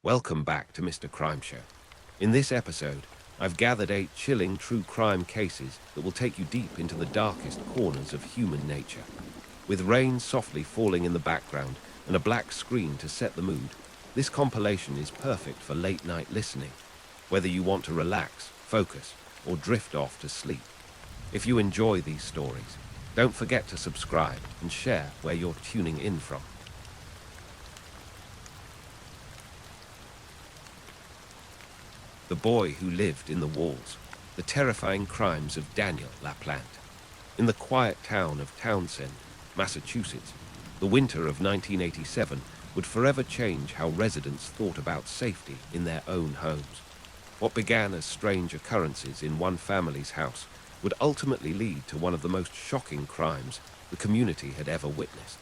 Welcome back to Mr. Crimeshow. In this episode, I've gathered 8 chilling true crime cases that will take you deep into the darkest corners of human nature. With rain softly falling in the background and a black screen to set the mood, this compilation is perfect for late-night listening, whether you want to relax, focus, or drift off to sleep. If you enjoy these stories, don't forget to subscribe and share where you're tuning in from. The Boy Who Lived in the Walls, the terrifying crimes of Daniel LaPlante. In the quiet town of Townsend, Massachusetts, the winter of 1987 would forever change how residents thought about safety in their own homes. What began as strange occurrences in one family's house would ultimately lead to one of the most shocking crimes the community had ever witnessed.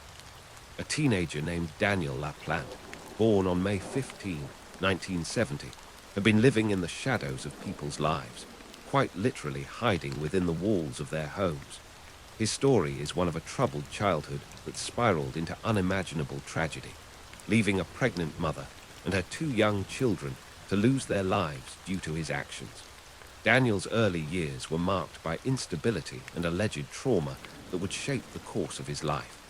A teenager named Daniel LaPlante, born on May 15, 1970, had been living in the shadows of people's lives, quite literally hiding within the walls of their homes. His story is one of a troubled childhood that spiraled into unimaginable tragedy, leaving a pregnant mother and her 2 young children to lose their lives due to his actions. Daniel's early years were marked by instability and alleged trauma that would shape the course of his life.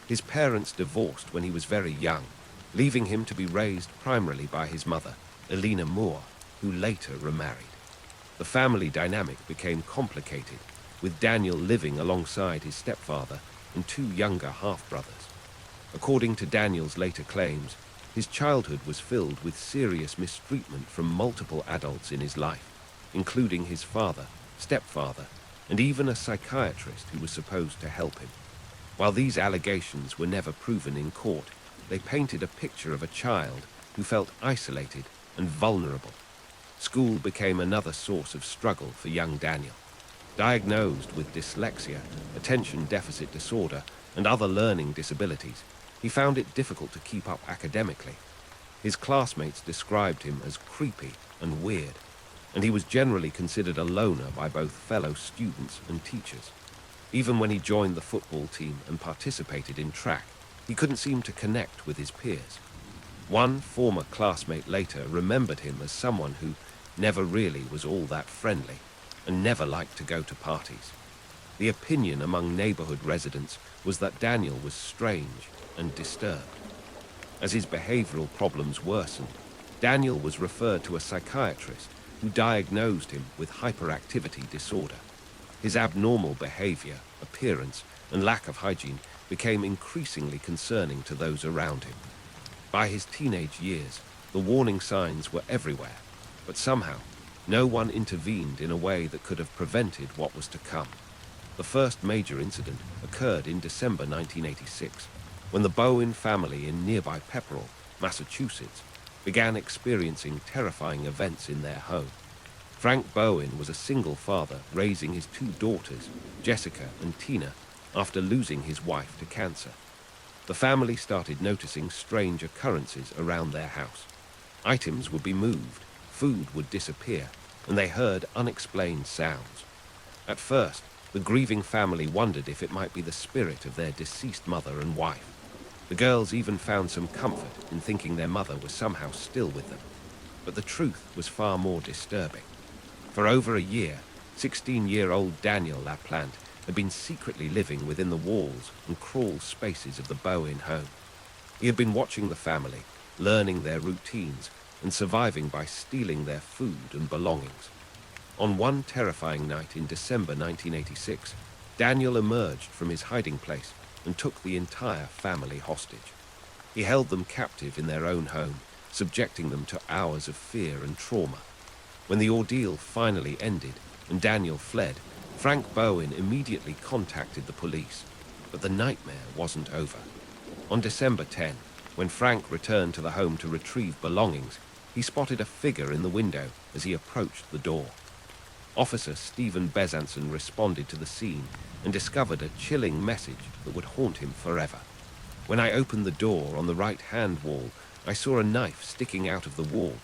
His parents divorced when he was very young, leaving him to be raised primarily by his mother, Elena Moore, who later remarried. The family dynamic became complicated, with Daniel living alongside his stepfather and 2 younger half-brothers. According to Daniel's later claims, his childhood was filled with serious mistreatment from multiple adults in his life, including his father, stepfather, and even a psychiatrist who was supposed to help him. While these allegations were never proven in court, they painted a picture of a child who felt isolated and vulnerable. School became another source of struggle for young Daniel. Diagnosed with dyslexia, attention deficit disorder, and other learning disabilities, he found it difficult to keep up academically. His classmates described him as creepy and weird, and he was generally considered a loner by both fellow students and teachers. Even when he joined the football team and participated in track, he couldn't seem to connect with his peers. One former classmate later remembered him as someone who never really was all that friendly and never liked to go to parties. The opinion among neighborhood residents was that Daniel was strange and disturbed. As his behavioral problems worsened, Daniel was referred to a psychiatrist who diagnosed him with hyperactivity disorder. His abnormal behavior, appearance, and lack of hygiene became increasingly concerning to those around him. By his teenage years, the warning signs were everywhere, but somehow, no one intervened in a way that could have prevented what was to come. The first major incident occurred in December 1986, when the Bowen family in nearby Pepperell, Massachusetts, began experiencing terrifying events in their home. Frank Bowen was a single father raising his 2 daughters, Jessica and Tina, after losing his wife to cancer. The family started noticing strange occurrences around their house. Items would be moved, food would disappear, and they heard unexplained sounds. At first, the grieving family wondered if it might be the spirit of their deceased mother and wife. The girls even found some comfort in thinking their mother was somehow still with them. But the truth was far more disturbing. For over a year, 16-year-old Daniel LaPlante had been secretly living within the walls and crawl spaces of the Bowen home. He had been watching the family, learning their routines, and surviving by stealing their food and belongings. On one terrifying night in December 1986, Daniel emerged from his hiding place and took the entire family hostage. He held them captive in their own home, subjecting them to hours of fear and trauma. When the ordeal finally ended and Daniel fled, Frank Bowen immediately contacted the police, but the nightmare wasn't over. On December 10, when Frank returned to the home to retrieve belongings, he spotted a figure in the window as he approached the door. Officer Stephen Bezanson responded to the scene and discovered a chilling message that would haunt him forever. When I opened the door on the right-hand wall, I saw a knife sticking out of the wall,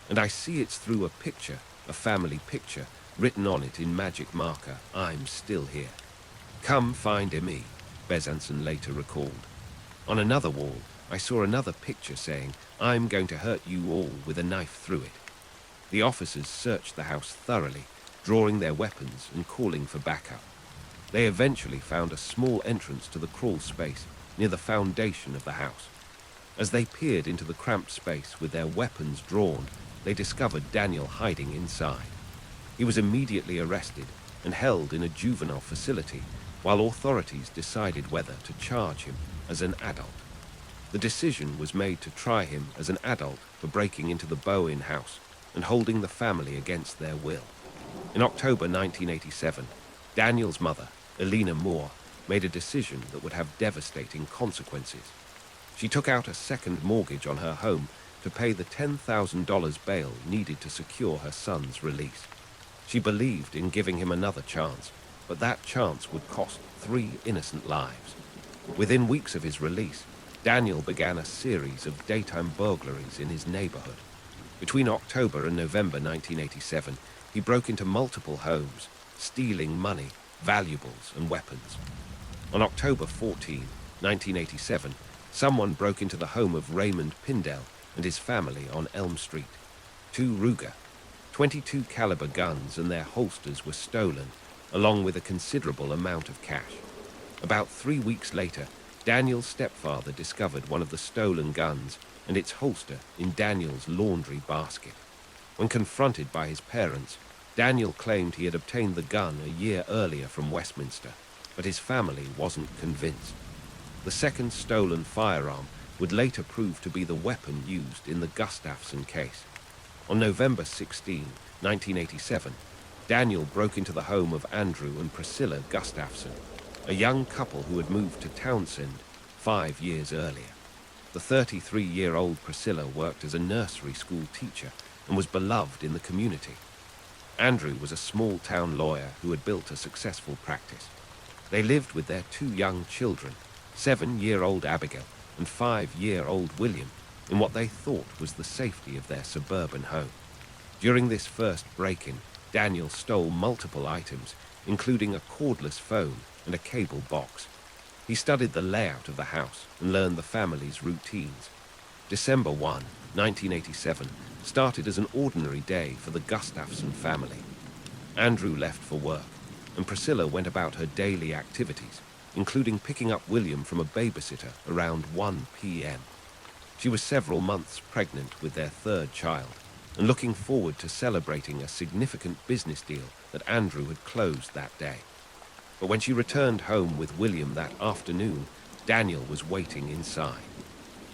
and I see it's through a picture, a family picture, written on it in magic marker, "I'm still here. Come find me," Bezanson later recalled. On another wall, I saw another picture saying, 'I'm going to hurt you all,' with a knife through it." The officers searched the house thoroughly, drawing their weapons and calling for backup. They eventually found a small entrance to the crawl space near the foundation of the house. As they peered into the cramped space with their weapons drawn, they discovered Daniel hiding inside. He was immediately arrested and held in a juvenile facility while authorities decided whether to charge him as an adult. The decision was made to try him as an adult for breaking into the Bowen house and holding the family against their will. In October 1987, Daniel's mother, Elena Moore, made a decision that would have devastating consequences. She took out a second mortgage on her home to pay the $10,000 bail needed to secure her son's release. She believed in giving him another chance, but that chance would cost 3 innocent lives. Within weeks of his release, Daniel began a series of daytime burglaries in his neighborhood. Between October and November 1987, he broke into multiple homes, stealing money, valuables, and weapons. On October 14, 1987, someone broke into the home of Raymond Pindell and his family on Elm Street. 2 Ruger .22 caliber guns and their holsters were stolen, along with a considerable amount of cash. About 3 weeks later, Daniel's stepfather discovered one of the stolen guns and its holster in Daniel's laundry basket. When confronted by his parents, Daniel claimed he had obtained the gun a year earlier from Westminster, but his family wasn't convinced. The second stolen firearm would later prove to be the weapon used in the Gustafson case. On November 16, 1987, Daniel broke into the home of Andrew and Priscilla Gustafson, a young couple who had moved to Townsend 5 years earlier. The 33-year-old Priscilla worked as a nursery school teacher and was beloved in the community. Andrew was a small-town lawyer who had built a successful practice. They lived with their 2 young children, 7-year-old Abigail and 5-year-old William, in what they thought was the safety of their suburban home. During this first break-in, Daniel stole multiple items, including a cordless phone and a cable box. He studied the layout of the house and learned the family's routines. December 1, 1987, started as an ordinary day for the Gustafson family. Andrew left for work, and Priscilla went about her daily activities, including picking up William from a babysitter around 1 p.m. She was several months pregnant with their 3rd child, and looking forward to celebrating a significant business deal that Andrew had closed that day. But when she returned home with William that afternoon, Daniel was waiting inside.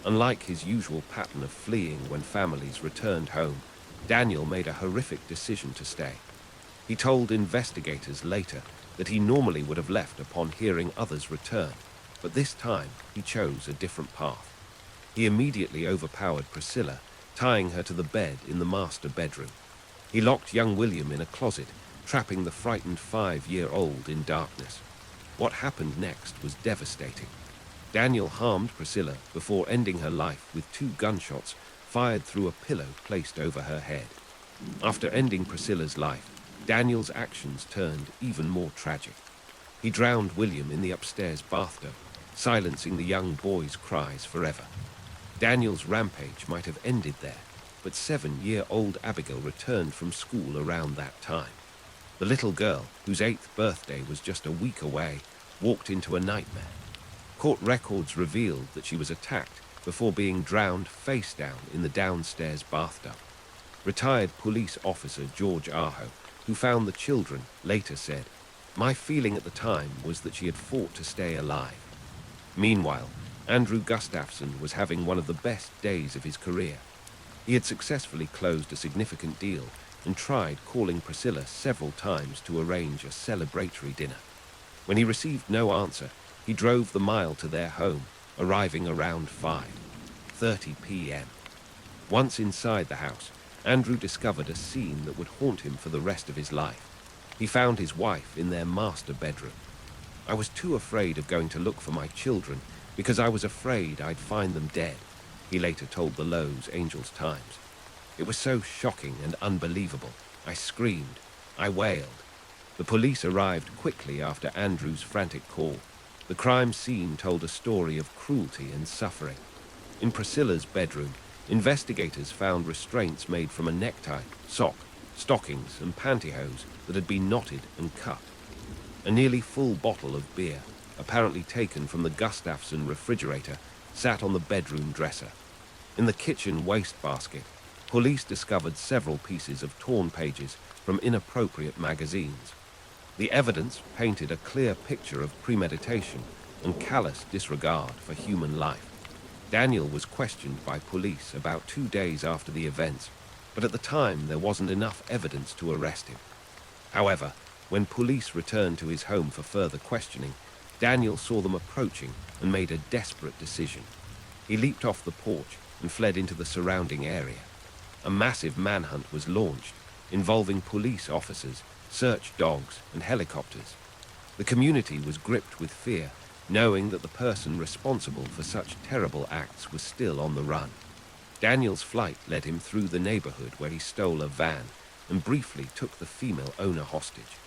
Unlike his usual pattern of fleeing when families returned home, Daniel made a horrific decision to stay. He told investigators later that he normally would have left upon hearing others return, but this time he chose a different path. He immediately overpowered Priscilla, tying her to the bed in the master bedroom. He locked young William in a closet, trapping the frightened 5-year-old in darkness. What happened next was devastating. Daniel harmed Priscilla before ending her life with 2 gunshots fired through a pillow placed over her head. After ending Priscilla's life, Daniel's actions turned even more tragic. He drowned William in the upstairs bathtub, silencing the young boy's cries forever. Daniel's rampage might have ended there, but 7-year-old Abigail returned from school around that time. The little girl, whose 8th birthday was just a week away, walked into a nightmare. Court records revealed that she was attacked before being drowned face down in the downstairs bathtub. Retired police officer George Aho, who found the children, later said, "My feeling at the time was that she had fought to stay alive." Meanwhile, Andrew Gustafson was having one of the best days of his career. He had successfully closed a significant deal and tried calling Priscilla several times to arrange a celebratory dinner. When he received no answer, he drove the mile to their home, arriving around 5:30 p.m. Once inside the house, Andrew discovered a scene that would haunt him for the rest of his life. He found his wife in their master bedroom. "I was too afraid of going to look for my children because I was afraid I'd find them dead," he later told the Los Angeles Times. "It was so shocking and unbelievable. I screamed. I wailed." The police arrived quickly after Andrew's frantic call. The crime scene told a story of cruelty and suffering. In Priscilla's bedroom, investigators found restraints made from a necktie, sock, stockings, and pantyhose that had been knotted and cut. A nearly full bottle of beer, apparently taken from the Gustafsson refrigerator, sat on the bedroom dresser. In the kitchen wastebasket, police discovered several pieces of torn pages from inappropriate magazines. The evidence painted a clear picture of premeditation and callous disregard for human life. Daniel was questioned by police about 2 days after the events, but at the time there wasn't enough evidence to arrest him. However, when police returned to his home for further questioning, Daniel saw them approaching and made a desperate decision. He leaped off the porch and fled into the surrounding area. A massive manhunt was launched, involving police officers, search dogs, and helicopters. The community was gripped with fear, knowing that the person responsible for such terrible acts was still on the run. Daniel's flight led him through the neighborhood where he stole a van and briefly took the female owner hostage.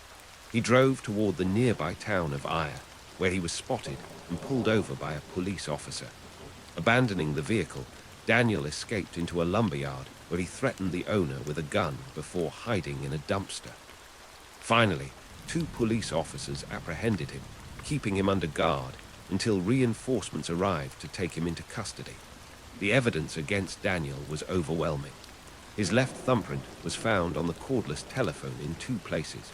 He drove toward the nearby town of Ayr, where he was spotted and pulled over by a police officer. Abandoning the vehicle, Daniel escaped into a lumberyard where he threatened the owner with a gun before hiding in a dumpster. Finally, 2 police officers apprehended him, keeping him under guard until reinforcements arrived to take him into custody. The evidence against Daniel was overwhelming. His left thumbprint was found on the cordless telephone in 2 places.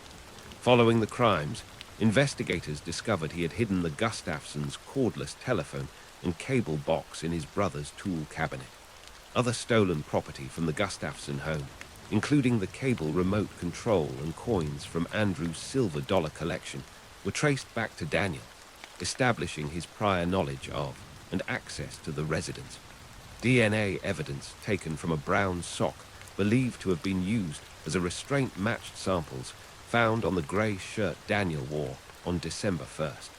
Following the crimes, investigators discovered he had hidden the Gustafssons' cordless telephone and cable box in his brother's tool cabinet. Other stolen property from the Gustafsson home, including the cable remote control and coins from Andrew's silver dollar collection, were traced back to Daniel, establishing his prior knowledge of and access to the residence. DNA evidence taken from a brown sock believed to have been used as a restraint matched samples found on the grey shirt Daniel wore on December 1st.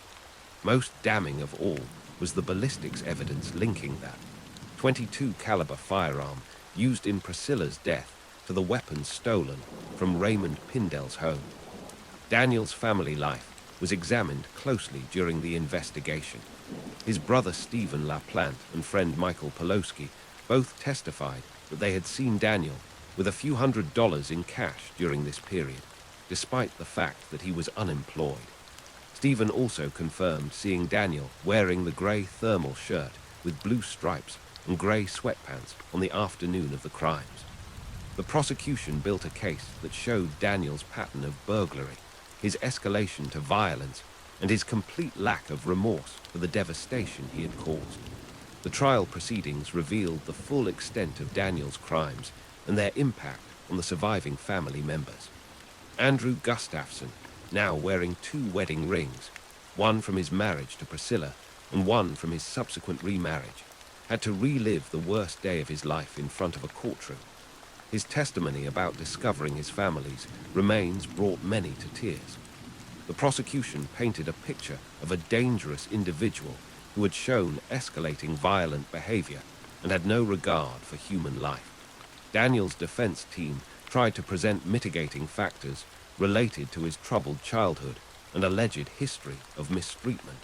Most damning of all was the ballistics evidence linking that .22 caliber firearm used in Priscilla's death to the weapons stolen from Raymond Pindell's home. Daniel's family life was examined closely during the investigation. His brother Stephen LaPlante and friend Michael Poloski both testified that they had seen Daniel with a few $100s in cash during this period, despite the fact that he was unemployed. Stephen also confirmed seeing Daniel wearing the grey thermal shirt with blue stripes and grey sweatpants on the afternoon of the crimes. The prosecution built a case that showed Daniel's pattern of burglary, his escalation to violence, and his complete lack of remorse for the devastation he had caused. The trial proceedings revealed the full extent of Daniel's crimes and their impact on the surviving family members. Andrew Gustafsson, now wearing 2 wedding rings, one from his marriage to Priscilla and one from his subsequent remarriage, had to relive the worst day of his life in front of a courtroom. His testimony about discovering his family's remains brought many to tears. The prosecution painted a picture of a dangerous individual who had shown escalating violent behavior and had no regard for human life. Daniel's defense team tried to present mitigating factors related to his troubled childhood and alleged history of mistreatment.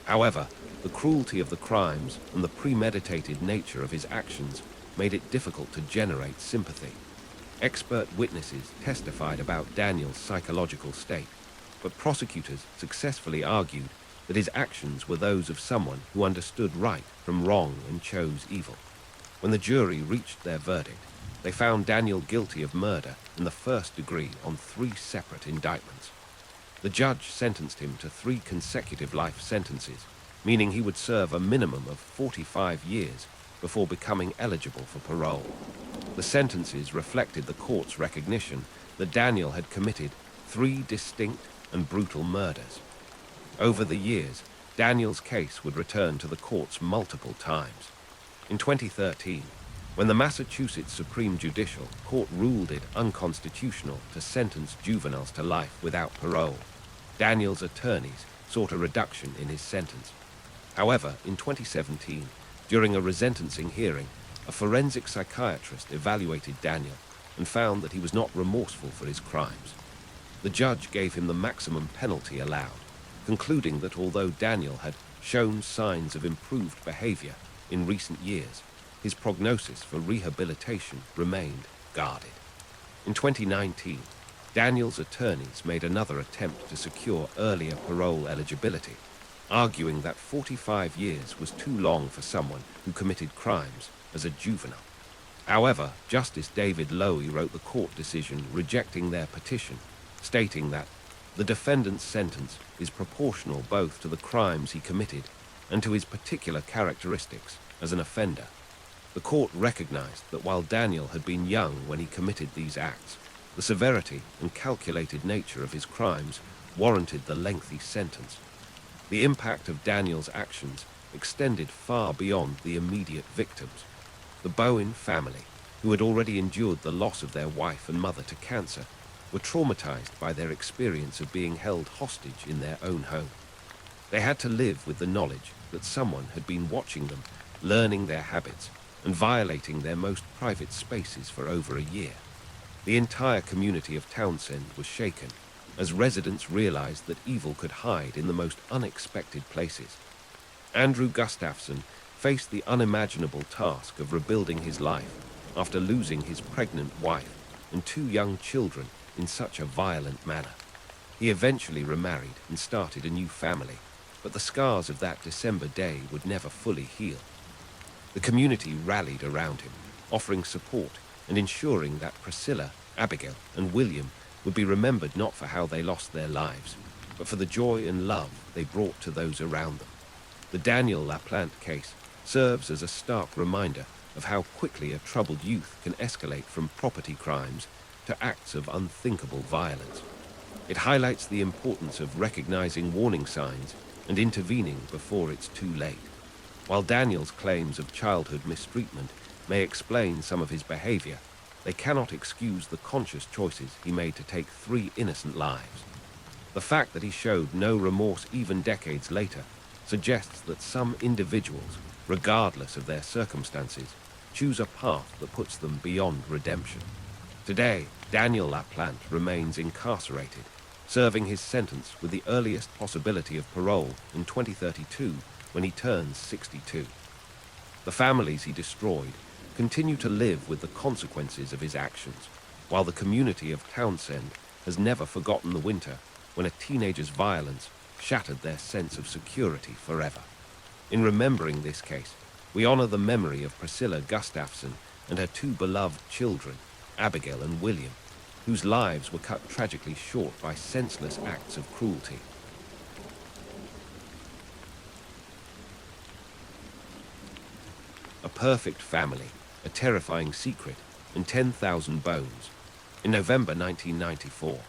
However, the cruelty of the crimes and the premeditated nature of his actions made it difficult to generate sympathy. Expert witnesses testified about Daniel's psychological state, but prosecutors successfully argued that his actions were those of someone who understood right from wrong and chose evil. When the jury reached their verdict, they found Daniel guilty of murder in the first degree on 3 separate indictments. The judge sentenced him to 3 consecutive life sentences, meaning he would serve a minimum of 45 years before becoming eligible for parole. The sentences reflected the court's recognition that Daniel had committed 3 distinct and brutal murders. Over the years, Daniel's case would return to the courts multiple times. In 2013, when the Massachusetts Supreme Judicial Court ruled it unconstitutional to sentence juveniles to life without parole, Daniel's attorneys sought a reduction in his sentence. However, in 2017, during a resentencing hearing, a forensic psychiatrist evaluated Daniel and found that he was not remorseful for his crimes. The judge gave him the maximum penalty allowed, concluding that although Daniel had shown signs of improved behavior, in recent years, his prognosis for rehabilitation remained guarded. In 2019, Daniel's attorneys made another attempt to secure earlier parole eligibility, arguing that 45 years was too long for someone who committed crimes as a juvenile. However, Justice David Lowy wrote the court decision rejecting their petition, stating that the defendant's sentence is proportional both to the crimes he committed and to his particular characteristics as an offender. The court recognized that while Daniel had been young when he committed these acts, the severity and calculated nature of his crimes warranted the lengthy sentence. The impact of Daniel's actions extended far beyond the immediate victims. The Bowen family, who had already endured the loss of their wife and mother to cancer, were traumatized by their experience of being held hostage in their own home. They had to live with the knowledge that someone had been watching them, learning their habits, and violating their most private spaces for over a year. The entire community of Townsend was shaken, as residents realized that evil could hide in the most unexpected places. Andrew Gustafson faced the unimaginable task of rebuilding his life after losing his pregnant wife and 2 young children in such a violent manner. He eventually remarried and started a new family, but the scars of that December day would never fully heal. The community rallied around him, offering support and ensuring that Priscilla, Abigail, and William would be remembered not for how they lost their lives, but for the joy and love they brought to those around them. The Daniel LaPlante case serves as a stark reminder of how quickly a troubled youth can escalate from property crimes to acts of unthinkable violence. It highlights the importance of recognizing warning signs and intervening before it's too late. While Daniel's claims of childhood mistreatment may explain some of his behavior, they cannot excuse the conscious choices he made to take 3 innocent lives. The fact that he showed no remorse even decades later suggests that some individuals, regardless of their circumstances, choose a path that puts them beyond redemption. Today, Daniel LaPlante remains incarcerated, serving his sentence with the earliest possibility of parole in 2032 when he turns 62. The families he destroyed continue to live with the consequences of his actions, while the community of Townsend has never forgotten the winter when a teenager's violence shattered their sense of security forever. In remembering this case, we honor the memory of Priscilla Gustafson and her 2 beloved children, Abigail and William, whose lives were cut tragically short by senseless acts of cruelty. A perfect family, a terrifying secret, and 10,000 bones. In November 1994,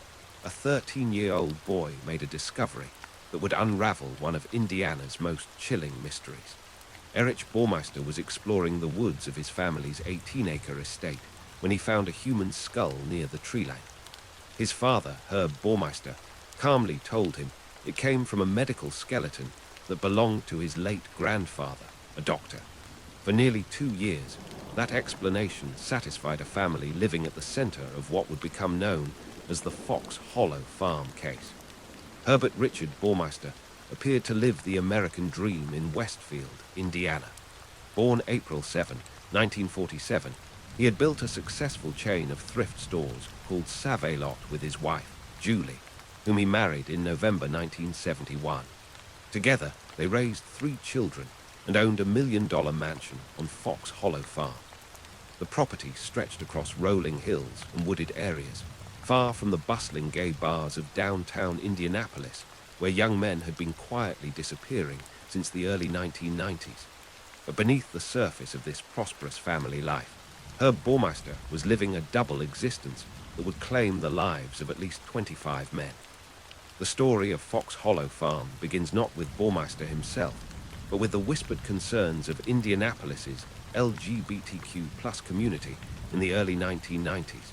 a 13-year-old boy made a discovery that would unravel one of Indiana's most chilling mysteries. Erich Baumeister was exploring the woods of his family's 18-acre estate when he found a human skull near the tree line. His father, Herb Baumeister, calmly told him it came from a medical skeleton that belonged to his late grandfather, a doctor. For nearly 2 years, that explanation satisfied a family living at the center of what would become known as the Fox Hollow Farm case. Herbert Richard Baumeister appeared to live the American dream in Westfield, Indiana. Born April 7, 1947, he had built a successful chain of thrift stores called Save-A-Lot with his wife, Julie, whom he married in November 1971. Together, they raised 3 children and owned a $1 million mansion on Fox Hollow Farm. The property stretched across rolling hills and wooded areas, far from the bustling gay bars of downtown Indianapolis, where young men had been quietly disappearing since the early 1990s. But beneath the surface of this prosperous family life, Herb Baumeister was living a double existence that would claim the lives of at least 25 men. The story of Fox Hollow Farm begins not with Baumeister himself, but with the whispered concerns of Indianapolis's LGBTQ+ community in the early 1990s.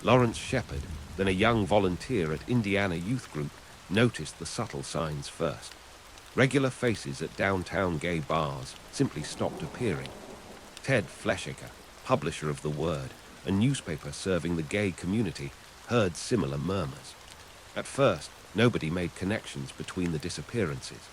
Lawrence Shepard, then a young volunteer at Indiana Youth Group, noticed the subtle signs first. Regular faces at downtown gay bars simply stopped appearing. Ted Fleshiger, publisher of The Word, a newspaper serving the gay community, heard similar murmurs. At first, nobody made connections between the disappearances.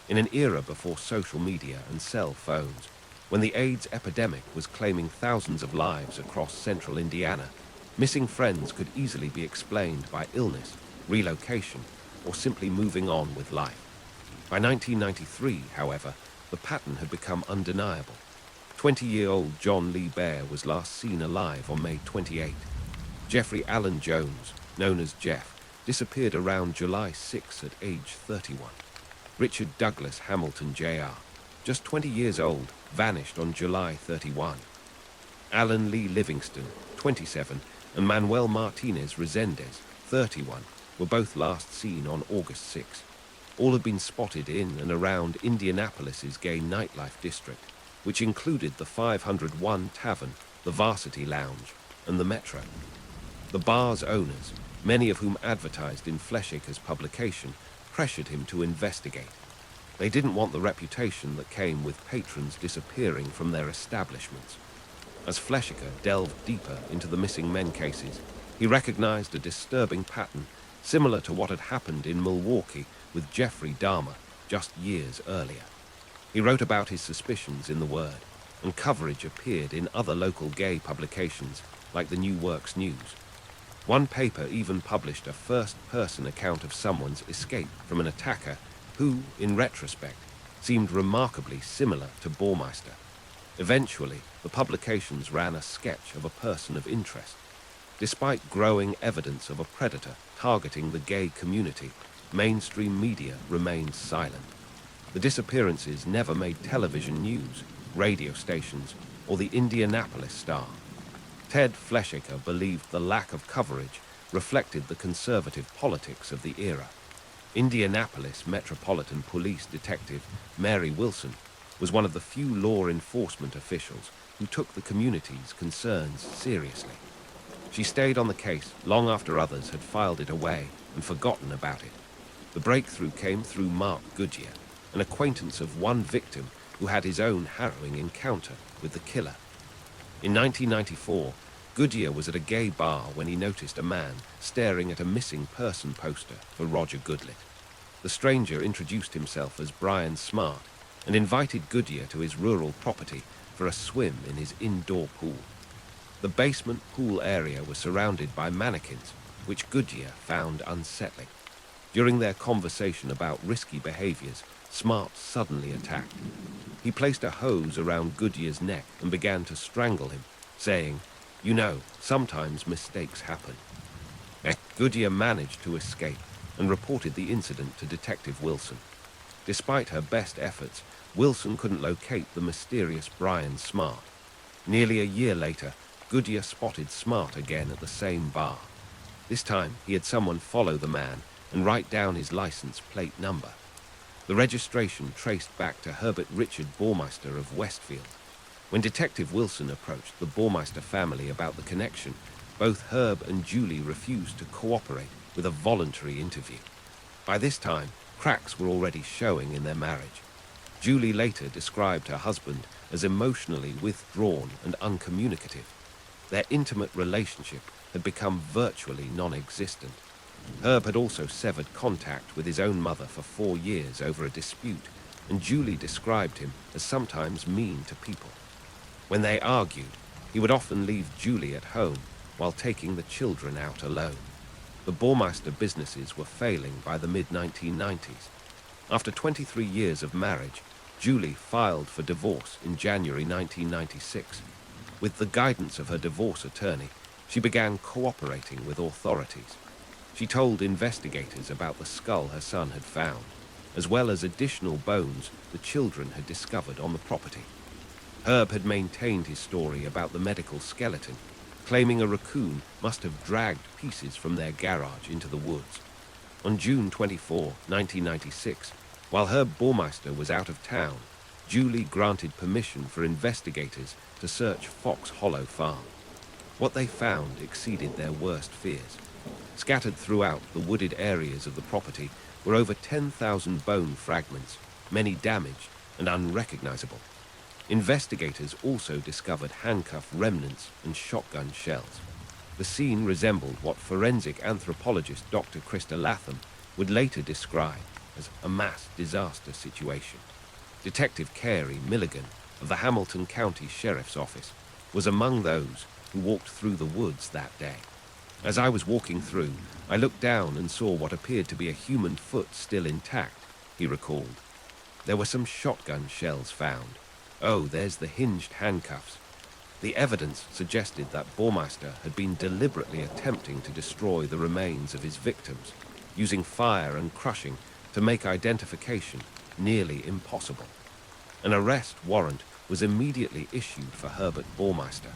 In an era before social media and cell phones, When the AIDS epidemic was claiming thousands of lives across central Indiana, missing friends could easily be explained by illness, relocation, or simply moving on with life. By 1993, however, the pattern had become undeniable. 20-year-old John Lee Bear was last seen alive on May 28. Jeffrey Allen Jones, known as Jeff, disappeared around July 6 at age 31. Richard Douglas Hamilton Jr., just 20 years old, vanished on July 31. Alan Lee Livingston, 27, and Manuel Martinez Resendez, 31, were both last seen on August 6. All had been spotted in and around Indianapolis's gay nightlife district, which included the 501 Tavern, the Varsity Lounge, and the Metro. The bar's owners, many of whom advertised in Fleshiker's publication, pressured him to investigate. They didn't want the reputation that came with patrons disappearing from their establishments. As Fleshiker delved deeper into the missing men cases, he recognized a disturbing pattern similar to what had happened in Milwaukee with Jeffrey Dahmer just years earlier. He wrote about his suspicions in The Word, and coverage appeared in other local gay publications like the New Works News. One paper even published a first-person account of someone's escape from an attacker who, in retrospect, seemed remarkably similar to Baumeister. Eventually, the publications ran a sketch of a person of interest. Despite growing evidence of a predator targeting the gay community, mainstream media remained silent. The disappearances never made television news, radio stations, or the Indianapolis Star. Ted Fleshiker believed the lack of coverage reflected the conservative politics of the era. Indianapolis Metropolitan Police Detective Mary Wilson was one of the few law enforcement officials who took the community's concerns seriously. She stayed on the case long after others had filed it away and forgotten about it. The breakthrough came through Mark Goodyear, an acquaintance of one victim who had his own harrowing encounter with the killer. In 1994, Goodyear was at a gay bar when he noticed a man staring at a missing person poster for Roger Goodlett. The stranger introduced himself as Brian Smart and invited Goodyear to his rural property for a swim in his indoor pool. The basement pool area was surrounded by mannequins, which Goodyear found unsettling. During their conversation about risky behaviors, Smart suddenly attacked. He placed a hose around Goodyear's neck and began to strangle him, saying, "You know, sometimes mistakes happen." Goodyear managed to escape and reported the incident to Detective Wilson. Despite her best efforts, Wilson couldn't locate the mysterious Brian Smart. Nearly a year later, Goodyear spotted Smart again at the same bar. This time, he had someone follow the man and write down his license plate number. The registration traced back to Herbert Richard Baumeister of Westfield. When Detective Wilson approached the Baumeister family about the connection, both Herb and Julie refused to cooperate with a voluntary interview. By this time, cracks were already showing in their marriage. Julie later described her husband as emotionally withdrawn and uncommunicative. Their intimate relationship had become virtually non-existent. Herb had also severed contact with his own mother for 4 years over a dispute, and Julie described him as sometimes mean to people. When they argued, he would often leave Julie at home while taking the children out alone. The Baumeister businesses were failing by the mid-1990s. After 23 years of marriage, Julie filed for divorce in January 1996. With the guidance of her divorce attorney, she began cooperating with authorities. She told investigators about the skull her son had found, as well as additional bones the children had discovered on the property. Herb had maintained his story about the medical skeleton, claiming a raccoon must have dragged pieces from their garage into the woods. On June 24, 1996, while Herb Baumeister was out of town, Julie granted permission for investigators to search Fox Hollow Farm. What they found exceeded their worst fears. Scattered throughout the wooded areas of the property were over 10,000 bone fragments, many damaged and unrecognizable. Investigators also discovered handcuff remnants and shotgun shells. The scene resembled what forensic anthropologist Dr. Krista Latham would later describe as a mass disaster situation. Detective Carey Milligan, of the Hamilton County Sheriff's Office, was among those who walked through the woods that day. As I was walking through, I looked down and saw what appeared to be a human foot still intact, he recalled. There were some shotgun shells found. Oh, there's the hinged handcuffs. The evidence suggested that Baumeister had been deliberately attempting to destroy the remains of his victims, using fire and crushing to make identification nearly impossible. An arrest warrant was immediately issued for Herbert Baumeister,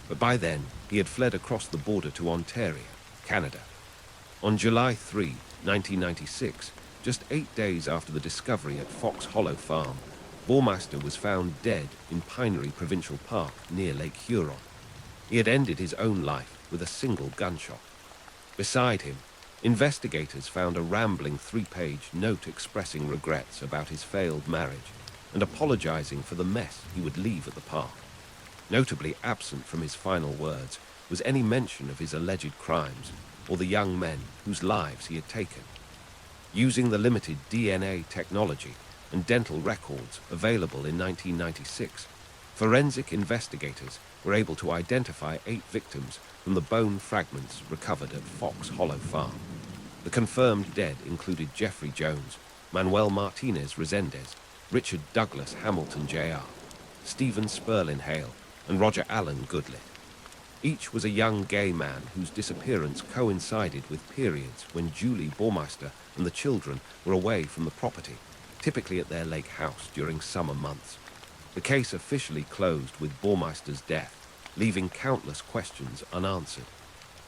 but by then he had fled across the border to Ontario, Canada. On July 3, 1996, just 8 days after the discovery at Fox Hollow Farm, Baumeister was found dead in Pinery Provincial Park near Lake Huron. He had ended his own life with a single gunshot. Beside him, investigators found a rambling 3-page note expressing regrets about his failed marriage and apologizing for the mess he would leave at the park. Notably absent from his final words was any mention of his alleged crimes or the young men whose lives he had taken. Using the limited DNA technology and dental records available in 1996, forensic investigators were able to identify 8 victims from the bone fragments recovered at Fox Hollow Farm. The confirmed dead included Jeffrey Jones, Manuel Martinez Resendez, Richard Douglas Hamilton Jr., Stephen Sperlin Hale, and Roger Allen Goodlett. Each was a young gay man whose disappearance coincided with periods when Julie Baumeister and the children were away from the property, typically at their lake house during summer months. The case officially closed with Baumeister's death, leaving countless questions unanswered.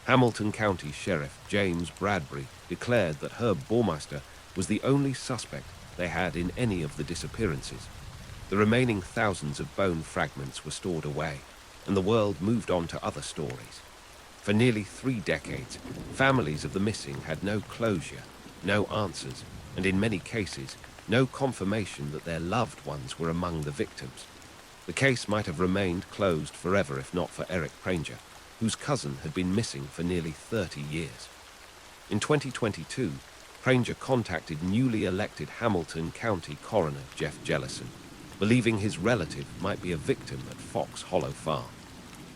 Hamilton County Sheriff James Bradbury declared that Herb Baumeister was the only suspect they had in any of the disappearances. The remaining thousands of bone fragments were stored away, and the world moved on to other stories. For nearly 3 decades, families of the missing had no closure, no answers, and in many cases, no confirmation that their loved ones were among the victims. The case might have remained closed forever if not for Eric Pranger, whose cousin had been missing for nearly 30 years. In 2022, Pranger contacted newly elected Hamilton County Coroner Jeff Jellison, believing his relative might be a victim at Fox Hollow Farm.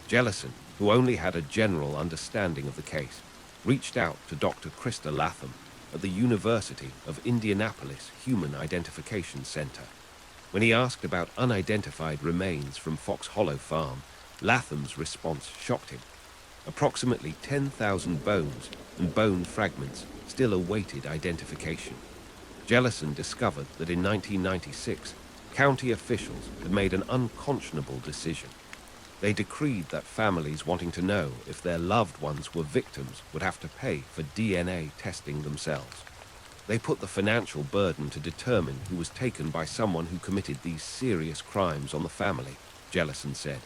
Jellison, who only had a general understanding of the case, reached out to Dr. Krista Latham at the University of Indianapolis Human Identification Center. When he asked about unidentified remains from Fox Hollow Farm, Latham's response shocked him. Approximately 10,000 bones and bone fragments still awaited identification. Jellison discovered that in 1996, county officials had made an unconscionable decision. They decreed that families wanting to know if their loved ones were victims would have to pay for DNA testing themselves. They put the financial burden to determine who was taken by someone who committed these serious crimes on the family, Jellison said.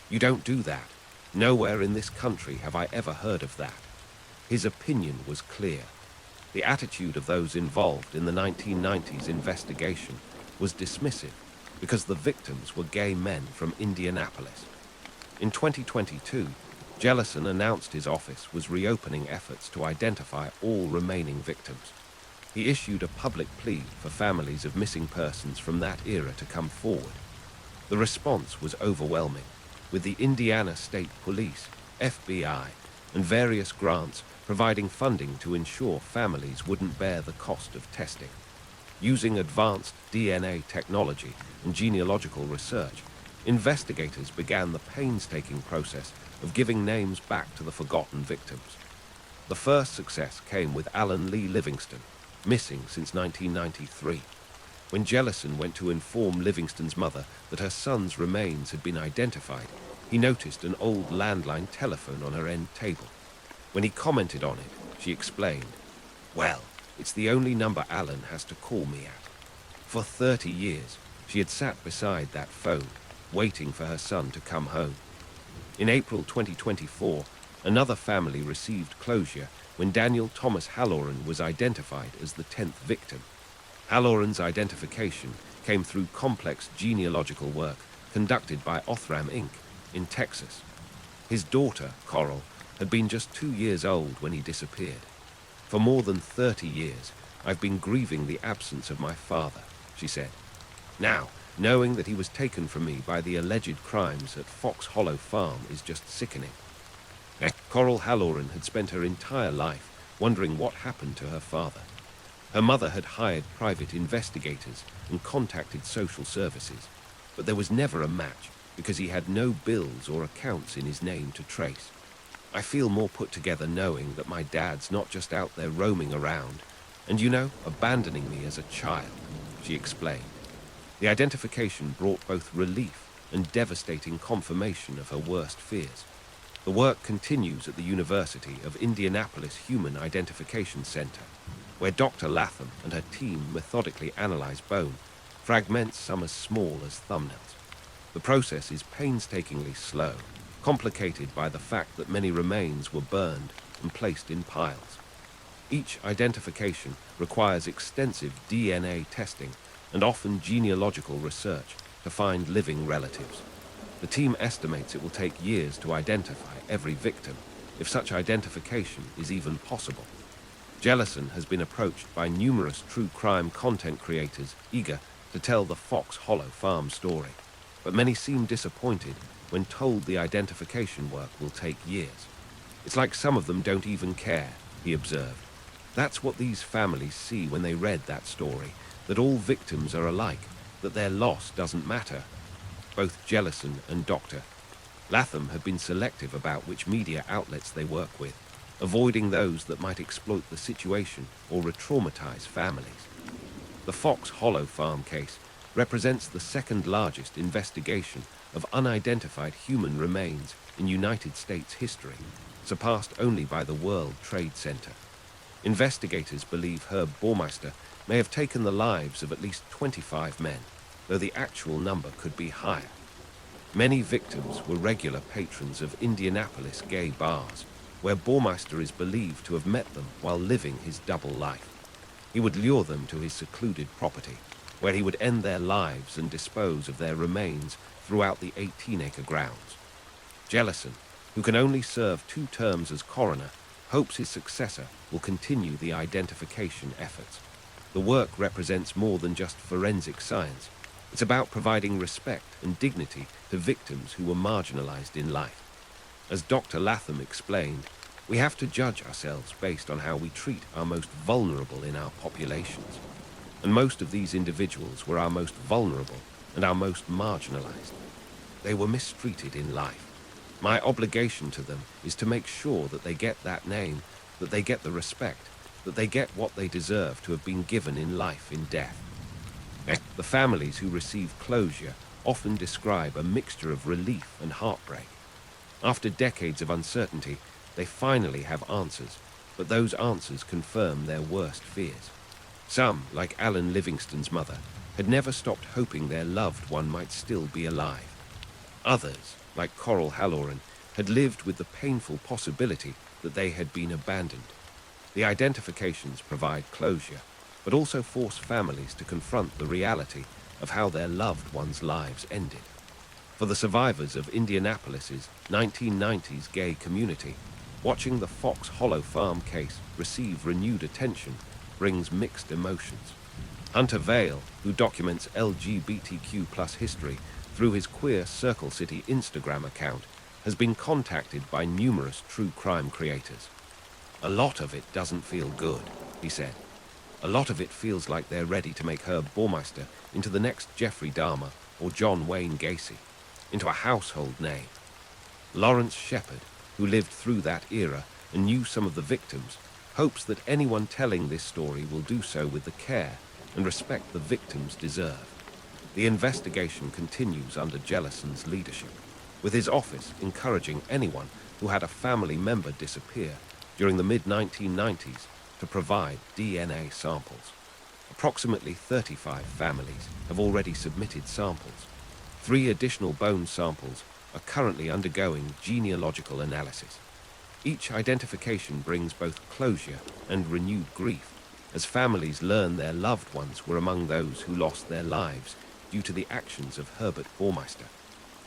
You don't do that. Nowhere in this country have I ever heard of that. His opinion was clear. The attitude of those involved in the 1990s investigation was dismissive because the victims were gay men from Indianapolis. In 2022, Jellison announced his office was reopening efforts to identify all remaining victims. He issued a public plea for families of missing persons from that era to come forward. The response was overwhelming, with the Indiana State Police, FBI, and various grants providing funding to ensure families wouldn't bear the cost of testing. Using advanced DNA technology and genealogical research, investigators began the painstaking process of giving names back to the forgotten victims. The first success came with Alan Lee Livingston, missing since 1993. When Jellison went to inform Livingston's mother that her son's remains had been identified, he noticed an old landline telephone on her end table. When he commented on it, she explained, "Well, it's the only number Alan has to call me at." For 30 years, she had sat beside that phone, waiting for her son to come home. In April 2024, another family received closure when Daniel Thomas Halloran was identified as the 10th victim. Halloran's identification came through complex genealogical work conducted by Othram Inc. in Texas. His daughter, Coral, had been just 2 years old when he disappeared. For more than 30 years, I've been grieving the absence of my father, she said. Now, Knowing that he was taken from me by the alleged crimes at Fox Hollow Farm is just sickening. Coral Halloran had spent her entire life wondering what happened to her father. Her mother had hired private investigators and contacted social services, but there was never a match because he had no bills or accounts in his name to trace. I feel more put together knowing that my dad's not just out there roaming around and, abandoning me as a child, she explained. The identification brought both relief and devastating confirmation of her worst fears. The work continues at the University of Indianapolis Human Identification Center, where Dr. Latham and her team methodically analyze bone, fragments some as small as thumbnails. The process is painstakingly slow, complicated by the fact that many remains were burned and placed in piles. Each identification requires extensive DNA testing and often genealogical research to find living relatives. The team estimates it will take years to identify every victim, if such identification is even possible. Jellison has been approached by numerous true crime content creators eager to tell the Fox Hollow Farm story, but many seem disappointed when told the identification work will take years. It's like some of them don't even care, he observed. That's what these families see when they read that story, that all victims are alike, that their loss doesn't matter. Both Jellison and Dr. Latham have been selective about which media outlets they work with, avoiding those that might exploit the situation or re-traumatize families. The Fox Hollow Farm case represents the second largest investigation of unidentified human remains in United States history, surpassed only by the World Trade Center. Investigators believe Herb Baumeister may have taken the lives of at least 25 men, though the actual number could be higher. Many victims were regular patrons of Indianapolis gay bars, where Baumeister is believed to have met them while living his double life. He would lure them to his secluded property, where he would end their lives and dispose of their remains throughout the 18-acre grounds. Jellison, who can only serve 2 terms as coroner, hopes his successor will continue the identification efforts. The work represents more than just forensic science. It's about providing respect and dignity to victims who were marginalized in life. As Dr. Latham explained, we have to judge ourselves based on how we treat our most vulnerable in our populations. And most of these individuals were our most vulnerable and our most marginalized. They were mistreated in life. My obligation to them is to make sure that they get that name, that they get the respect, that they get what they deserve to have been given in life in death. The families who receive closure often describe a mixture of relief and heartbreak. After decades of uncertainty, they finally have answers, but those answers confirm their worst fears. Some, like Alan Livingston's mother, had never stopped hoping their loved one might still be alive. Others, like Coral Halloran, had lived with the painful possibility that they had been abandoned. The identifications provide closure, but also force families to confront the reality of how their loved ones' lives ended. For the survivors of Indianapolis's 1990s gay community, watching the Fox Hollow Farm case receive renewed attention brings mixed emotions. Hunter Vale, who documents LGBTQ+ history through his Queer Circle City Instagram account, has been contacted by numerous true crime creators. A lot of it doesn't feel good, he said. A lot of it feels like they're ready to make Herb Baumeister into the next Jeffrey Dahmer or John Wayne Gacy, into a household name. Lawrence Shepard, who lived through that era and knew some of the victims, hopes that anyone telling this story will do so with the care and respect the victims deserve. The investigation continues under Jellison's leadership, with his office encouraging anyone who had a family member disappear during the mid-1990s to provide DNA samples. Approximately 35 families have already submitted samples. 3 additional bone samples are currently undergoing genealogical analysis. Each identification brings both closure and renewed grief, as families learn their loved ones were among those who lost their lives due to the actions of Herbert Baumeister.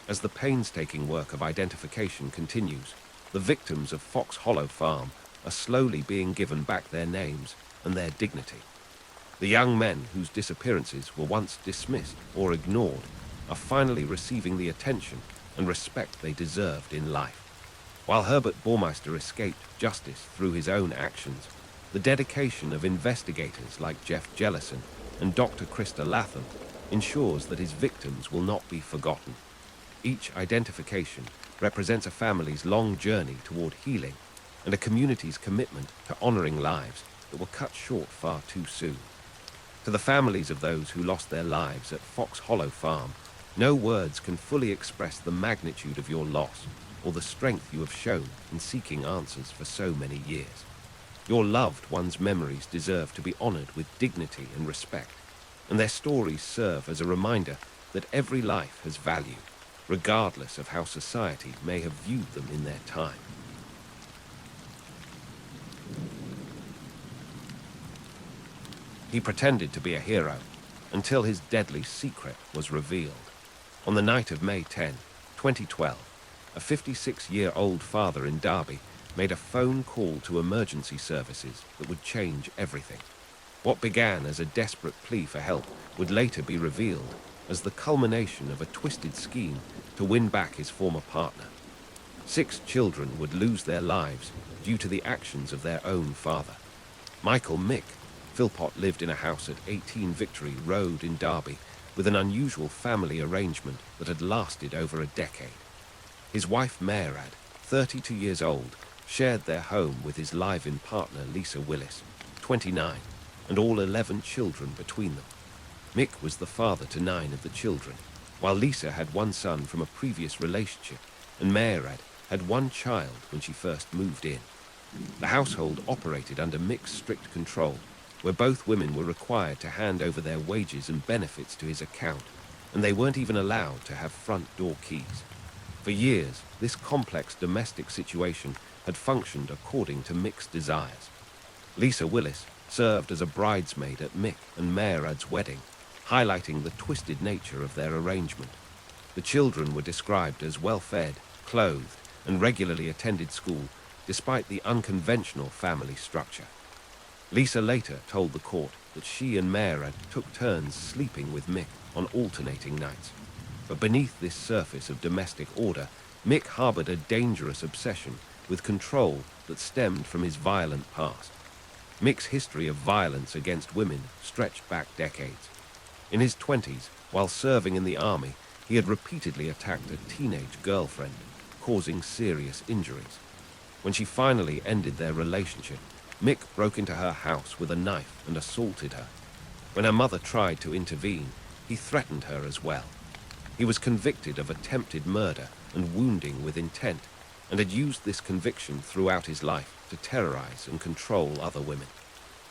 As the painstaking work of identification continues, the victims of Fox Hollow Farm are slowly being given back their names and their dignity. The young men whose disappearances were once dismissed or ignored are finally receiving the attention and respect they deserved in life. While Herbert Baumeister escaped justice through his own actions, the dedication of investigators like Jeff Jellison and Dr. Krista Latham ensures that his victims will not be forgotten. Each identification represents a family's long journey toward healing and a community's commitment to honoring lives that were cut short far too soon. To the families of those who lost their lives at Fox Hollow Farm, no words can fully express the magnitude of your loss or the strength you have shown in seeking answers for so many years. Your loved ones' memories deserve to be honored with dignity and respect, and their stories serve as a reminder that every life has value, regardless of how society may have viewed them in their time. He pretended to be a hero until his deadly secret was revealed. On the night of May 10, 2012, a 56-year-old father in Derby made a phone call to emergency services that would change everything. What began as a desperate plea for help would later be revealed as the culmination of a twisted scheme to win back his former partner. 6 children would lose their lives due to the actions of their own father. Michael Mick Philpott lived in a house at 18 Victory Road in Derby with an unusual family arrangement that had lasted over a decade. His wife Mayrad, 32 years old, shared their home with his live-in partner Lisa Willis, 29, and all 11 children between them. Mick was the father to 9 of the children, while Lisa had 1 son from a previous relationship, and Mayrad had 1 child when she first moved in. The household operated under Mick's strict control, where both women were required to hand over their wages and benefits to his account, and they weren't even allowed to have front door keys. For years, this complex domestic situation had functioned according to Mick's desires. Lisa Willis served as a bridesmaid at Mick and Mayrad's wedding, highlighting the twisted nature of their arrangement. The children were described as well-fed, clothed, and regularly attended school, despite the unconventional family structure. Lisa later told the court that she and Mayrad took turns sleeping with Mick on alternating nights. But beneath this surface of domestic order, Mick harbored a dangerous obsession with control that stemmed from his violent past. Mick's history of violence against women stretched back decades. In his 20s, while serving in the army, he had repeatedly attacked a teenage girlfriend, causing serious injuries. When she finally ended their relationship, Mick broke into her house with a knife and assaulted her. When her mother tried to intervene, he threatened her as well. He was convicted of attempted murder and wounding with intent, and had used this conviction throughout his life to terrorize and control other women.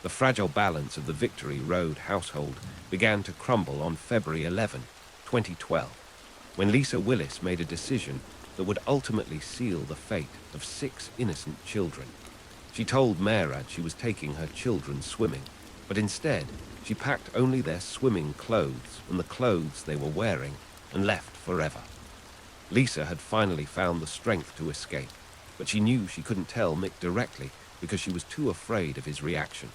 The fragile balance of the Victory Road household began to crumble on February 11, 2012, when Lisa Willis made a decision that would ultimately seal the fate of 6 innocent children. She told Mayrad she was taking her children swimming, but instead she packed only their swimming clothes and the clothes they were wearing and left forever. Lisa had finally found the strength to escape, but she knew she couldn't tell Mick directly because she was too afraid of his reaction.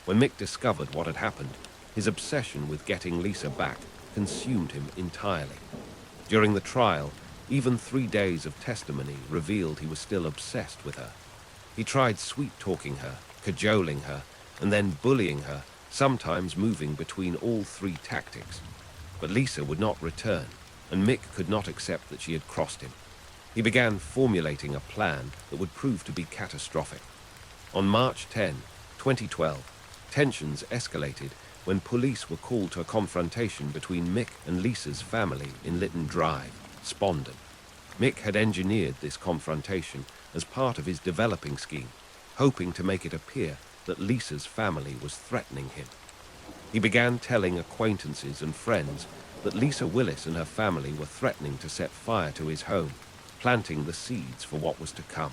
When Mick discovered what had happened, his obsession with getting Lisa back consumed him entirely. During the trial, even 3 days of testimony revealed he was still obsessed with her. He tried sweet-talking her, cajoling her, and then bullying her, sometimes moving between all 3 tactics. But Lisa would not return, and Mick could not accept that she had crossed him. He began formulating a plan that would prove to be catastrophic. On March 10, 2012, tensions escalated when police were called to a confrontation between Mick and Lisa's family in Lytton Drive, Spondon. Mick had engineered this confrontation as part of his developing scheme, hoping to make it appear that Lisa's family was threatening him. He began telling acquaintances and friends that Lisa Willis and her family were threatening to set fire to his home, planting the seeds for what was to come.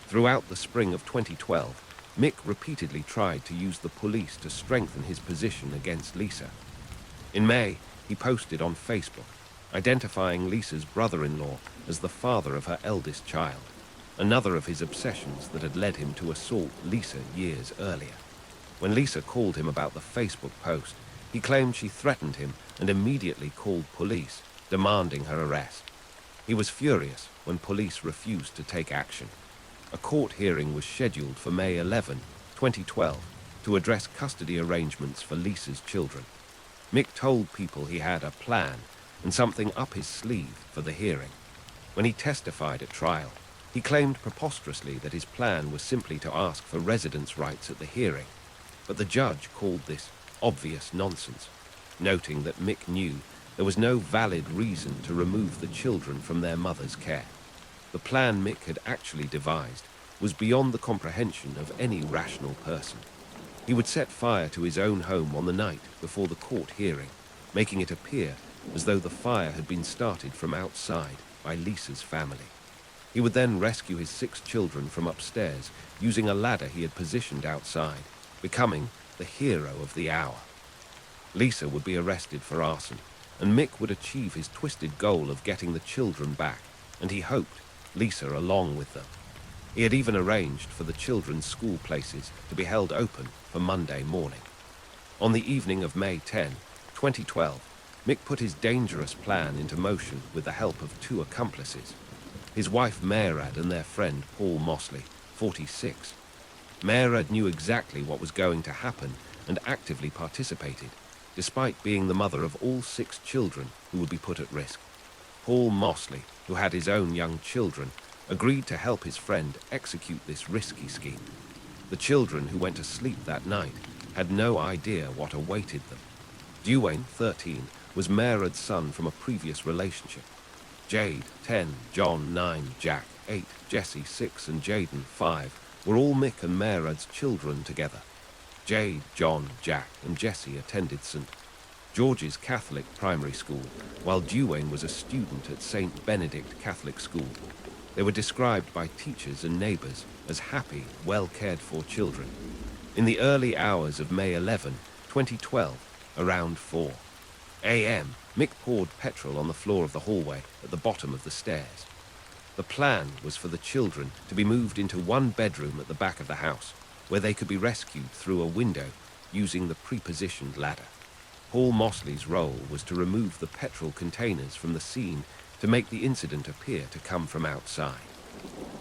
Throughout the spring of 2012, Mick repeatedly tried to use the police to strengthen his position against Lisa. In May, he posted on Facebook, identifying Lisa's brother-in-law as the father of her eldest child, another of his obsessions that had led him to assault Lisa years earlier. When Lisa called him about the Facebook post, he claimed she threatened him and immediately called police, demanding her arrest. He was furious when police refused to take action. A court hearing was scheduled for May 11, 2012, to address custody arrangements for Lisa's children. Mick told people he had a plan and something up his sleeve for the hearing. When he testified at trial, he claimed preposterously that his plan was simply to ask for residence rights at the hearing, but the judge called this obvious nonsense, noting that Mick knew there was no valid reason to remove the children from their mother's care. The plan Mick had actually devised was beyond the comprehension of any rational person. He would set fire to his own home on the night before the court hearing, making it appear as though the fire had been started from outside by Lisa's family. He would then rescue his 6 children from upstairs using a ladder he had positioned outside, becoming the hero of the hour. Lisa would be arrested for arson, and Mick would achieve his twisted goal of getting the children back, and he hoped Lisa along with them. He had even arranged for the children's school places to be held open for Monday morning. On the evening of May 10, 2012, Mick put his dangerous plan into motion with the help of 2 accomplices, his wife Mayrad and their friend Paul Mosley, 46. Mayrad knew exactly what was going to happen and actively participated, despite being the mother of all 6 children who would be put at risk. Paul Mosley, who had his own young children, agreed to help his friend execute this risky scheme. The children who went to sleep that night had no idea what awaited them. Duane, 13, was Mayrad's son from a previous relationship. Jade, 10, John, 9, Jack, 8, Jesse, 6, and Jaden, 5, were all Mick and Mayrad's children together. Jade, John, Jack, and Jesse attended St. George's Catholic Primary School, while Duane was a student at St. Benedict Catholic School. They were described by teachers and neighbors as happy, well-cared-for children. In the early hours of May 11, 2012, around 4 a.m., Mick poured petrol on the floor of the hallway at the bottom of the stairs. The plan was for the children to be moved into one bedroom at the back of the house, where they could be rescued through a window using the pre-positioned ladder. Paul Mosley's role was to remove the petrol containers from the scene to make the incident appear to come from outside.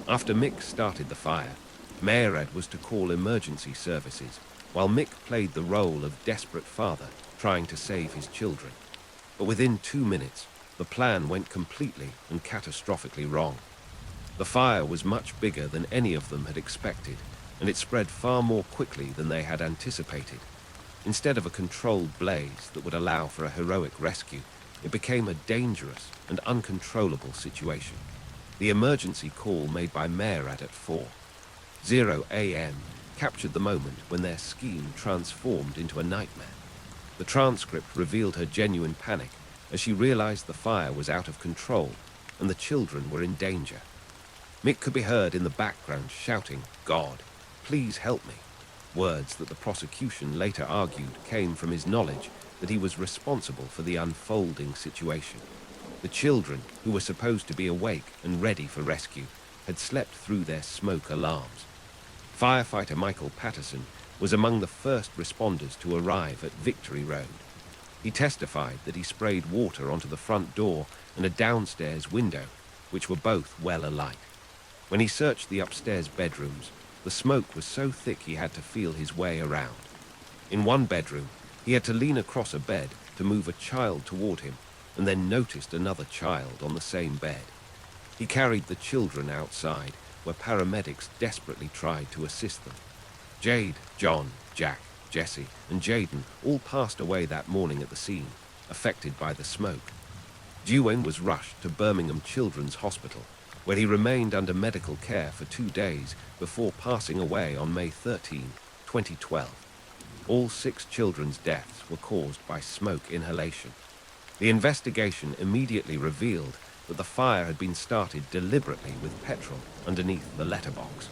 After Mick started the fire, Mayrad was to call emergency services, while Mick played the role of desperate father trying to save his children. But within 2 minutes, the plan went completely and catastrophically wrong. The fire was much bigger than any of them had expected, and it spread far more quickly than they had anticipated. Instead of a controlled blaze that would allow for a heroic rescue, it became a dangerous and uncontrollable situation. The emergency call made by Mayrad at 4:00 a.m. captured the moment when their scheme transformed into a nightmare. The transcript revealed her genuine panic as she realized the fire was out of control and the children were in danger. Mick could be heard in the background shouting, "God, please help me," words that the prosecution later argued came from his knowledge that he was responsible for the unfolding situation. The children, who were supposed to be awake and ready for rescue, had slept through their smoke alarms. Firefighter Michael Patterson was among the first responders to arrive at Victory Road. He testified that he sprayed water onto the front door and a downstairs window, which were both well alight. When he searched the upstairs bedrooms, the smoke was so thick he had to feel his way around. In one bedroom, he had to lean across a bed to move a child toward him, and then noticed another child on the same bed. He carried the children outside, where paramedics desperately tried to assist them. Jade, John, Jack, Jesse, and Jaden all passed away that morning at the scene, affected by the smoke. Duane was rushed to Birmingham Children's Hospital, where he remained under medical care for 2 days before passing away on May 13, 2012. All 6 children's deaths were caused by smoke inhalation. The investigation immediately revealed that the fire had been started deliberately with petrol underneath the letterbox.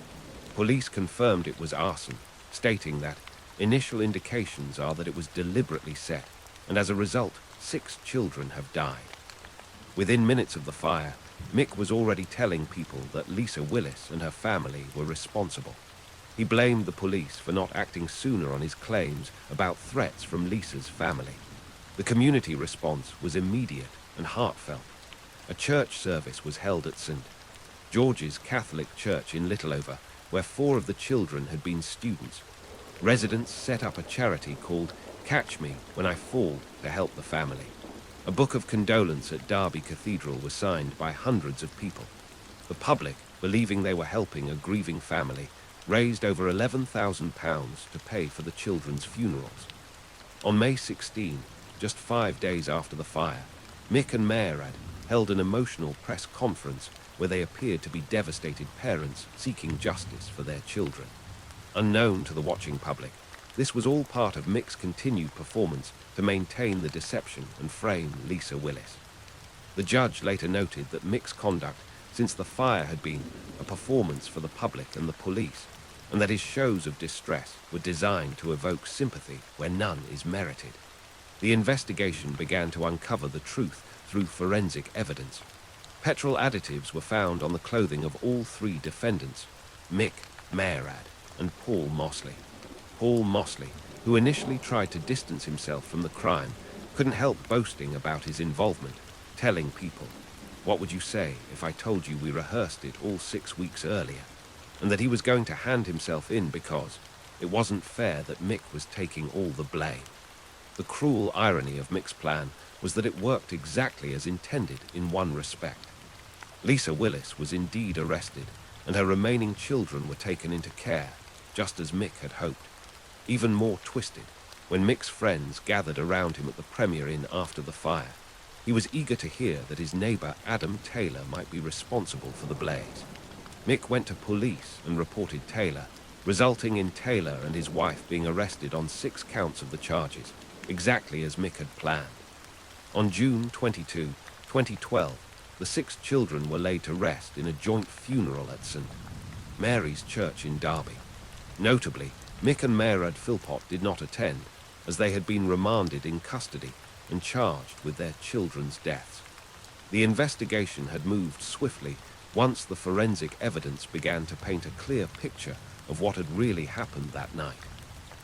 Police confirmed it was arson, stating that initial indications are that it was deliberately set, and as a result, 6 children have died. Within minutes of the fire, Mick was already telling people that Lisa Willis and her family were responsible. He blamed the police for not acting sooner on his claims about threats from Lisa's family. The community response was immediate and heartfelt. A church service was held at St. George's Catholic Church in Littleover, where 4 of the children had been students. Residents set up a charity called Catch Me When I Fall to help the family. A book of condolence at Derby Cathedral was signed by hundreds of people. The public, believing they were helping a grieving family, raised over £11,000 to pay for the children's funerals. On May 16, just 5 days after the fire, Mick and Mayrad held an emotional press conference where they appeared to be devastated parents seeking justice for their children. Unknown to the watching public, this was all part of Mick's continued performance to maintain the deception and frame Lisa Willis. The judge later noted that Mick's conduct since the fire had been a performance for the public and the police, and that his shows of distress were designed to evoke sympathy where none is merited. The investigation began to uncover the truth through forensic evidence. Petrol additives were found on the clothing of all 3 defendants, Mick, Mayrad, and Paul Mosley. Paul Mosley, who initially tried to distance himself from the crime, couldn't help boasting about his involvement, telling people, "What would you say if I told you we rehearsed it all 6 weeks earlier?" and that he was going to hand himself in because it wasn't fair that Mick was taking all the blame. The cruel irony of Mick's plan was that it worked exactly as intended in one respect. Lisa Willis was indeed arrested, and her remaining children were taken into care, just as Mick had hoped. Even more twisted, when Mick's friends gathered around him at the Premier Inn after the fire, he was eager to hear that his neighbor Adam Taylor might be responsible for the blaze. Mick went to police and reported Taylor, resulting in Taylor and his wife being arrested on 6 counts of the charges, exactly as Mick had planned. On June 22, 2012, the 6 children were laid to rest in a joint funeral at St. Mary's Church in Derby. Notably, Mick and Mayrad Philpott did not attend, as they had been remanded in custody and charged with their children's deaths. The investigation had moved swiftly once the forensic evidence began to paint a clear picture of what had really happened that night.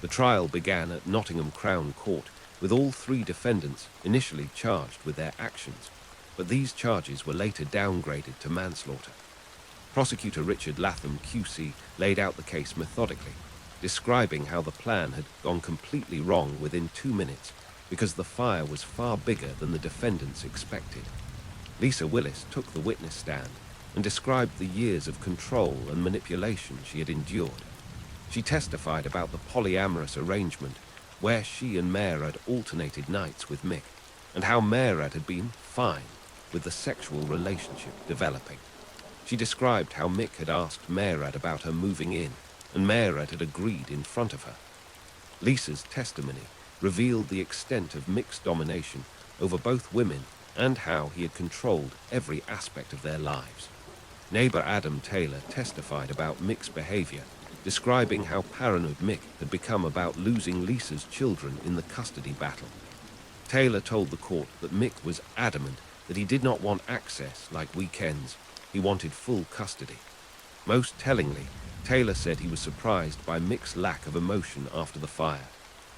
The trial began at Nottingham Crown Court, with all 3 defendants initially charged with their actions, but these charges were later downgraded to manslaughter. Prosecutor Richard Latham QC laid out the case methodically, describing how the plan had gone completely wrong within 2 minutes because the fire was far bigger than the defendants expected. Lisa Willis took the witness stand and described the years of control and manipulation she had endured. She testified about the polyamorous arrangement where she and Mayrad alternated nights with Mick, and how Mayrad had been fine with the sexual relationship developing. She described how Mick had asked Mayrad about her moving in, and Mayrad had agreed in front of her. Lisa's testimony revealed the extent of Mick's domination over both women and how he had controlled every aspect of their lives. Neighbor Adam Taylor testified about Mick's behavior, describing how paranoid Mick had become about losing Lisa's children in the custody battle. Taylor told the court that Mick was adamant that he did not want access like weekends. He wanted full custody. Most tellingly, Taylor said he was surprised by Mick's lack of emotion after the fire,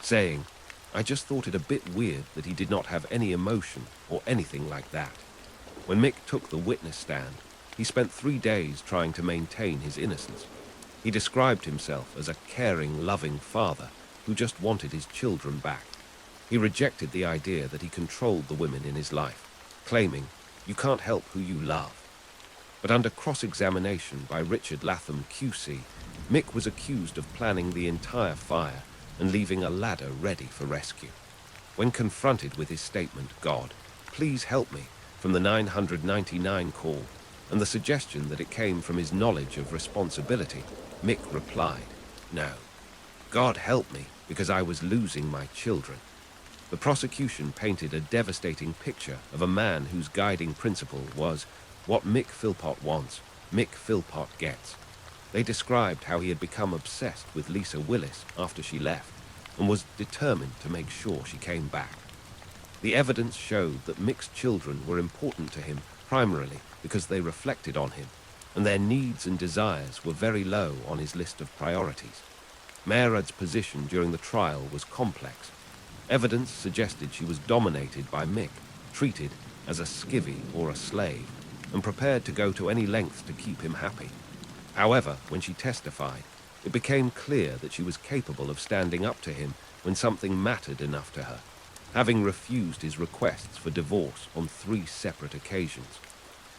saying, "I just thought it a bit weird that he did not have any emotion or anything like that." When Mick took the witness stand, he spent 3 days trying to maintain his innocence. He described himself as a caring, loving father who just wanted his children back. He rejected the idea that he controlled the women in his life, claiming, "You can't help who you love." But under cross-examination by Richard Latham QC, Mick was accused of planning the entire fire and leaving a ladder ready for rescue. When confronted with his statement, "God, please help me," from the 999 call, and the suggestion that it came from his knowledge of responsibility, Mick replied, "No. God help me because I was losing my children." The prosecution painted a devastating picture of a man whose guiding principle was, "What Mick Philpott wants, Mick Philpott gets." They described how he had become obsessed with Lisa Willis after she left and was determined to make sure she came back. The evidence showed that Mick's children were important to him primarily because they reflected on him, and their needs and desires were very low on his list of priorities. Mehrad's position during the trial was complex. Evidence suggested she was dominated by Mick, treated as a skivvy or a slave, and prepared to go to any length to keep him happy. However, when she testified, it became clear that she was capable of standing up to him when something mattered enough to her, having refused his requests for divorce on 3 separate occasions.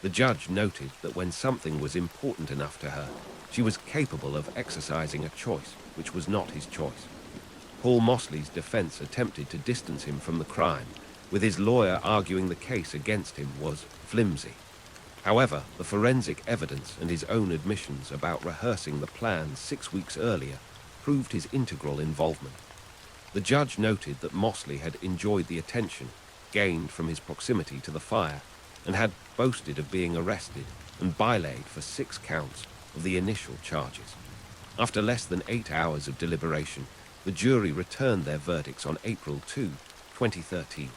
The judge noted that when something was important enough to her, she was capable of exercising a choice which was not his choice. Paul Mosley's defense attempted to distance him from the crime, with his lawyer arguing the case against him was flimsy. However, the forensic evidence and his own admissions about rehearsing the plan 6 weeks earlier proved his integral involvement. The judge noted that Mosley had enjoyed the attention gained from his proximity to the fire and had boasted of being arrested and bylaid for 6 counts of the initial charges. After less than 8 hours of deliberation, the jury returned their verdicts on April 2, 2013.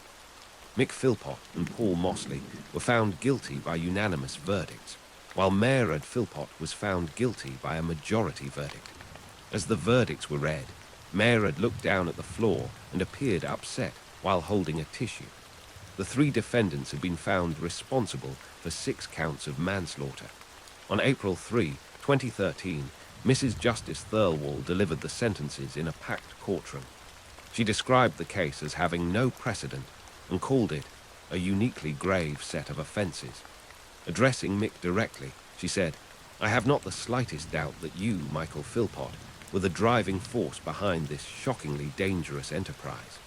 Mick Philpott and Paul Mosley were found guilty by unanimous verdicts, while Mehrad Philpott was found guilty by a majority verdict. As the verdicts were read, Mehrad looked down at the floor and appeared upset while holding a tissue. The 3 defendants had been found responsible for 6 counts of manslaughter. On April 3, 2013, Mrs. Justice Thirlwall delivered the sentences in a packed courtroom. She described the case as having no precedent and called it a uniquely grave set of offences. Addressing Mick directly, she said, "I have not the slightest doubt that you, Michael Philpott, were the driving force behind this shockingly dangerous enterprise."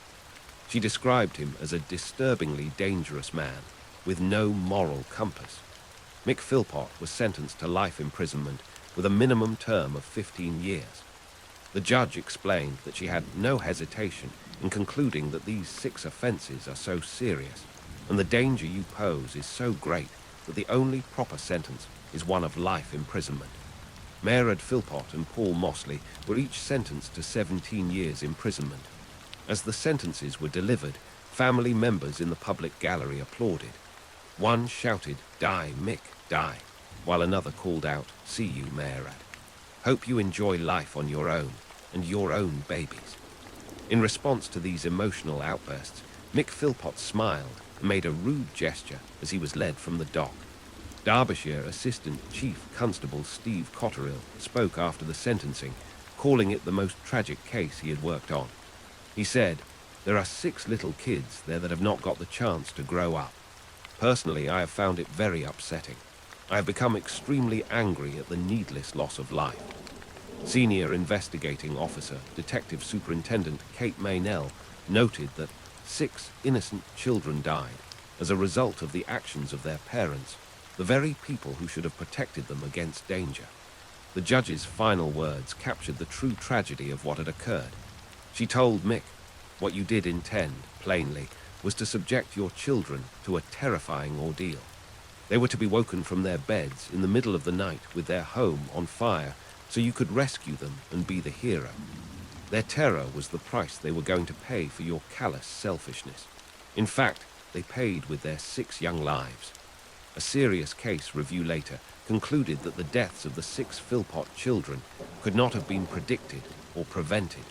She described him as a disturbingly dangerous man with no moral compass. Mick Philpott was sentenced to life imprisonment with a minimum term of 15 years. The judge explained that she had no hesitation in concluding that these 6 offences are so serious, and the danger you pose is so great that the only proper sentence is one of life imprisonment. Mehrad Philpott and Paul Mosley were each sentenced to 17 years imprisonment. As the sentences were delivered, family members in the public gallery applauded. One shouted, "Die, Mick, die," while another called out, "See you, Mehrad. Hope you enjoy life on your own and your own babies." In response to these emotional outbursts, Mick Philpott smiled and made a rude gesture as he was led from the dock. Derbyshire Assistant Chief Constable Steve Cotterill spoke after the sentencing, calling it the most tragic case he had worked on. He said, "There are 6 little kids there that have not got the chance to grow up. Personally, I have found it very upsetting. I have become extremely angry at the needless loss of life." Senior Investigating Officer, Detective Superintendent Kate Maynell, noted that 6 innocent children died as a result of the actions of their parents, the very people who should have protected them against danger. The judge's final words captured the true tragedy of what had occurred. She told Mick, "What you did intend, plainly, was to subject your children to a terrifying ordeal. They were to be woken from their beds in the middle of the night with their home on fire so you could rescue them and be the hero. Their terror was the price they were going to pay for your callous selfishness. In fact, they paid with their 6 young lives." A serious case review later concluded that the deaths of the 6 Philpott children could not have been predicted or prevented.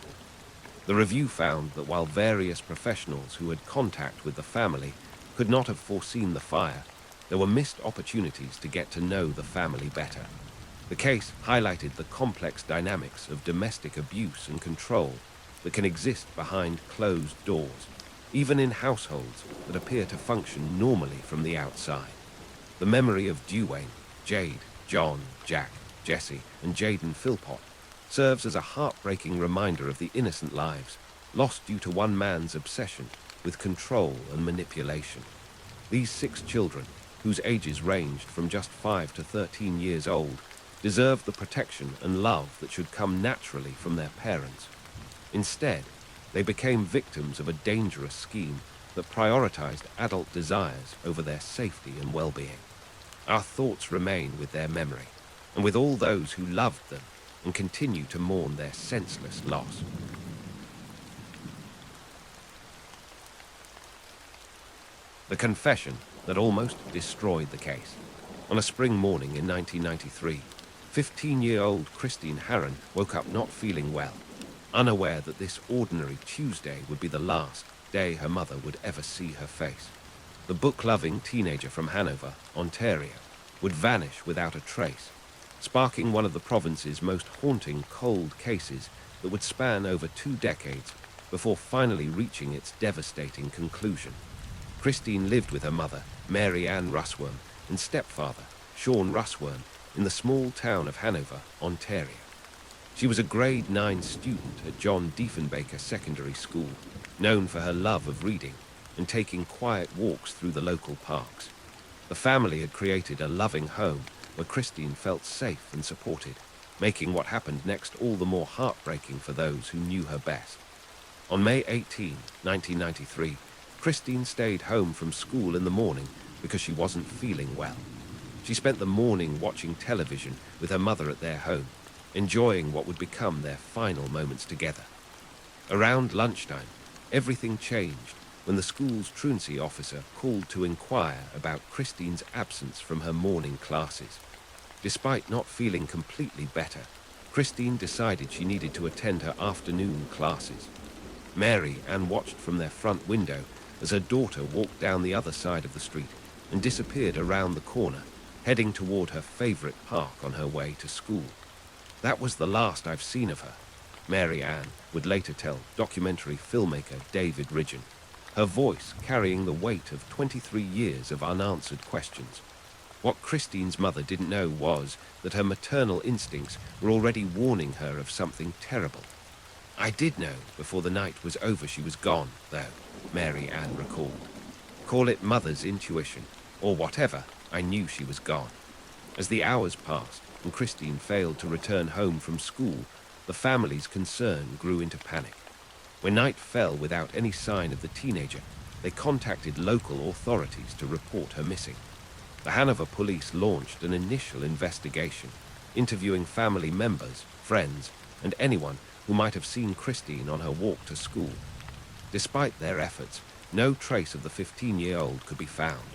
The review found that while various professionals who had contact with the family could not have foreseen the fire, there were missed opportunities to get to know the family better. The case highlighted the complex dynamics of domestic abuse and control that can exist behind closed doors, even in households that appear to function normally from the outside. The memory of Duane, Jade, John, Jack, Jesse, and Jaden Philpott serves as a heartbreaking reminder of the innocent lives lost due to one man's obsession with control and manipulation. These 6 children, whose ages ranged from just 5 to 13 years old, deserved the protection and love that should come naturally from their parents. Instead, they became victims of a dangerous scheme that prioritized adult desires over their safety and well-being. Our thoughts remain with their memory, and with all those who loved them and continue to mourn their senseless loss. The confession that almost destroyed the case. On a spring morning in 1993, 15-year-old Christine Harron woke up not feeling well, unaware that this ordinary Tuesday would be the last day her mother would ever see her face. The book-loving teenager from Hanover, Ontario, would vanish without a trace, sparking one of the province's most haunting cold cases that would span over 2 decades before finally reaching its devastating conclusion. Christine lived with her mother, Mary Ann Russworm, and stepfather, Sean Russworm, in the small town of Hanover, Ontario. She was a grade 9 student at John Diefenbaker Secondary School, known for her love of reading and taking quiet walks through the local parks. The family had created a loving home where Christine felt safe and supported, making what happened next all the more heartbreaking for those who knew her best. On May 18, 1993, Christine stayed home from school in the morning because she wasn't feeling well. She spent the morning watching television with her mother at their home, enjoying what would become their final moments together. Around lunchtime, everything changed when the school's truancy officer called to inquire about Christine's absence from her morning classes. Despite not feeling completely better, Christine decided she needed to attend her afternoon classes. Mary Ann watched from their front window as her daughter walked down the other side of the street and disappeared around the corner, heading toward her favorite park on her way to school. "That was the last I've seen of her," Mary Ann would later tell documentary filmmaker David Ridgen, her voice carrying the weight of 23 years of unanswered questions. What Christine's mother didn't know was that her maternal instincts were already warning her of something terrible. "I did know before the night was over she was gone, though," Mary Ann recalled. "Call it mother's intuition, or whatever, I knew she was gone." As the hours passed and Christine failed to return home from school, the family's concern grew into panic. When night fell without any sign of the teenager, they contacted local authorities to report her missing. The Hanover police launched an initial investigation, interviewing family members, friends, and anyone who might have seen Christine on her walk to school. Despite their efforts, no trace of the 15-year-old could be found.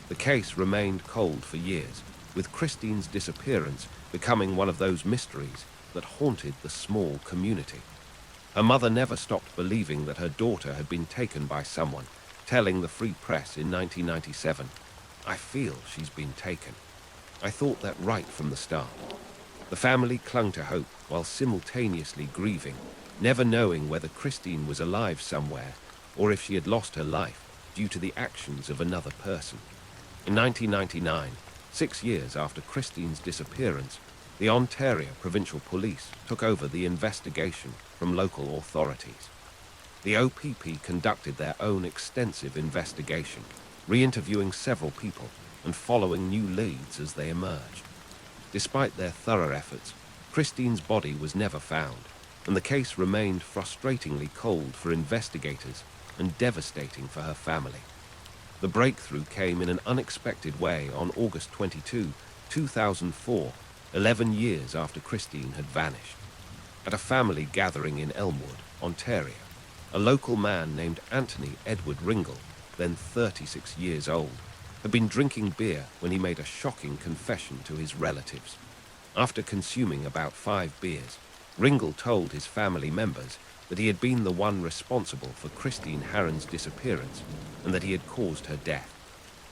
The case remained cold for years, with Christine's disappearance becoming one of those mysteries that haunted the small community. Her mother never stopped believing that her daughter had been taken by someone, telling the Free Press in 1997, "I feel she's been taken. I thought that right from the start." The family clung to hope while simultaneously grieving, never knowing whether Christine was alive somewhere or if she had lost her life due to the actions of another person. In 1999, 6 years after Christine's disappearance, the Ontario Provincial Police took over the investigation from local authorities. The OPP conducted their own extensive investigation, re-interviewing several people and following new leads as they emerged. Despite their thorough efforts, Christine's body was never found, and the case remained frustratingly cold for investigators and devastating for her family. The breakthrough came in an unexpected way on August 22, 2004, 11 years after Christine had vanished. At a family gathering in Elmwood, Ontario, a local man named Anthony Edward Ringle, then 36 years old, had been drinking beer when he made a shocking confession to his relatives. After consuming about 5 beers, Ringle told his family members that he had been the one responsible for Christine Harron's disappearance and that he had caused her death.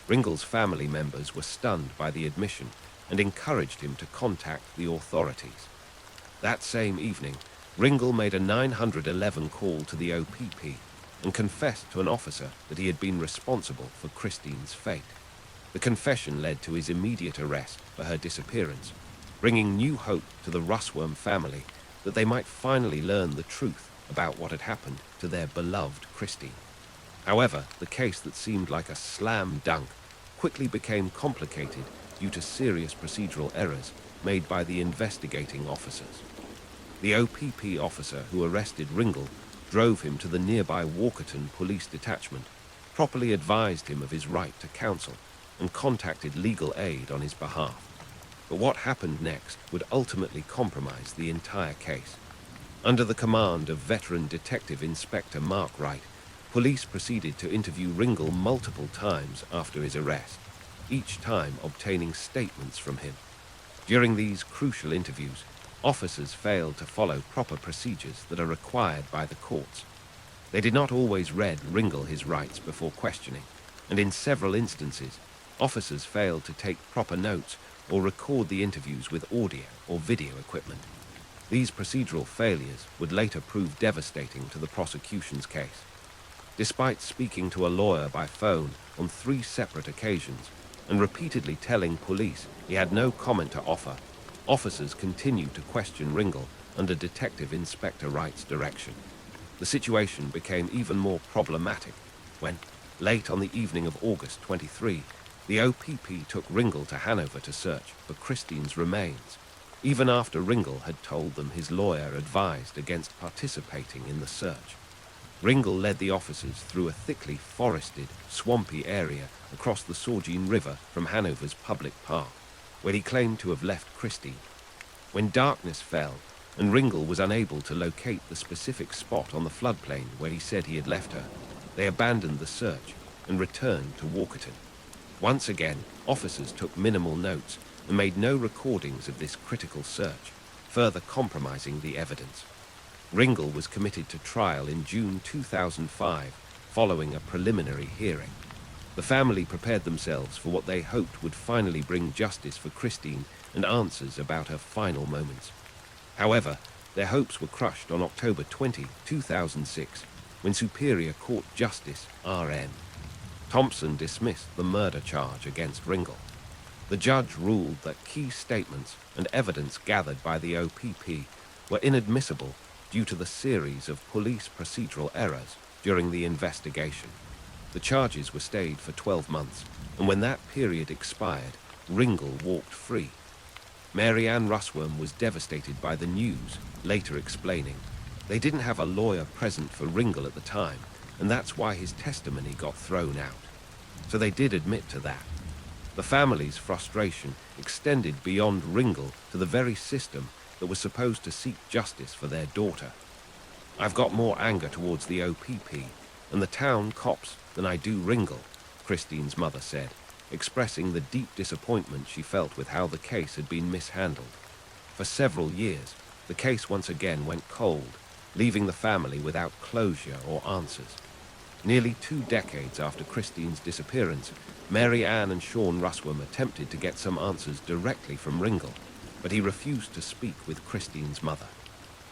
Ringle's family members were stunned by the admission and encouraged him to contact the authorities. That same evening, Ringle made a 911 call to the OPP and confessed to an officer that he had been responsible for Christine's fate. The confession led to his immediate arrest for her disappearance, bringing new hope to the Russworm family that they might finally learn the truth about what had happened to their beloved Christine. However, the case that seemed like a slam dunk quickly became complicated due to serious procedural errors made by the investigating officers. The OPP officer who arrested Ringle drove him to the nearby Walkerton police detachment, properly advised him of his right to counsel, and contacted legal aid on his behalf. But what happened next would ultimately compromise the entire case. Under the command of veteran Detective Inspector Mark Wright, police proceeded to interview Ringle multiple times after his arrest. each time obtaining statements from him. During these crucial interviews, officers failed to follow proper procedures that are required by the courts. They did not always read Ringel his rights before questioning, and in several instances, officers failed to take proper notes or record the interviews with audio or video equipment. These procedural failures would later prove devastating to the prosecution's case. Despite speaking to a lawyer by phone on 3 separate occasions and repeatedly telling police he had no comment to offer, officers continued to question Ringel under Detective Inspector Wright's direction. The situation became even more problematic when, late on the evening of August 23, the OPP took Ringel to Hanover to search for Christine's remains, even after Ringel had told them his lawyer advised against participating in the search. Ringel led the officers through a thickly forested, swampy area across the Sorgine River from Hanover's public park, where he claimed to have left Christine. When darkness fell and Ringel was unable to locate the specific spot on the floodplain where he said he had left her, they abandoned the search and returned to Walkerton. Once again, officers took minimal notes and made no recordings of this critical search, further compromising the evidence. Ringel was committed to trial in June 2005, following a preliminary hearing. The family prepared themselves for what they hoped would finally bring justice for Christine and answers about her final moments. However, their hopes were crushed on October 20, 2006, when Superior Court Justice R.N. Thompson dismissed the murder charge against Ringel. The judge ruled that key statements and evidence gathered by the OPP were inadmissible due to the series of police procedural errors during the investigation. The charges were stayed for 12 months, and when that period expired, Ringel walked free. Mary Ann Russworm was devastated by the news, later explaining, "They didn't have a lawyer present for Ringel at the time, and that's why his testimony got thrown out." So they did admit to that. The family's frustration extended beyond Ringel to the very system that was supposed to seek justice for their daughter. "I've got more anger towards the OPP and the town cops than I do Ringel," Christine's mother said, expressing the deep disappointment she felt with how the case had been mishandled. For several years, the case once again went cold, leaving the family without closure or answers. Nearly 2 decades after Christine's disappearance, Mary Ann and Sean Russworm attempted to get some answers directly from Ringel, but he refused to speak with Christine's mother.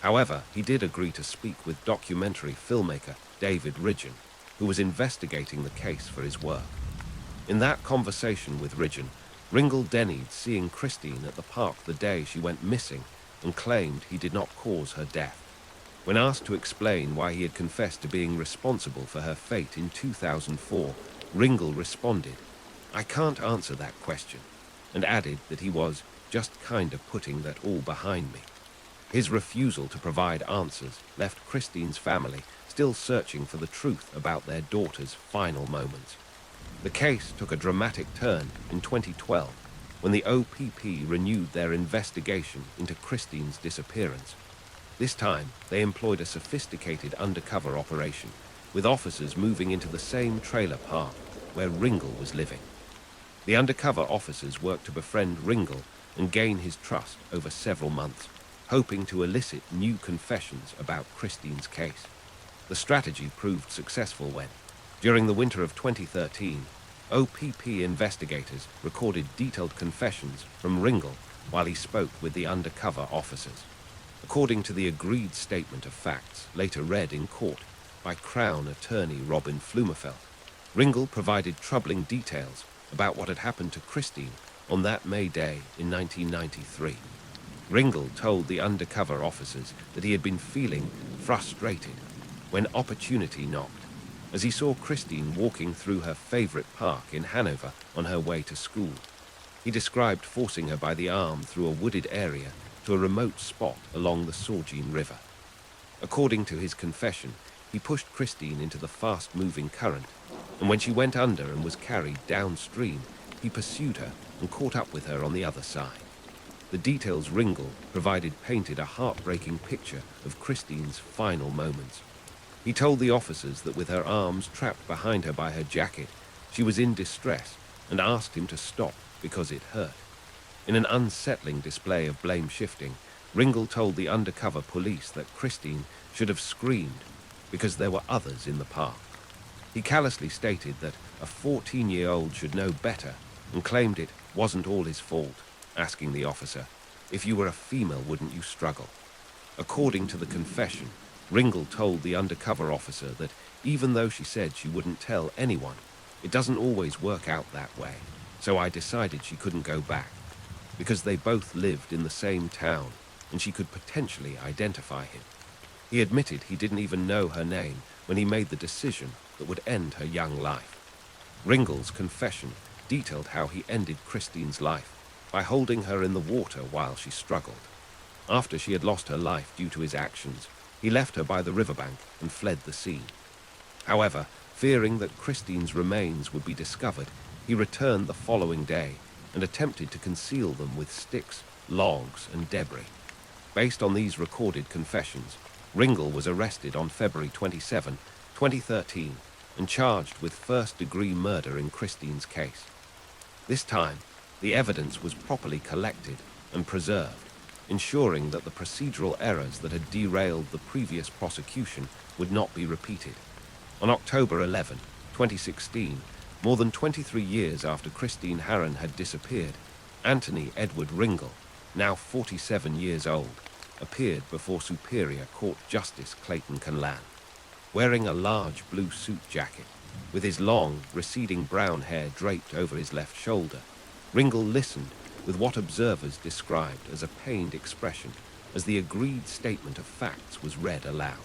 However, he did agree to speak with documentary filmmaker David Ridgen, who was investigating the case for his work. In that conversation with Ridgen, Ringel denied seeing Christine at the park the day she went missing and claimed he did not cause her death. When asked to explain why he had confessed to being responsible for her fate in 2004, Ringel responded, "I can't answer that question," and added that he was just kind of putting that all behind me. His refusal to provide answers left Christine's family still searching for the truth about their daughter's final moments. The case took a dramatic turn in 2012 when the OPP renewed their investigation into Christine's disappearance. This time, they employed a sophisticated undercover operation, with officers moving into the same trailer park where Ringel was living. The undercover officers worked to befriend Ringel and gain his trust over several months, hoping to elicit new confessions about Christine's case. The strategy proved successful when, during the winter of 2013, OPP investigators recorded detailed confessions from Ringel while he spoke with the undercover officers. According to the agreed statement of facts later read in court by Crown attorney Robin Flumefelt, Ringel provided troubling details about what had happened to Christine on that May day in 1993. Ringel told the undercover officers that he had been feeling frustrated when opportunity knocked, as he saw Christine walking through her favorite park in Hanover on her way to school. He described forcing her by the arm through a wooded area to a remote spot along the Sorgine River. According to his confession, he pushed Christine into the fast-moving current, and when she went under and was carried downstream, he pursued her and caught up with her on the other side. The details Ringel provided painted a heartbreaking picture of Christine's final moments. He told the officers that with her arms trapped behind her by her jacket, she was in distress and asked him to stop because it hurt. In an unsettling display of blame-shifting, Ringel told the undercover police that Christine should have screamed because there were others in the park. He callously stated that a 14-year-old should know better and claimed it wasn't all his fault, asking the officer, "If you were a female, wouldn't you struggle?" According to the confession, Ringel told the undercover officer that even though she said she wouldn't tell anyone, it doesn't always work out that way, so I decided she couldn't go back, because they both lived in the same town and she could potentially identify him. He admitted he didn't even know her name when he made the decision that would end her young life. Ringel's confession detailed how he ended Christine's life by holding her in the water while she struggled. After she had lost her life due to his actions, he left her by the riverbank and fled the scene. However, fearing that Christine's remains would be discovered, he returned the following day and attempted to conceal them with sticks, logs, and debris. Based on these recorded confessions, Ringel was arrested on February 27, 2013, and charged with first-degree murder in Christine's case. This time, the evidence was properly collected and preserved, ensuring that the procedural errors that had derailed the previous prosecution would not be repeated. On October 11, 2016, more than 23 years after Christine Harron had disappeared, Anthony Edward Ringel, now 47 years old, appeared before Superior Court Justice Clayton Conlan. Wearing a large blue suit jacket, with his long, receding brown hair draped over his left shoulder, Ringel listened with what observers described as a pained expression as the agreed statement of facts was read aloud.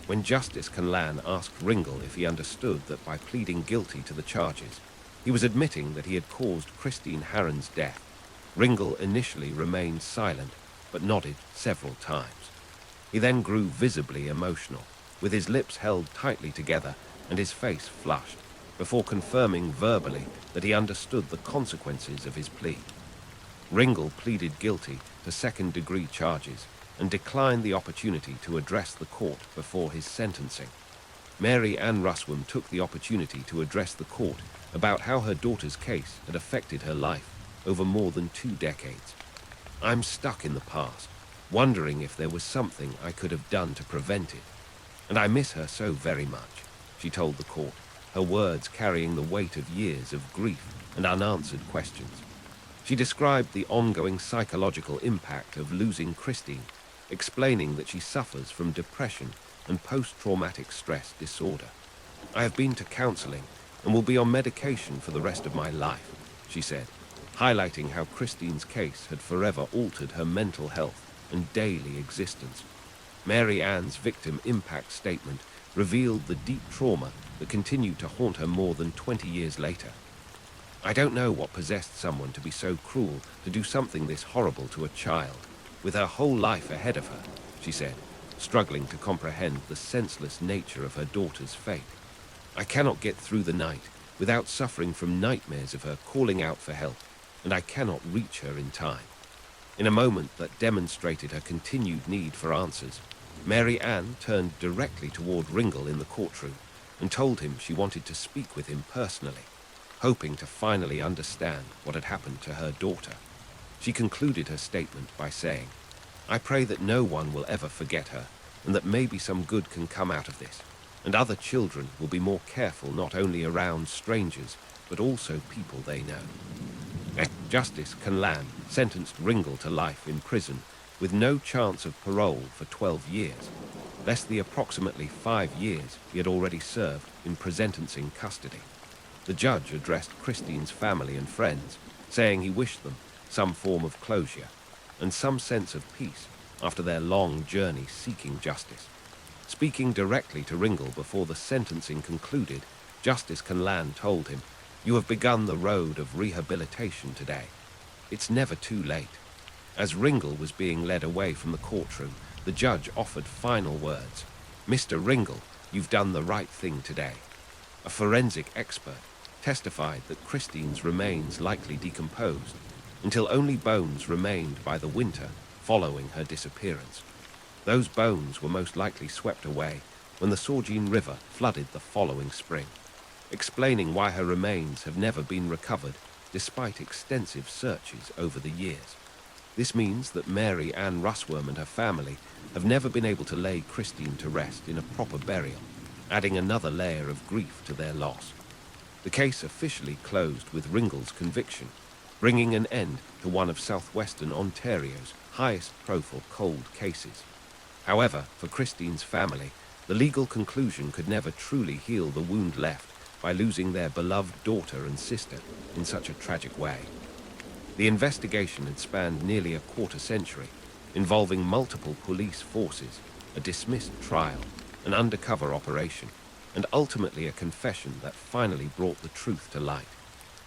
When Justice Conlan asked Ringel if he understood that by pleading guilty to the charges, he was admitting that he had caused Christine Harron's death, Ringel initially remained silent but nodded several times. He then grew visibly emotional, with his lips held tightly together and his face flushed, before confirming verbally that he understood the consequences of his plea. Ringel pleaded guilty to second-degree charges and declined the opportunity to address the court before his sentencing. Mary Ann Russwam took the opportunity to address the court about how her daughter's case had affected her life over more than 2 decades. "I'm stuck in the past, wondering if there was something I could have done to prevent it. And I miss her so very much," she told the court, her words carrying the weight of years of grief and unanswered questions. She described the ongoing psychological impact of losing Christine, explaining that she suffers from depression and post-traumatic stress disorder. "I have been to counseling and will be on medication for the rest of my life," she said, highlighting how Christine's case had forever altered her mental health and daily existence. Mary Ann's victim impact statement revealed the deep trauma that continued to haunt her more than 20 years later. "I don't know what possessed someone to be so cruel to do something this horrible to a child, with her whole life ahead of her," she said, struggling to comprehend the senseless nature of her daughter's fate. "I cannot get through the night without suffering from nightmares of her calling out for help, and I cannot reach her in time." In a moment that demonstrated her continued need for answers, Mary Ann turned directly toward Ringel in the courtroom and told him she wanted to speak with him personally, hoping to finally understand what had happened to her daughter. She concluded her statement by saying, "I pray that no one will ever forget her, and that maybe some good can come out of this, and other children will be more careful not only around strangers, but also people they know." Justice Conlan sentenced Ringel to life in prison with no chance of parole for 12 years, less the approximately 5 years he had already served in pre-sentencing custody. The judge addressed Christine's family and friends, saying he wished them some form of closure and some sense of peace after their long journey seeking justice. Speaking directly to Ringel before the sentencing concluded, Justice Conlan told him, "You have begun the road of rehabilitation today. It's never too late." As Ringel was being led away from the courtroom, the judge offered final words. "Mr. Ringel, you've done the right thing today." A forensic expert testified that Christine's remains likely decomposed until only bones remained by the winter following her disappearance. Those bones were most likely swept away when the Saugeen River flooded the following spring. explaining why her remains have never been recovered despite extensive searches over the years. This means that Mary Ann Russworm and her family have never been able to lay Christine to rest in a proper burial, adding another layer of grief to their loss. The case officially closed with Ringle's conviction, bringing an end to one of southwestern Ontario's highest-profile cold cases. However, for Christine's family, the legal conclusion could never truly heal the wound left by losing their beloved daughter and sister in such a tragic way. The investigation had spanned nearly a quarter century, involving multiple police forces, a dismissed trial, an undercover operation, and ultimately a confession that finally brought the truth to light.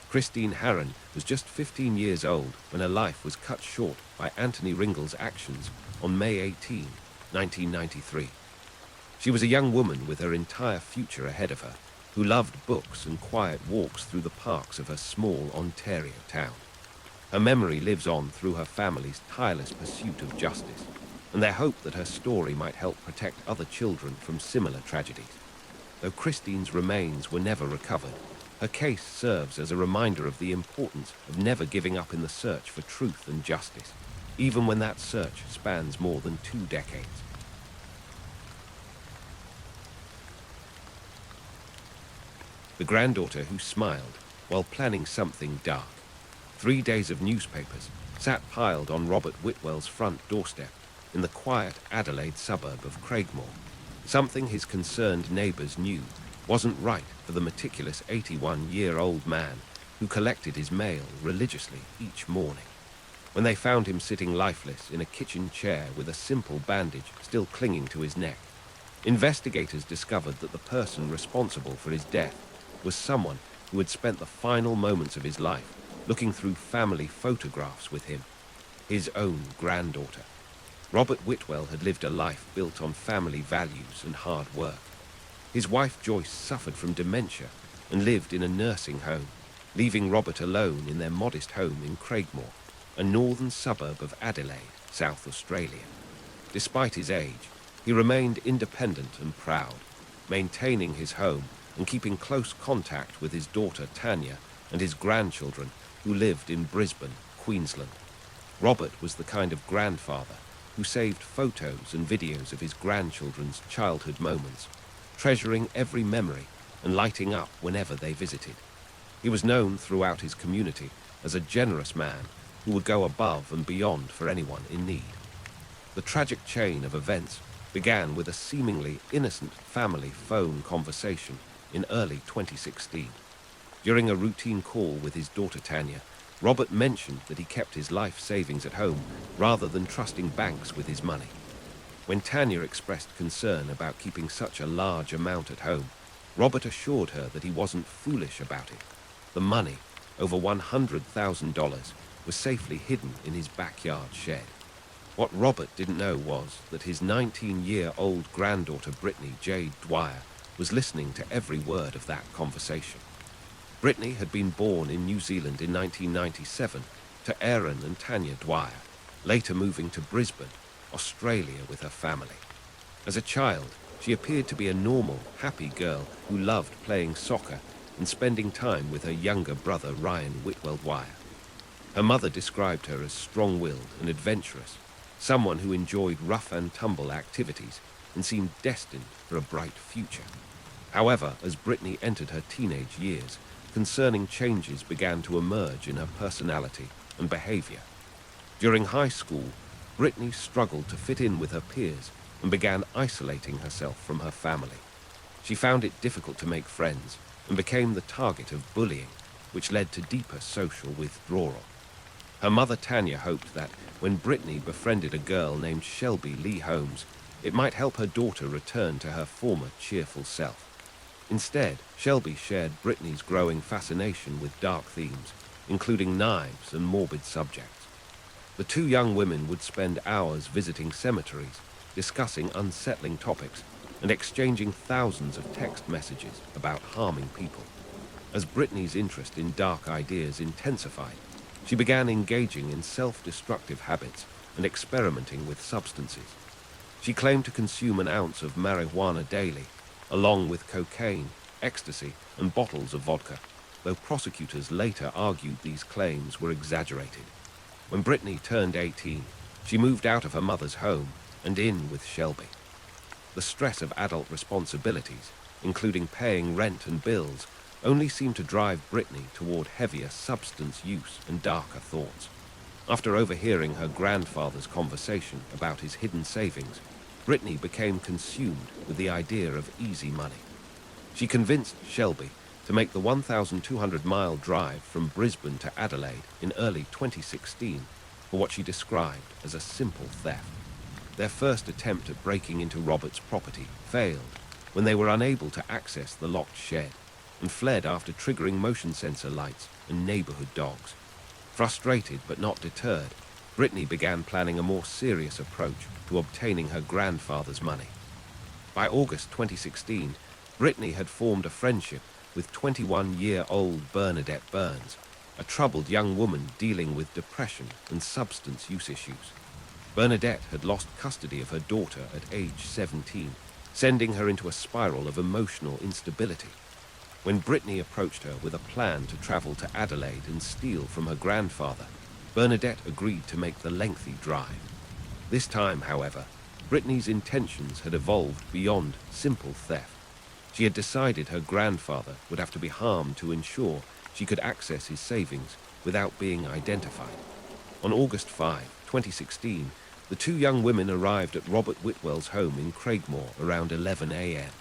Christine Harron was just 15 years old when her life was cut short by Anthony Ringle's actions on May 18, 1993. She was a young woman with her entire future ahead of her, who loved books and quiet walks through the parks of her small Ontario town. Her memory lives on through her family's tireless pursuit of justice, and their hope that her story might help protect other children from similar tragedies. Though Christine's remains were never recovered, her case serves as a reminder of the importance of never giving up in the search for truth and justice, even when that search spans more than 2 decades. The granddaughter who smiled while planning something dark. 3 days of newspapers sat piled on Robert Whitwell's front doorstep in the quiet Adelaide suburb of Craigmore. Something his concerned neighbours knew wasn't right for the meticulous 81-year-old man who collected his mail religiously each morning. When they found him sitting lifeless in a kitchen chair with a simple bandage still clinging to his neck, investigators discovered that the person responsible for his death was someone who had spent the final moments of his life looking through family photographs with him, his own granddaughter. Robert Whitwell had lived a life built on family values and hard work. His wife Joyce suffered from dementia and lived in a nursing home, leaving Robert alone in their modest home in Craigmore, a northern suburb of Adelaide, South Australia. Despite his age, he remained independent and proud, maintaining his home and keeping close contact with his daughter Tanya and his grandchildren who lived in Brisbane, Queensland. Robert was the kind of grandfather who saved photos and videos of his grandchildren's childhood moments, treasuring every memory and lighting up whenever they visited. He was known throughout his community as a generous man who would go above and beyond for anyone in need. The tragic chain of events began with a seemingly innocent family phone conversation in early 2016. During a routine call with his daughter Tanya, Robert mentioned that he kept his life savings at home rather than trusting banks with his money. When Tanya expressed concern about keeping such a large amount at home, Robert assured her that he wasn't foolish about it. The money, over $100,000, was safely hidden in his backyard shed. What Robert didn't know was that his 19-year-old granddaughter Brittany Jade Dwyer was listening to every word of that conversation. Brittany had been born in New Zealand in 1997 to Aaron and Tanya Dwyer, later moving to Brisbane, Australia with her family. As a child, she appeared to be a normal, happy girl who loved playing soccer and spending time with her younger brother Ryan Whitwell Dwyer. Her mother described her as strong-willed and adventurous, someone who enjoyed rough-and-tumble activities and seemed destined for a bright future. However, as Brittany entered her teenage years, concerning changes began to emerge in her personality and behavior. During high school, Brittany struggled to fit in with her peers and began isolating herself from her family. She found it difficult to make friends and became the target of bullying, which led to deeper social withdrawal. Her mother Tanya hoped that when Brittany befriended a girl named Shelby Lee Holmes, it might help her daughter return to her former cheerful self. Instead, Shelby shared Brittany's growing fascination with dark themes, including knives and morbid subjects. The two young women would spend hours visiting cemeteries, discussing unsettling topics, and exchanging thousands of text messages about harming people. As Brittany's interest in dark ideas intensified, she began engaging in self-destructive habits and experimenting with substances. She claimed to consume an ounce of marijuana daily, along with cocaine, ecstasy, and bottles of vodka, though prosecutors later argued these claims were exaggerated. When Brittany turned 18, she moved out of her mother's home and in with Shelby. The stress of adult responsibilities, including paying rent and bills, only seemed to drive Brittany toward heavier substance use and darker thoughts. After overhearing her grandfather's conversation about his hidden savings, Brittany became consumed with the idea of easy money. She convinced Shelby to make the 1,200-mile drive from Brisbane to Adelaide in early 2016 for what she described as a simple theft. Their first attempt at breaking into Robert's property failed when they were unable to access the locked shed and fled after triggering motion sensor lights and neighborhood dogs. Frustrated but not deterred, Brittany began planning a more serious approach to obtaining her grandfather's money. By August 2016, Brittany had formed a friendship with 21-year-old Bernadette Burns, a troubled young woman dealing with depression and substance use issues. Bernadette had lost custody of her daughter at age 17, sending her into a spiral of emotional instability. When Brittany approached her with a plan to travel to Adelaide and steal from her grandfather, Bernadette agreed to make the lengthy drive. This time, however, Brittany's intentions had evolved beyond simple theft. She had decided her grandfather would have to be harmed to ensure she could access his savings without being identified. On August 5, 2016, the two young women arrived at Robert Whitwell's home in Craigmore around 11 a.m.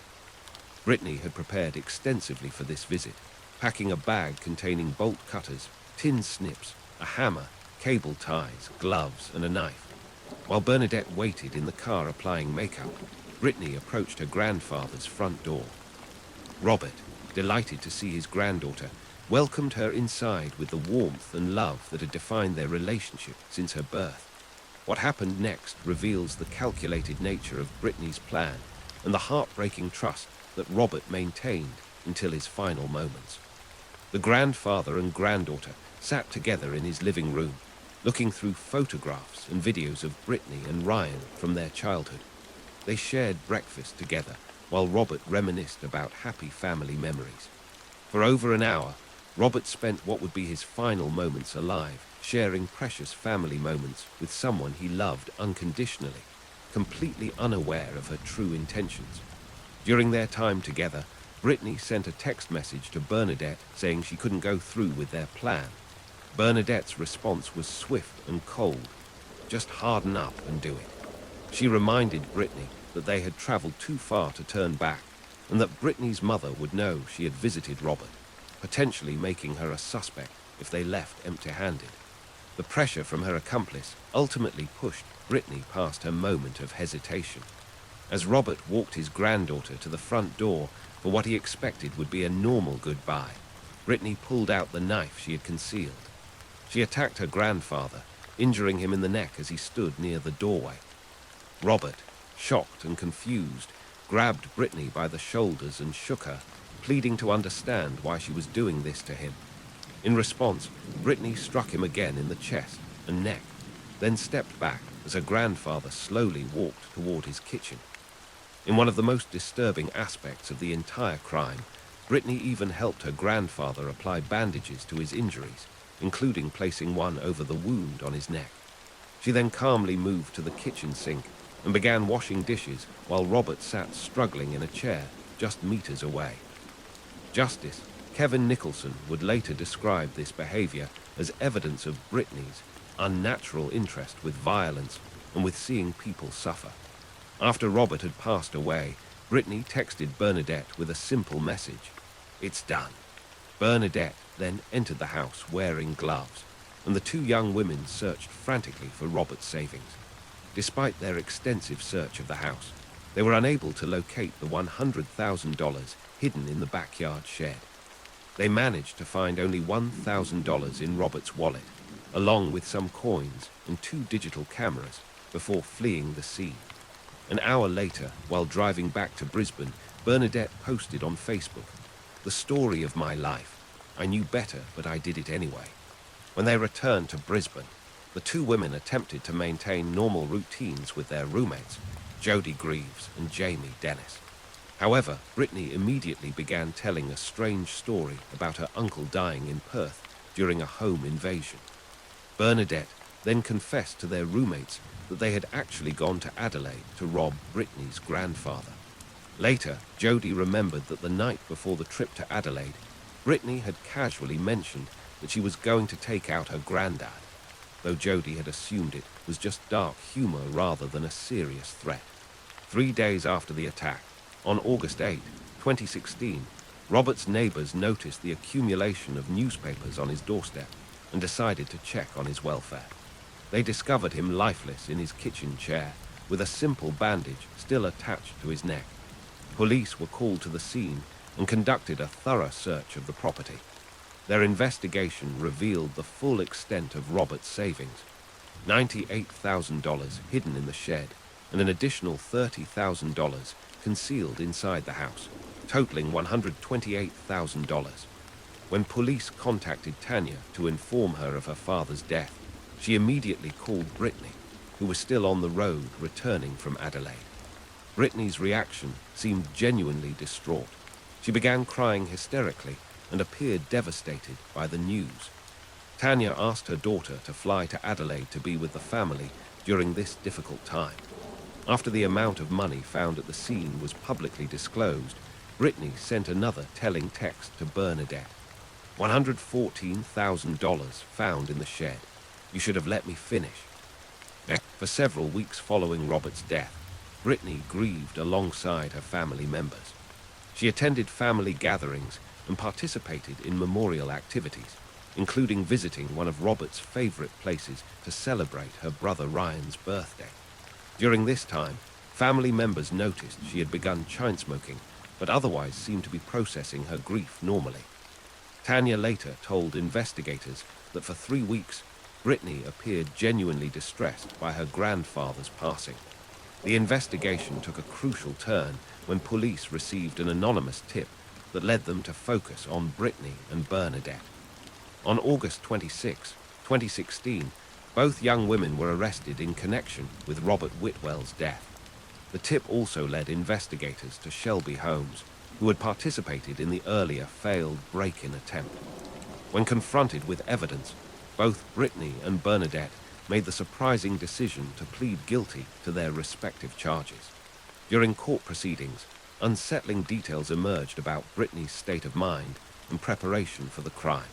Brittany had prepared extensively for this visit, packing a bag containing bolt cutters, tin snips, a hammer, cable ties, gloves, and a knife. While Bernadette waited in the car applying makeup, Brittany approached her grandfather's front door. Robert, delighted to see his granddaughter, welcomed her inside with the warmth and love that had defined their relationship since her birth. What happened next reveals the calculated nature of Brittany's plan and the heartbreaking trust that Robert maintained until his final moments. The grandfather and granddaughter sat together in his living room, looking through photographs and videos of Brittany and Ryan from their childhood. They shared breakfast together while Robert reminisced about happy family memories. For over an hour, Robert spent what would be his final moments alive, sharing precious family moments with someone he loved unconditionally, completely unaware of her true intentions. During their time together, Brittany sent a text message to Bernadette saying she couldn't go through with their plan. Bernadette's response was swift and cold. Just harden up and do it. She reminded Brittany that they had traveled too far to turn back and that Brittany's mother would know she had visited Robert, potentially making her a suspect if they left empty-handed. The pressure from her accomplice ultimately pushed Brittany past her moment of hesitation. As Robert walked his granddaughter to the front door for what he expected would be a normal goodbye, Brittany pulled out the knife she had concealed. She attacked her grandfather, injuring him in the neck as he stood near the doorway. Robert, shocked and confused, grabbed Brittany by the shoulders and shook her, pleading to understand why she was doing this to him. In response, Brittany struck him again in the chest and neck, then stepped back as her grandfather slowly walked toward his kitchen. In one of the most disturbing aspects of the entire crime, Brittany even helped her grandfather apply bandages to his injuries, including placing one over the wound on his neck. She then calmly moved to the kitchen sink and began washing dishes while Robert sat struggling in a chair just meters away. Justice Kevin Nicholson would later describe this behavior as evidence of Brittany's unnatural interest with violence and with seeing people suffer. After Robert had passed away, Brittany texted Bernadette with a simple message: "It's done." Bernadette then entered the house wearing gloves, and the two young women searched frantically for Robert's savings. Despite their extensive search of the house, they were unable to locate the $100,000 hidden in the backyard shed. They managed to find only $1,000 in Robert's wallet, along with some coins and 2 digital cameras, before fleeing the scene. An hour later, while driving back to Brisbane, Bernadette posted on Facebook, "The story of my life. I knew better, but I did it anyway." When they returned to Brisbane, the two women attempted to maintain normal routines with their roommates, Jody Greaves and Jamie Dennis. However, Brittany immediately began telling a strange story about her uncle dying in Perth during a home invasion. Bernadette then confessed to their roommates that they had actually gone to Adelaide to rob Brittany's grandfather. Later, Jody remembered that the night before the trip to Adelaide, Brittany had casually mentioned that she was going to take out her granddad, though Jody had assumed it was just dark humor rather than a serious threat. 3 days after the attack, on August 8, 2016, Robert's neighbors noticed the accumulation of newspapers on his doorstep and decided to check on his welfare. They discovered him lifeless in his kitchen chair, with a simple bandage still attached to his neck. Police were called to the scene and conducted a thorough search of the property. Their investigation revealed the full extent of Robert's savings: $98,000 hidden in the shed, and an additional $30,000 concealed inside the house, totaling $128,000. When police contacted Tanya to inform her of her father's death, she immediately called Brittany, who was still on the road returning from Adelaide. Brittany's reaction seemed genuinely distraught. She began crying hysterically and appeared devastated by the news. Tanya asked her daughter to fly to Adelaide to be with the family during this difficult time. After the amount of money found at the scene was publicly disclosed, Brittany sent another telling text to Bernadette. $114,000 found in the shed. You should have let me finish. For several weeks following Robert's death, Brittany grieved alongside her family members. She attended family gatherings and participated in memorial activities, including visiting one of Robert's favorite places to celebrate her brother Ryan's birthday. During this time, family members noticed she had begun chain smoking, but otherwise seemed to be processing her grief normally. Tanya later told investigators that for 3 weeks, Brittany appeared genuinely distressed by her grandfather's passing. The investigation took a crucial turn when police received an anonymous tip that led them to focus on Brittany and Bernadette. On August 26, 2016, both young women were arrested in connection with Robert Whitwell's death. The tip also led investigators to Shelby Holmes, who had participated in the earlier failed break-in attempt. When confronted with evidence, both Brittany and Bernadette made the surprising decision to plead guilty to their respective charges. During court proceedings, unsettling details emerged about Brittany's state of mind in preparation for the crime.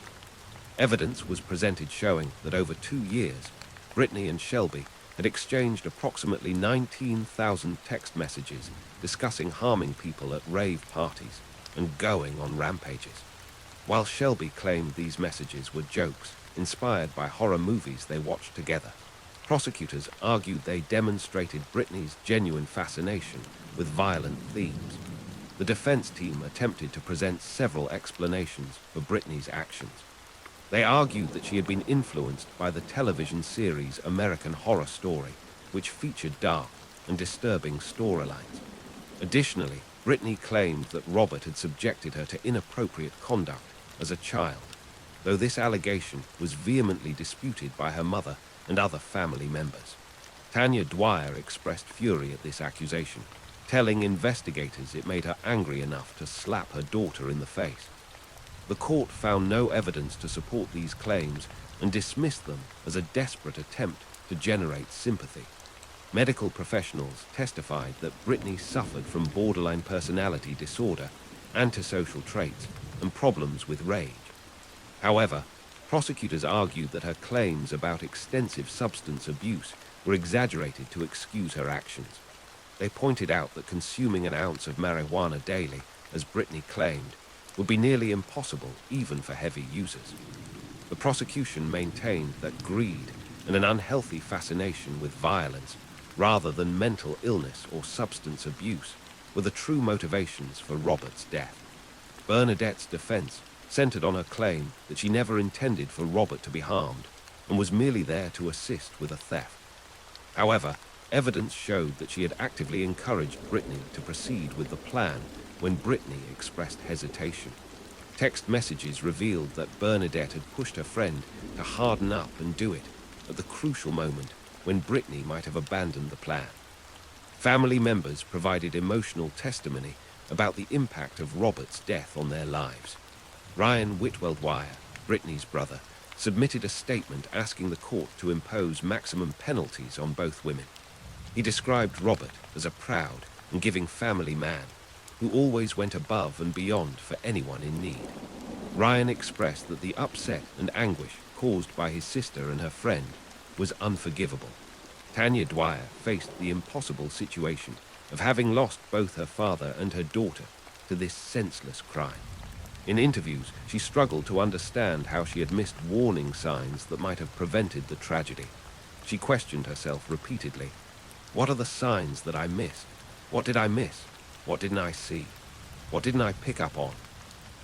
Evidence was presented showing that over 2 years, Brittany and Shelby had exchanged approximately 19,000 text messages discussing harming people at rave parties and going on rampages. While Shelby claimed these messages were jokes inspired by horror movies they watched together, prosecutors argued they demonstrated Brittany's genuine fascination with violent themes. The defense team attempted to present several explanations for Brittany's actions. They argued that she had been influenced by the television series American Horror Story, which featured dark and disturbing storylines. Additionally, Brittany claimed that Robert had subjected her to inappropriate conduct as a child, though this allegation was vehemently disputed by her mother and other family members. Tanya Dwyer expressed fury at this accusation, telling investigators it made her angry enough to slap her daughter in the face. The court found no evidence to support these claims and dismissed them as a desperate attempt to generate sympathy. Medical professionals testified that Brittany suffered from borderline personality disorder, antisocial traits, and problems with rage. However, prosecutors argued that her claims about extensive substance abuse were exaggerated to excuse her actions. They pointed out that consuming an ounce of marijuana daily, as Brittany claimed, would be nearly impossible even for heavy users. The prosecution maintained that greed and an unhealthy fascination with violence, rather than mental illness or substance abuse, were the true motivations for Robert's death. Bernadette's defense centered on her claim that she never intended for Robert to be harmed and was merely there to assist with a theft. However, evidence showed that she had actively encouraged Brittany to proceed with the plan when Brittany expressed hesitation. Text messages revealed that Bernadette had pushed her friend to harden up and do it at the crucial moment when Brittany might have abandoned the plan. Family members provided emotional testimony about the impact of Robert's death on their lives. Ryan Whitwell Dwyer, Brittany's brother, submitted a statement asking the court to impose maximum penalties on both women. He described Robert as a proud and giving family man who always went above and beyond for anyone in need. Ryan expressed that the upset and anguish caused by his sister and her friend was unforgivable. Tanya Dwyer faced the impossible situation of having lost both her father and her daughter to this senseless crime. In interviews, she struggled to understand how she had missed warning signs that might have prevented the tragedy. She questioned herself repeatedly. What are the signs that I missed? What did I miss? What didn't I see? What didn't I pick up on?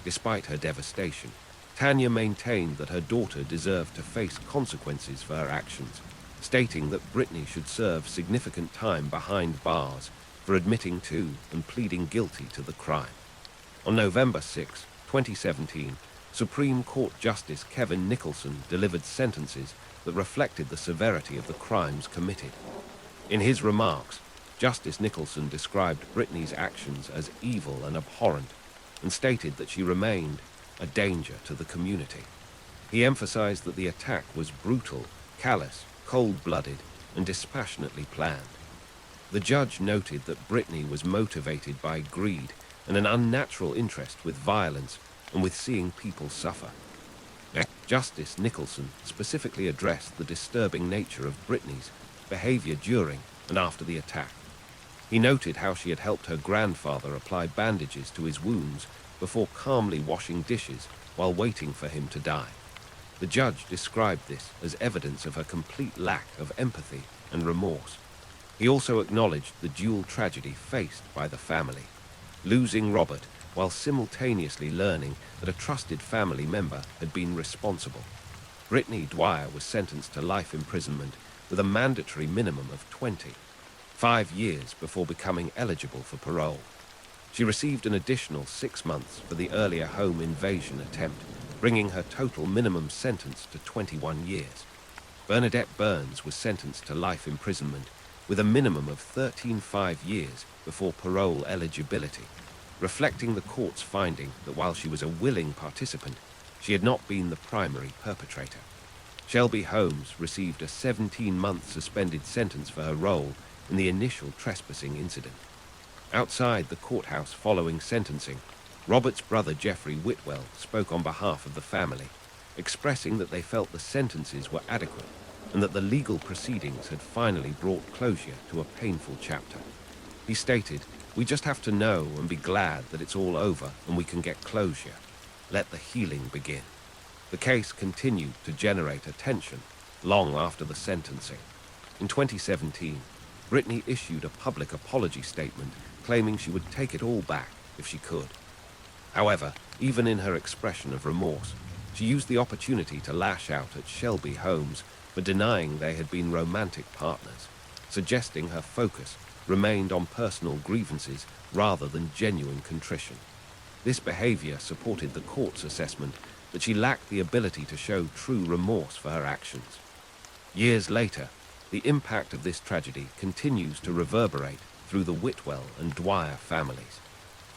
Despite her devastation, Tanya maintained that her daughter deserved to face consequences for her actions, stating that Brittany should serve significant time behind bars for admitting to and pleading guilty to the crime. On November 6, 2017, Supreme Court Justice Kevin Nicholson delivered sentences that reflected the severity of the crimes committed. In his remarks, Justice Nicholson described Brittany's actions as evil and abhorrent and stated that she remained a danger to the community. He emphasized that the attack was brutal, callous, cold-blooded, and dispassionately planned. The judge noted that Brittany was motivated by greed and an unnatural interest with violence and with seeing people suffer. Justice Nicholson specifically addressed the disturbing nature of Brittany's behavior during and after the attack. He noted how she had helped her grandfather apply bandages to his wounds before calmly washing dishes while waiting for him to die. The judge described this as evidence of her complete lack of empathy and remorse. He also acknowledged the dual tragedy faced by the family, losing Robert while simultaneously learning that a trusted family member had been responsible. Brittany Dwyer was sentenced to life imprisonment with a mandatory minimum of 5 years before becoming eligible for parole. She received an additional 6 months for the earlier home invasion attempt, bringing her total minimum sentence to 21 years. Bernadette Burns was sentenced to life imprisonment with a minimum of 5 years before parole eligibility, reflecting the court's finding that while she was a willing participant, she had not been the primary perpetrator. Shelby Holmes received a 17-month suspended sentence for her role in the initial trespassing incident. Outside the courthouse following sentencing, Robert's brother Jeffrey Whitwell spoke on behalf of the family, expressing that they felt the sentences were adequate and that the legal proceedings had finally brought closure to a painful chapter. He stated, "We just have to know and be glad that it's all over and we can get closure. Let the healing begin." The case continued to generate attention long after the sentencing. In 2017, Brittany issued a public apology statement claiming she would take it all back if she could. However, even in her expression of remorse, she used the opportunity to lash out at Shelby Holmes for denying they had been romantic partners, suggesting her focus remained on personal grievances rather than genuine contrition. This behavior supported the court's assessment that she lacked the ability to show true remorse for her actions. Years later, the impact of this tragedy continues to reverberate through the Whitwell and Dwyer families.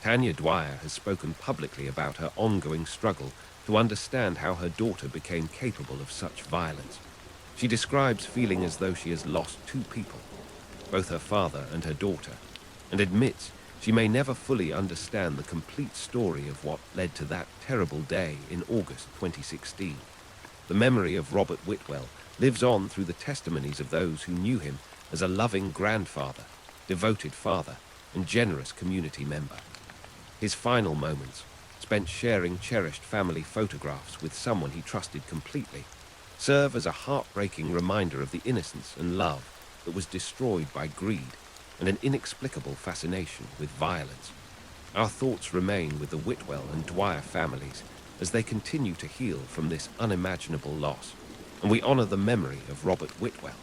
Tanya Dwyer has spoken publicly about her ongoing struggle to understand how her daughter became capable of such violence. She describes feeling as though she has lost two people, both her father and her daughter, and admits she may never fully understand the complete story of what led to that terrible day in August 2016. The memory of Robert Whitwell lives on through the testimonies of those who knew him as a loving grandfather, devoted father, and generous community member. His final moments, spent sharing cherished family photographs with someone he trusted completely, serve as a heartbreaking reminder of the innocence and love that was destroyed by greed and an inexplicable fascination with violence. Our thoughts remain with the Whitwell and Dwyer families as they continue to heal from this unimaginable loss, and we honor the memory of Robert Whitwell,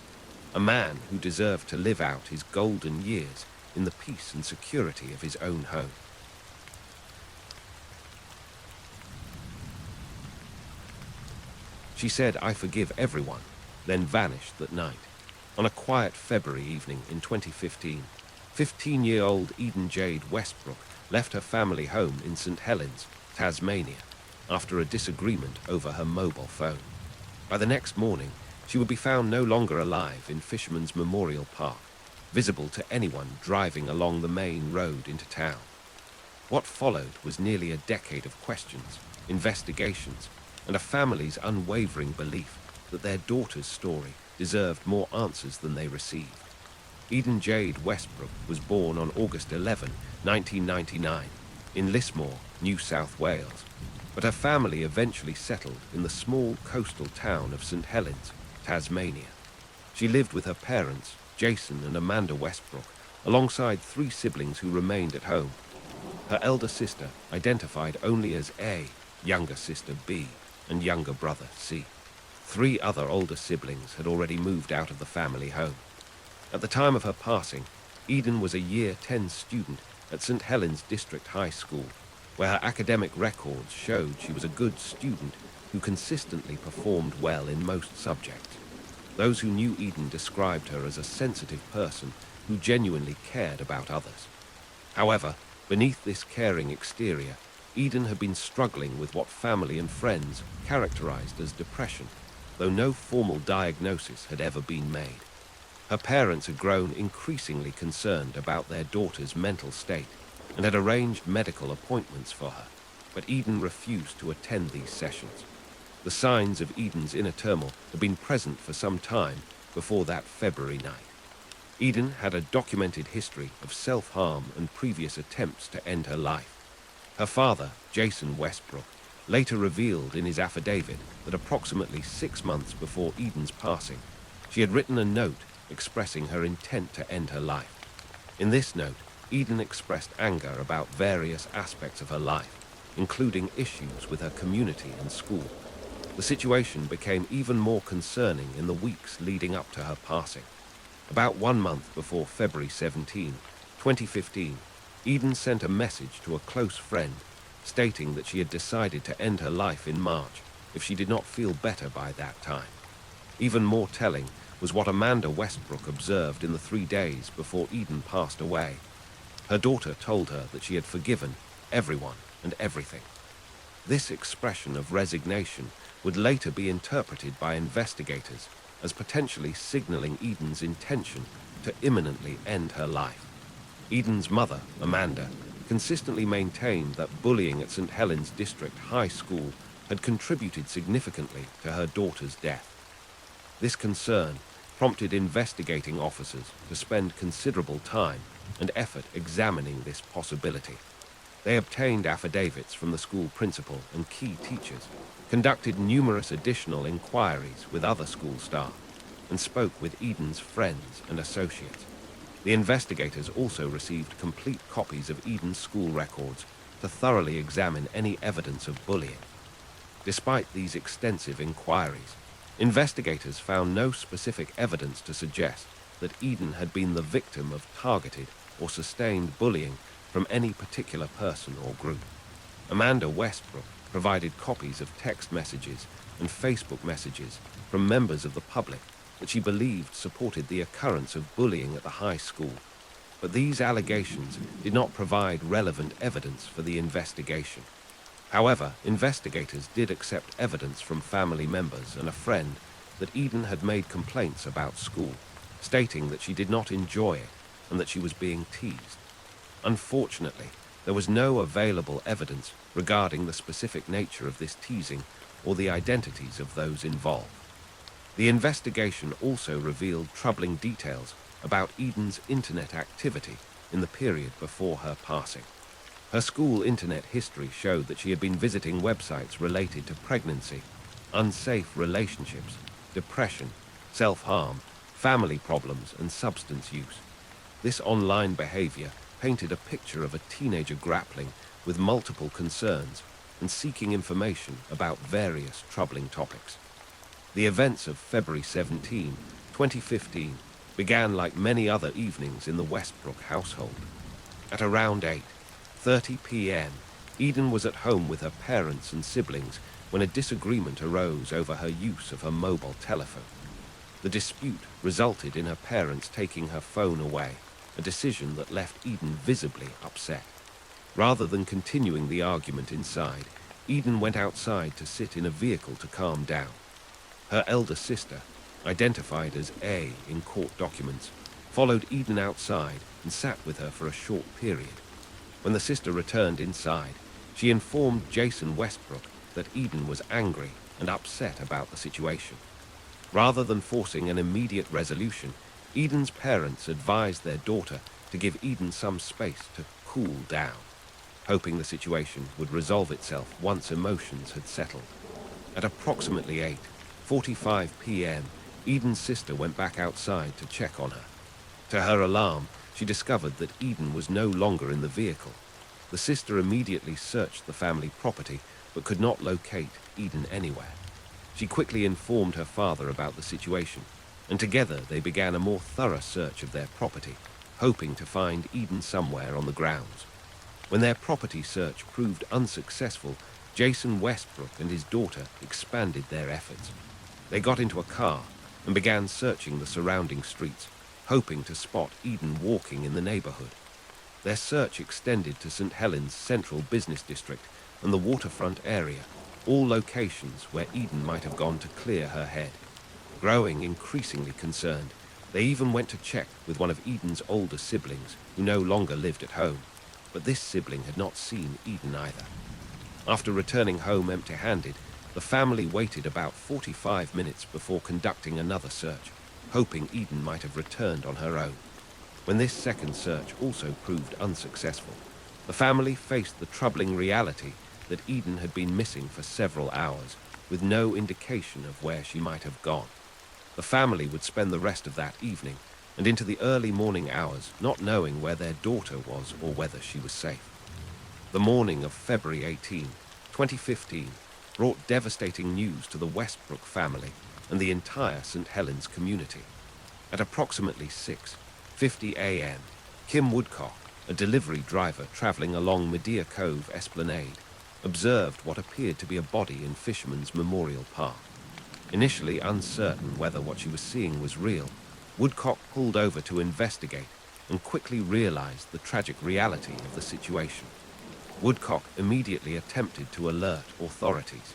a man who deserved to live out his golden years in the peace and security of his own home. She said, "I forgive everyone," then vanished that night. On a quiet February evening in 2015, 15-year-old Eden Jade Westbrook left her family home in St. Helens, Tasmania, after a disagreement over her mobile phone. By the next morning, she would be found no longer alive in Fisherman's Memorial Park, visible to anyone driving along the main road into town. What followed was nearly a decade of questions, investigations, and a family's unwavering belief that their daughter's story deserved more answers than they received. Eden Jade Westbrook was born on August 11, 1999, in Lismore, New South Wales, but her family eventually settled in the small coastal town of St. Helens, Tasmania. She lived with her parents, Jason and Amanda Westbrook, alongside 3 siblings who remained at home. Her elder sister, identified only as A, younger sister B, and younger brother C. 3 other older siblings had already moved out of the family home. At the time of her passing, Eden was a Year 10 student at St. Helens District High School, where her academic records showed she was a good student who consistently performed well in most subjects. Those who knew Eden described her as a sensitive person who genuinely cared about others. However, beneath this caring exterior, Eden had been struggling with what family and friends characterized as depression, though no formal diagnosis had ever been made. Her parents had grown increasingly concerned about their daughter's mental state and had arranged medical appointments for her, but Eden refused to attend these sessions. The signs of Eden's inner turmoil had been present for some time before that February night. Eden had a documented history of self-harm and previous attempts to end her life. Her father, Jason Westbrook, later revealed in his affidavit that approximately 6 months before Eden's passing, she had written a note expressing her intent to end her life. In this note, Eden expressed anger about various aspects of her life, including issues with her community and school. The situation became even more concerning in the weeks leading up to her passing. About 1 month before February 17, 2015, Eden sent a message to a close friend stating that she had decided to end her life in March if she did not feel better by that time. Even more telling was what Amanda Westbrook observed in the 3 days before Eden passed away. Her daughter told her that she had forgiven everyone and everything. This expression of resignation would later be interpreted by investigators as potentially signaling Eden's intention to imminently end her life. Eden's mother, Amanda, consistently maintained that bullying at St. Helens District High School had contributed significantly to her daughter's death. This concern prompted investigating officers to spend considerable time and effort examining this possibility. They obtained affidavits from the school principal and key teachers, conducted numerous additional inquiries with other school staff, and spoke with Eden's friends and associates. The investigators also received complete copies of Eden's school records to thoroughly examine any evidence of bullying. Despite these extensive inquiries, investigators found no specific evidence to suggest that Eden had been the victim of targeted or sustained bullying from any particular person or group. Amanda Westbrook provided copies of text messages and Facebook messages from members of the public that she believed supported the occurrence of bullying at the high school, but these allegations did not provide relevant evidence for the investigation. However, investigators did accept evidence from family members and a friend that Eden had made complaints about school, stating that she did not enjoy it and that she was being teased. Unfortunately, there was no available evidence regarding the specific nature of this teasing or the identities of those involved. The investigation also revealed troubling details about Eden's internet activity in the period before her passing. Her school internet history showed that she had been visiting websites related to pregnancy, unsafe relationships, depression, self-harm, family problems, and substance use. This online behavior painted a picture of a teenager grappling with multiple concerns and seeking information about various troubling topics. The events of February 17, 2015 began like many other evenings in the Westbrook household. At around 8:30 p.m., Eden was at home with her parents and siblings when a disagreement arose over her use of her mobile telephone. The dispute resulted in her parents taking her phone away, a decision that left Eden visibly upset. Rather than continuing the argument inside, Eden went outside to sit in a vehicle to calm down. Her elder sister, identified as A in court documents, followed Eden outside and sat with her for a short period. When the sister returned inside, she informed Jason Westbrook that Eden was angry and upset about the situation. Rather than forcing an immediate resolution, Eden's parents advised their daughter to give Eden some space to cool down, hoping the situation would resolve itself once emotions had settled. At approximately 8:45 p.m., Eden's sister went back outside to check on her. To her alarm, she discovered that Eden was no longer in the vehicle. The sister immediately searched the family property, but could not locate Eden anywhere. She quickly informed her father about the situation, and together they began a more thorough search of their property, hoping to find Eden somewhere on the grounds. When their property search proved unsuccessful, Jason Westbrook and his daughter expanded their efforts. They got into a car and began searching the surrounding streets, hoping to spot Eden walking in the neighborhood. Their search extended to St. Helens Central Business District and the waterfront area, all locations where Eden might have gone to clear her head. Growing increasingly concerned, they even went to check with one of Eden's older siblings who no longer lived at home, but this sibling had not seen Eden either. After returning home empty-handed, the family waited about 45 minutes before conducting another search, hoping Eden might have returned on her own. When this second search also proved unsuccessful, the family faced the troubling reality that Eden had been missing for several hours, with no indication of where she might have gone. The family would spend the rest of that evening and into the early morning hours not knowing where their daughter was or whether she was safe. The morning of February 18, 2015, brought devastating news to the Westbrook family and the entire St. Helens community. At approximately 6:50 a.m., Kim Woodcock, a delivery driver traveling along Medea Cove Esplanade, observed what appeared to be a body in Fisherman's Memorial Park. Initially uncertain whether what she was seeing was real, Woodcock pulled over to investigate and quickly realized the tragic reality of the situation. Woodcock immediately attempted to alert authorities.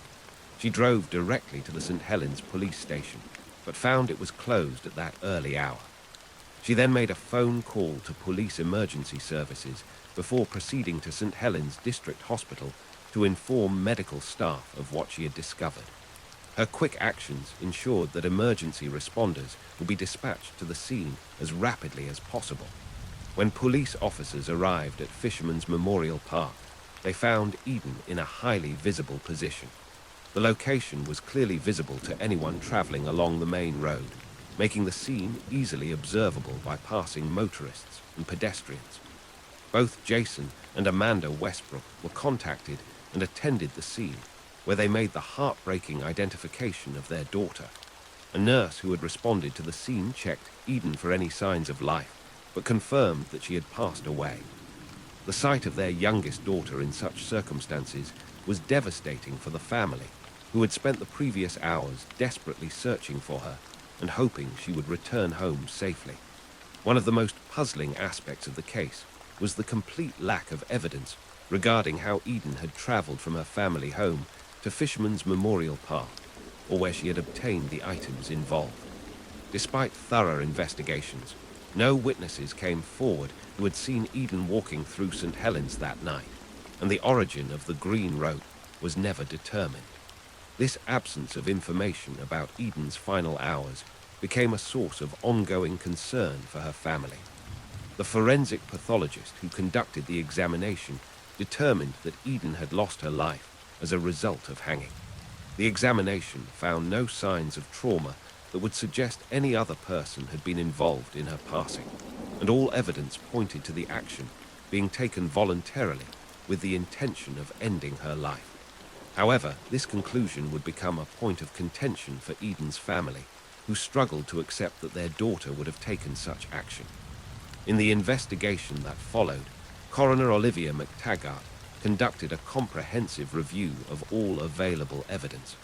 She drove directly to the St. Helens police station, but found it was closed at that early hour. She then made a phone call to police emergency services before proceeding to St. Helens District Hospital to inform medical staff of what she had discovered. Her quick actions ensured that emergency responders would be dispatched to the scene as rapidly as possible. When police officers arrived at Fisherman's Memorial Park, they found Eden in a highly visible position. The location was clearly visible to anyone traveling along the main road, making the scene easily observable by passing motorists and pedestrians. Both Jason and Amanda Westbrook were contacted and attended the scene, where they made the heartbreaking identification of their daughter. A nurse who had responded to the scene checked Eden for any signs of life, but confirmed that she had passed away. The sight of their youngest daughter in such circumstances was devastating for the family, who had spent the previous hours desperately searching for her and hoping she would return home safely. One of the most puzzling aspects of the case was the complete lack of evidence regarding how Eden had traveled from her family home to Fisherman's Memorial Park, or where she had obtained the items involved. Despite thorough investigations, no witnesses came forward who had seen Eden walking through St. Helens that night, and the origin of the green rope was never determined. This absence of information about Eden's final hours became a source of ongoing concern for her family. The forensic pathologist who conducted the examination determined that Eden had lost her life as a result of hanging. The examination found no signs of trauma that would suggest any other person had been involved in her passing, and all evidence pointed to the action being taken voluntarily with the intention of ending her life. However, this conclusion would become a point of contention for Eden's family, who struggled to accept that their daughter would have taken such action. In the investigation that followed, Coroner Olivia McTaggart conducted a comprehensive review of all available evidence.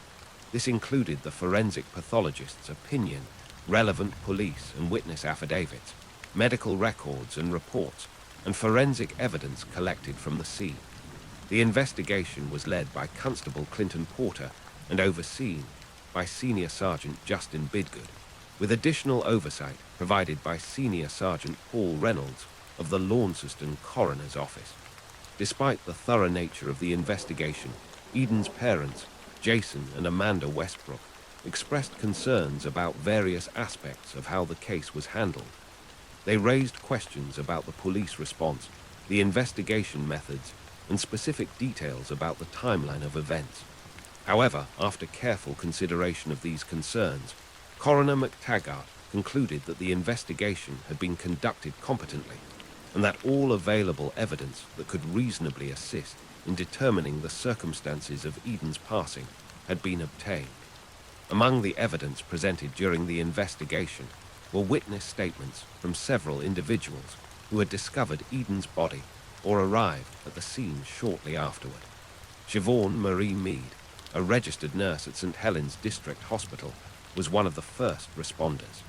This included the forensic pathologist's opinion, relevant police and witness affidavits, medical records and reports, and forensic evidence collected from the scene. The investigation was led by Constable Clinton Porter and overseen by Senior Sergeant Justin Bidgood, with additional oversight provided by Senior Sergeant Paul Reynolds of the Launceston Coroner's Office. Despite the thorough nature of the investigation, Eden's parents, Jason and Amanda Westbrook, expressed concerns about various aspects of how the case was handled. They raised questions about the police response, the investigation methods, and specific details about the timeline of events. However, after careful consideration of these concerns, Coroner McTaggart concluded that the investigation had been conducted competently, and that all available evidence that could reasonably assist in determining the circumstances of Eden's passing had been obtained. Among the evidence presented during the investigation were witness statements from several individuals who had discovered Eden's body or arrived at the scene shortly afterward. Siobhan Marie Mead, a registered nurse at St. Helens District Hospital, was one of the first responders.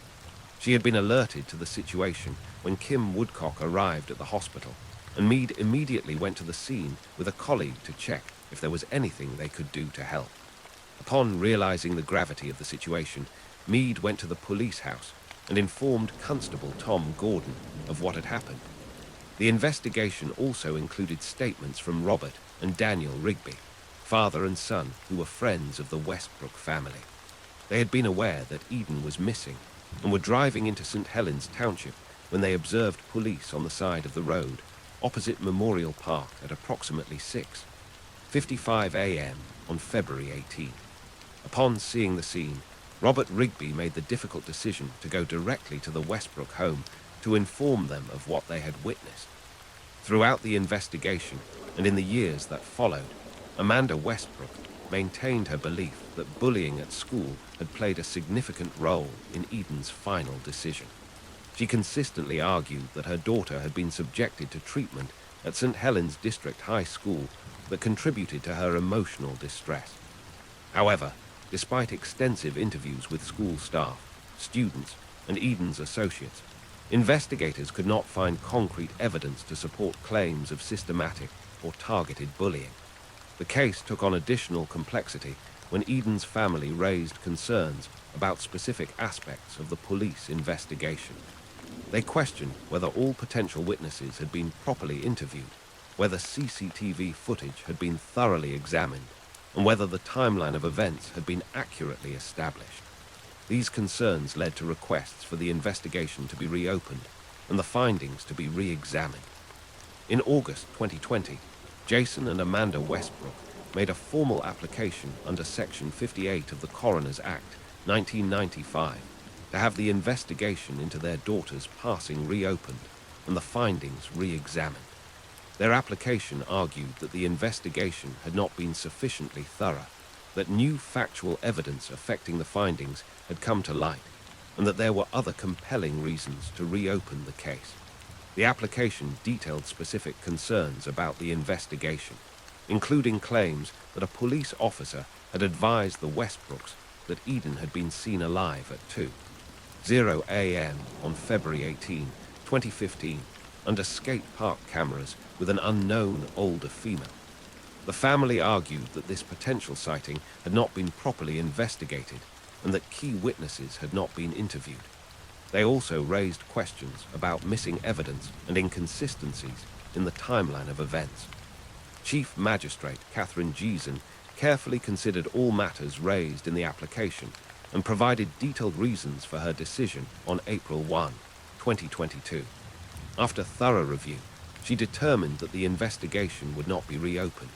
She had been alerted to the situation when Kim Woodcock arrived at the hospital, and Mead immediately went to the scene with a colleague to check if there was anything they could do to help. Upon realizing the gravity of the situation, Mead went to the police house and informed Constable Tom Gordon of what had happened. The investigation also included statements from Robert and Daniel Rigby, father and son who were friends of the Westbrook family. They had been aware that Eden was missing and were driving into St. Helens Township when they observed police on the side of the road opposite Memorial Park at approximately 6:55 a.m. on February 18. Upon seeing the scene, Robert Rigby made the difficult decision to go directly to the Westbrook home to inform them of what they had witnessed. Throughout the investigation and in the years that followed, Amanda Westbrook maintained her belief that bullying at school had played a significant role in Eden's final decision. She consistently argued that her daughter had been subjected to treatment at St. Helens District High School that contributed to her emotional distress. However, despite extensive interviews with school staff, students, and Eden's associates, investigators could not find concrete evidence to support claims of systematic or targeted bullying. The case took on additional complexity when Eden's family raised concerns about specific aspects of the police investigation. They questioned whether all potential witnesses had been properly interviewed, whether CCTV footage had been thoroughly examined, and whether the timeline of events had been accurately established. These concerns led to requests for the investigation to be reopened and the findings to be re-examined. In August 2020, Jason and Amanda Westbrook made a formal application under Section 58 of the Coroner's Act, 1995, to have the investigation into their daughter's passing reopened and the findings re-examined. Their application argued that the investigation had not been sufficiently thorough, that new factual evidence affecting the findings had come to light, and that there were other compelling reasons to reopen the case. The application detailed specific concerns about the investigation, including claims that a police officer had advised the Westbrooks that Eden had been seen alive at 2:00 a.m. on February 18, 2015, under skate park cameras with an unknown older female. The family argued that this potential sighting had not been properly investigated and that key witnesses had not been interviewed. They also raised questions about missing evidence and inconsistencies in the timeline of events. Chief Magistrate Catherine Jeason carefully considered all matters raised in the application and provided detailed reasons for her decision on April 1, 2022. After thorough review, she determined that the investigation would not be reopened.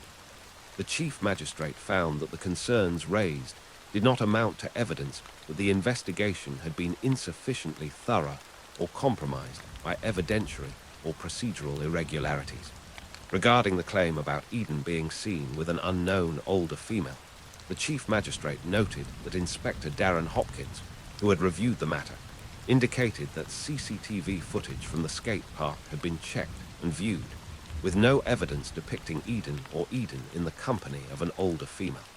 The Chief Magistrate found that the concerns raised did not amount to evidence that the investigation had been insufficiently thorough or compromised by evidentiary or procedural irregularities. Regarding the claim about Eden being seen with an unknown older female, the Chief Magistrate noted that Inspector Darren Hopkins, who had reviewed the matter, indicated that CCTV footage from the skate park had been checked and viewed, with no evidence depicting Eden or Eden in the company of an older female.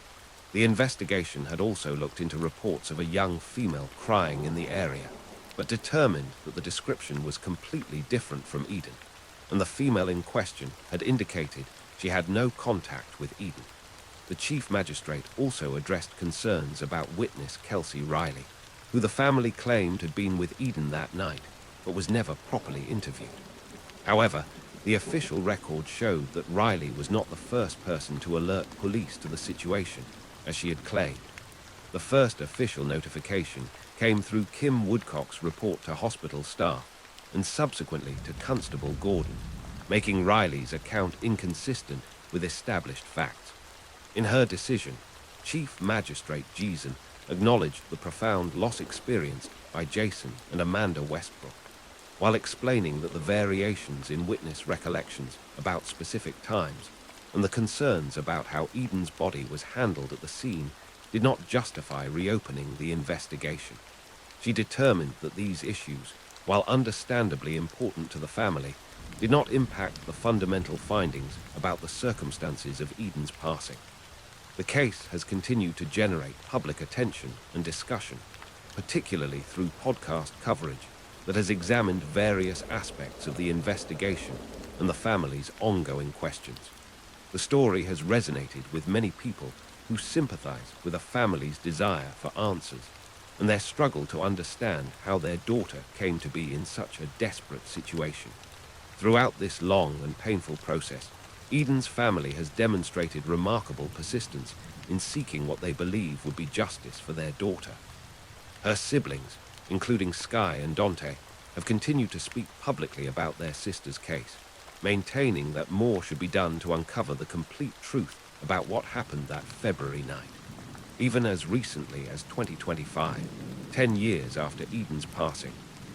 The investigation had also looked into reports of a young female crying in the area, but determined that the description was completely different from Eden. and the female in question had indicated she had no contact with Eden. The chief magistrate also addressed concerns about witness Kelsey Riley, who the family claimed had been with Eden that night, but was never properly interviewed. However, the official record showed that Riley was not the first person to alert police to the situation, as she had claimed. The first official notification came through Kim Woodcock's report to hospital staff, and subsequently to Constable Gordon, making Riley's account inconsistent with established facts. In her decision, Chief Magistrate Jeason acknowledged the profound loss experienced by Jason and Amanda Westbrook, while explaining that the variations in witness recollections about specific times and the concerns about how Eden's body was handled at the scene did not justify reopening the investigation. She determined that these issues, while understandably important to the family, did not impact the fundamental findings about the circumstances of Eden's passing. The case has continued to generate public attention and discussion, particularly through podcast coverage that has examined various aspects of the investigation and the family's ongoing questions. The story has resonated with many people who sympathize with a family's desire for answers and their struggle to understand how their daughter came to be in such a desperate situation. Throughout this long and painful process, Eden's family has demonstrated remarkable persistence in seeking what they believe would be justice for their daughter. Her siblings, including Sky and Dante, have continued to speak publicly about their sister's case, maintaining that more should be done to uncover the complete truth about what happened that February night. Even as recently as 2025, 10 years after Eden's passing,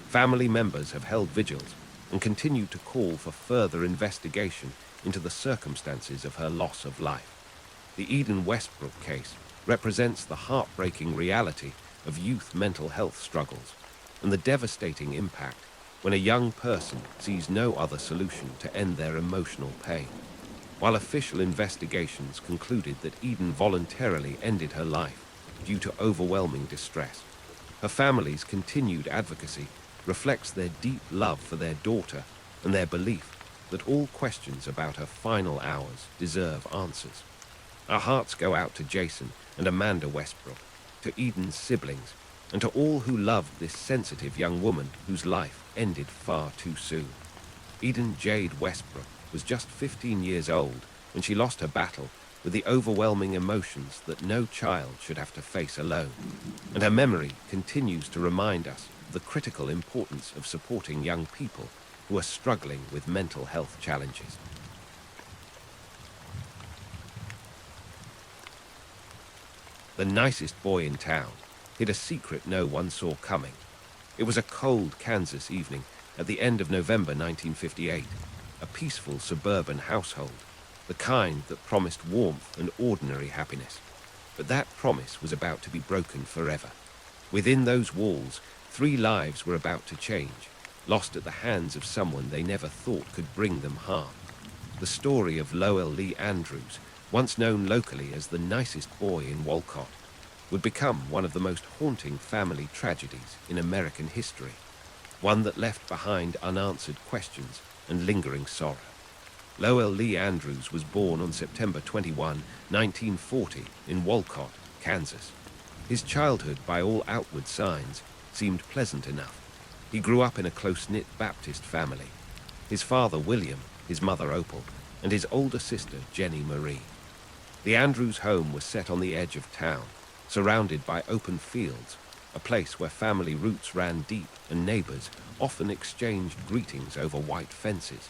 family members have held vigils and continue to call for further investigation into the circumstances of her loss of life. The Eden Westbrook case represents the heartbreaking reality of youth mental health struggles and the devastating impact when a young person sees no other solution to end their emotional pain. While official investigations concluded that Eden voluntarily ended her life due to overwhelming distress, her family's continued advocacy reflects their deep love for their daughter and their belief that all questions about her final hours deserve answers. Our hearts go out to Jason and Amanda Westbrook, to Eden's siblings, and to all who loved this sensitive young woman whose life ended far too soon. Eden Jade Westbrook was just 15 years old when she lost her battle with the overwhelming emotions that no child should have to face alone, and her memory continues to remind us of the critical importance of supporting young people who are struggling with mental health challenges. The nicest boy in town hid a secret no one saw coming. It was a cold Kansas evening at the end of November 1958, a peaceful suburban household, the kind that promised warmth and ordinary happiness. But that promise was about to be broken forever. Within those walls, 3 lives were about to change, lost at the hands of someone they never thought could bring them harm. The story of Lowell Lee Andrews, once known locally as the nicest boy in Walcott, would become one of the most haunting family tragedies in American history, one that left behind unanswered questions and lingering sorrow. Lowell Lee Andrews was born on September 21, 1940, in Walcott, Kansas. His childhood, by all outward signs, seemed pleasant enough. He grew up in a close-knit Baptist family. His father, William, his mother, Opal, and his older sister, Jenny Marie. The Andrews home was set on the edge of town, surrounded by open fields, a place where family roots ran deep and neighbors often exchanged greetings over white fences.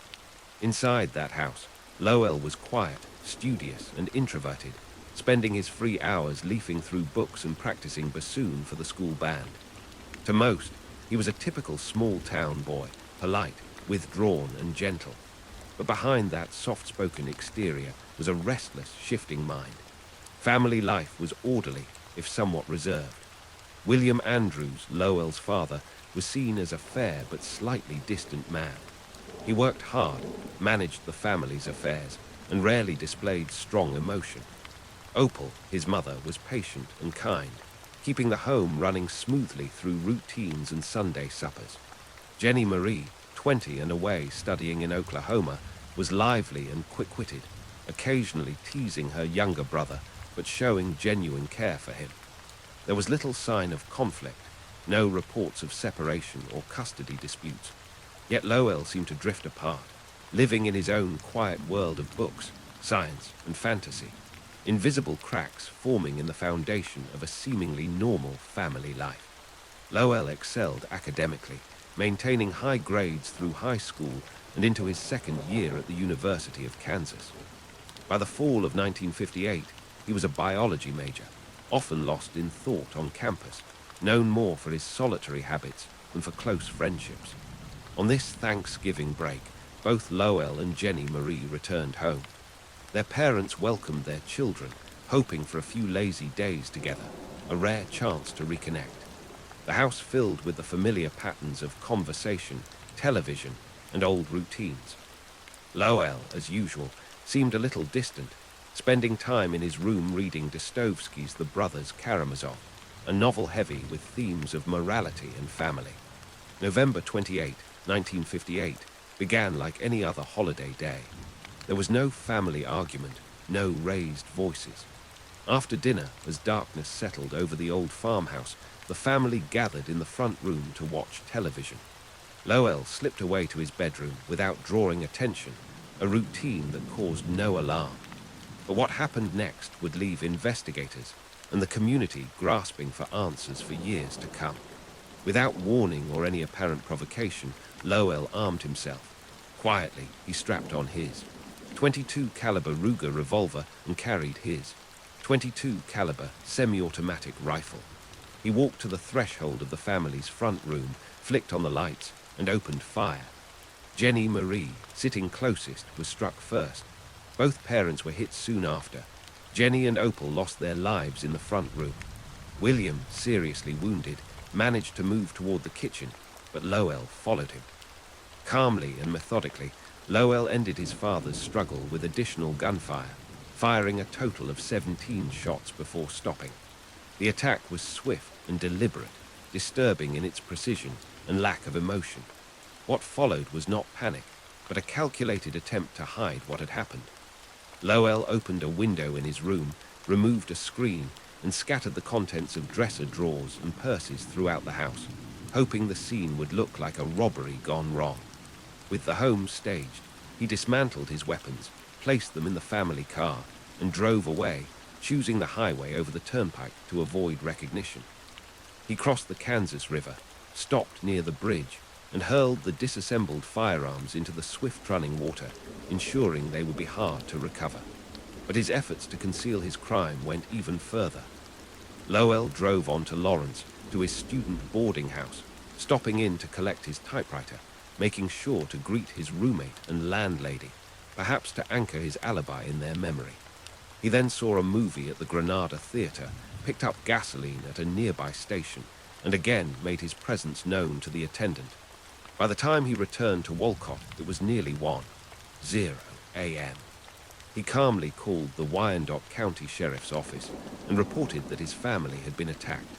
Inside that house, Lowell was quiet, studious, and introverted, spending his free hours leafing through books and practicing bassoon for the school band. To most, he was a typical small-town boy, polite, withdrawn, and gentle. But behind that soft-spoken exterior was a restless, shifting mind. Family life was orderly, if somewhat reserved. William Andrews, Lowell's father, was seen as a fair but slightly distant man. He worked hard, managed the family's affairs, and rarely displayed strong emotion. Opal, his mother, was patient and kind, keeping the home running smoothly through routines and Sunday suppers. Jenny Marie, 20 and away studying in Oklahoma, was lively and quick-witted, occasionally teasing her younger brother, but showing genuine care for him. There was little sign of conflict, no reports of separation or custody disputes. Yet Lowell seemed to drift apart, living in his own quiet world of books, science, and fantasy, invisible cracks forming in the foundation of a seemingly normal family life. Lowell excelled academically, maintaining high grades through high school and into his second year at the University of Kansas. By the fall of 1958, he was a biology major, often lost in thought on campus, known more for his solitary habits than for close friendships. On this Thanksgiving break, both Lowell and Jenny Marie returned home. Their parents welcomed their children, hoping for a few lazy days together, a rare chance to reconnect. The house filled with the familiar patterns of conversation, television, and old routines. Lowell, as usual, seemed a little distant, spending time in his room reading Dostoevsky's The Brothers Karamazov, a novel heavy with themes of morality and family. November 28, 1958, began like any other holiday day. There was no family argument, no raised voices. After dinner, as darkness settled over the old farmhouse, the family gathered in the front room to watch television. Lowell slipped away to his bedroom without drawing attention, a routine that caused no alarm. But what happened next would leave investigators and the community grasping for answers for years to come. Without warning or any apparent provocation, Lowell armed himself. Quietly, he strapped on his .22 caliber Ruger revolver and carried his .22 caliber semi-automatic rifle. He walked to the threshold of the family's front room, flicked on the lights, and opened fire. Jenny Marie, sitting closest, was struck first. Both parents were hit soon after. Jenny and Opal lost their lives in the front room. William, seriously wounded, managed to move toward the kitchen, but Lowell followed him. Calmly and methodically, Lowell ended his father's struggle with additional gunfire, firing a total of 17 shots before stopping. The attack was swift and deliberate, disturbing in its precision and lack of emotion. What followed was not panic, but a calculated attempt to hide what had happened. Lowell opened a window in his room, removed a screen, and scattered the contents of dresser drawers and purses throughout the house, hoping the scene would look like a robbery gone wrong. With the home staged, he dismantled his weapons, placed them in the family car, and drove away, choosing the highway over the turnpike to avoid recognition. He crossed the Kansas River, stopped near the bridge, and hurled the disassembled firearms into the swift-running water, ensuring they would be hard to recover. But his efforts to conceal his crime went even further. Lowell drove on to Lawrence, to his student boarding house, stopping in to collect his typewriter, making sure to greet his roommate and landlady, perhaps to anchor his alibi in their memory. He then saw a movie at the Granada Theater, picked up gasoline at a nearby station, and again made his presence known to the attendant. By the time he returned to Walcott, it was nearly 1:00 a.m. He calmly called the Wyandotte County Sheriff's Office and reported that his family had been attacked.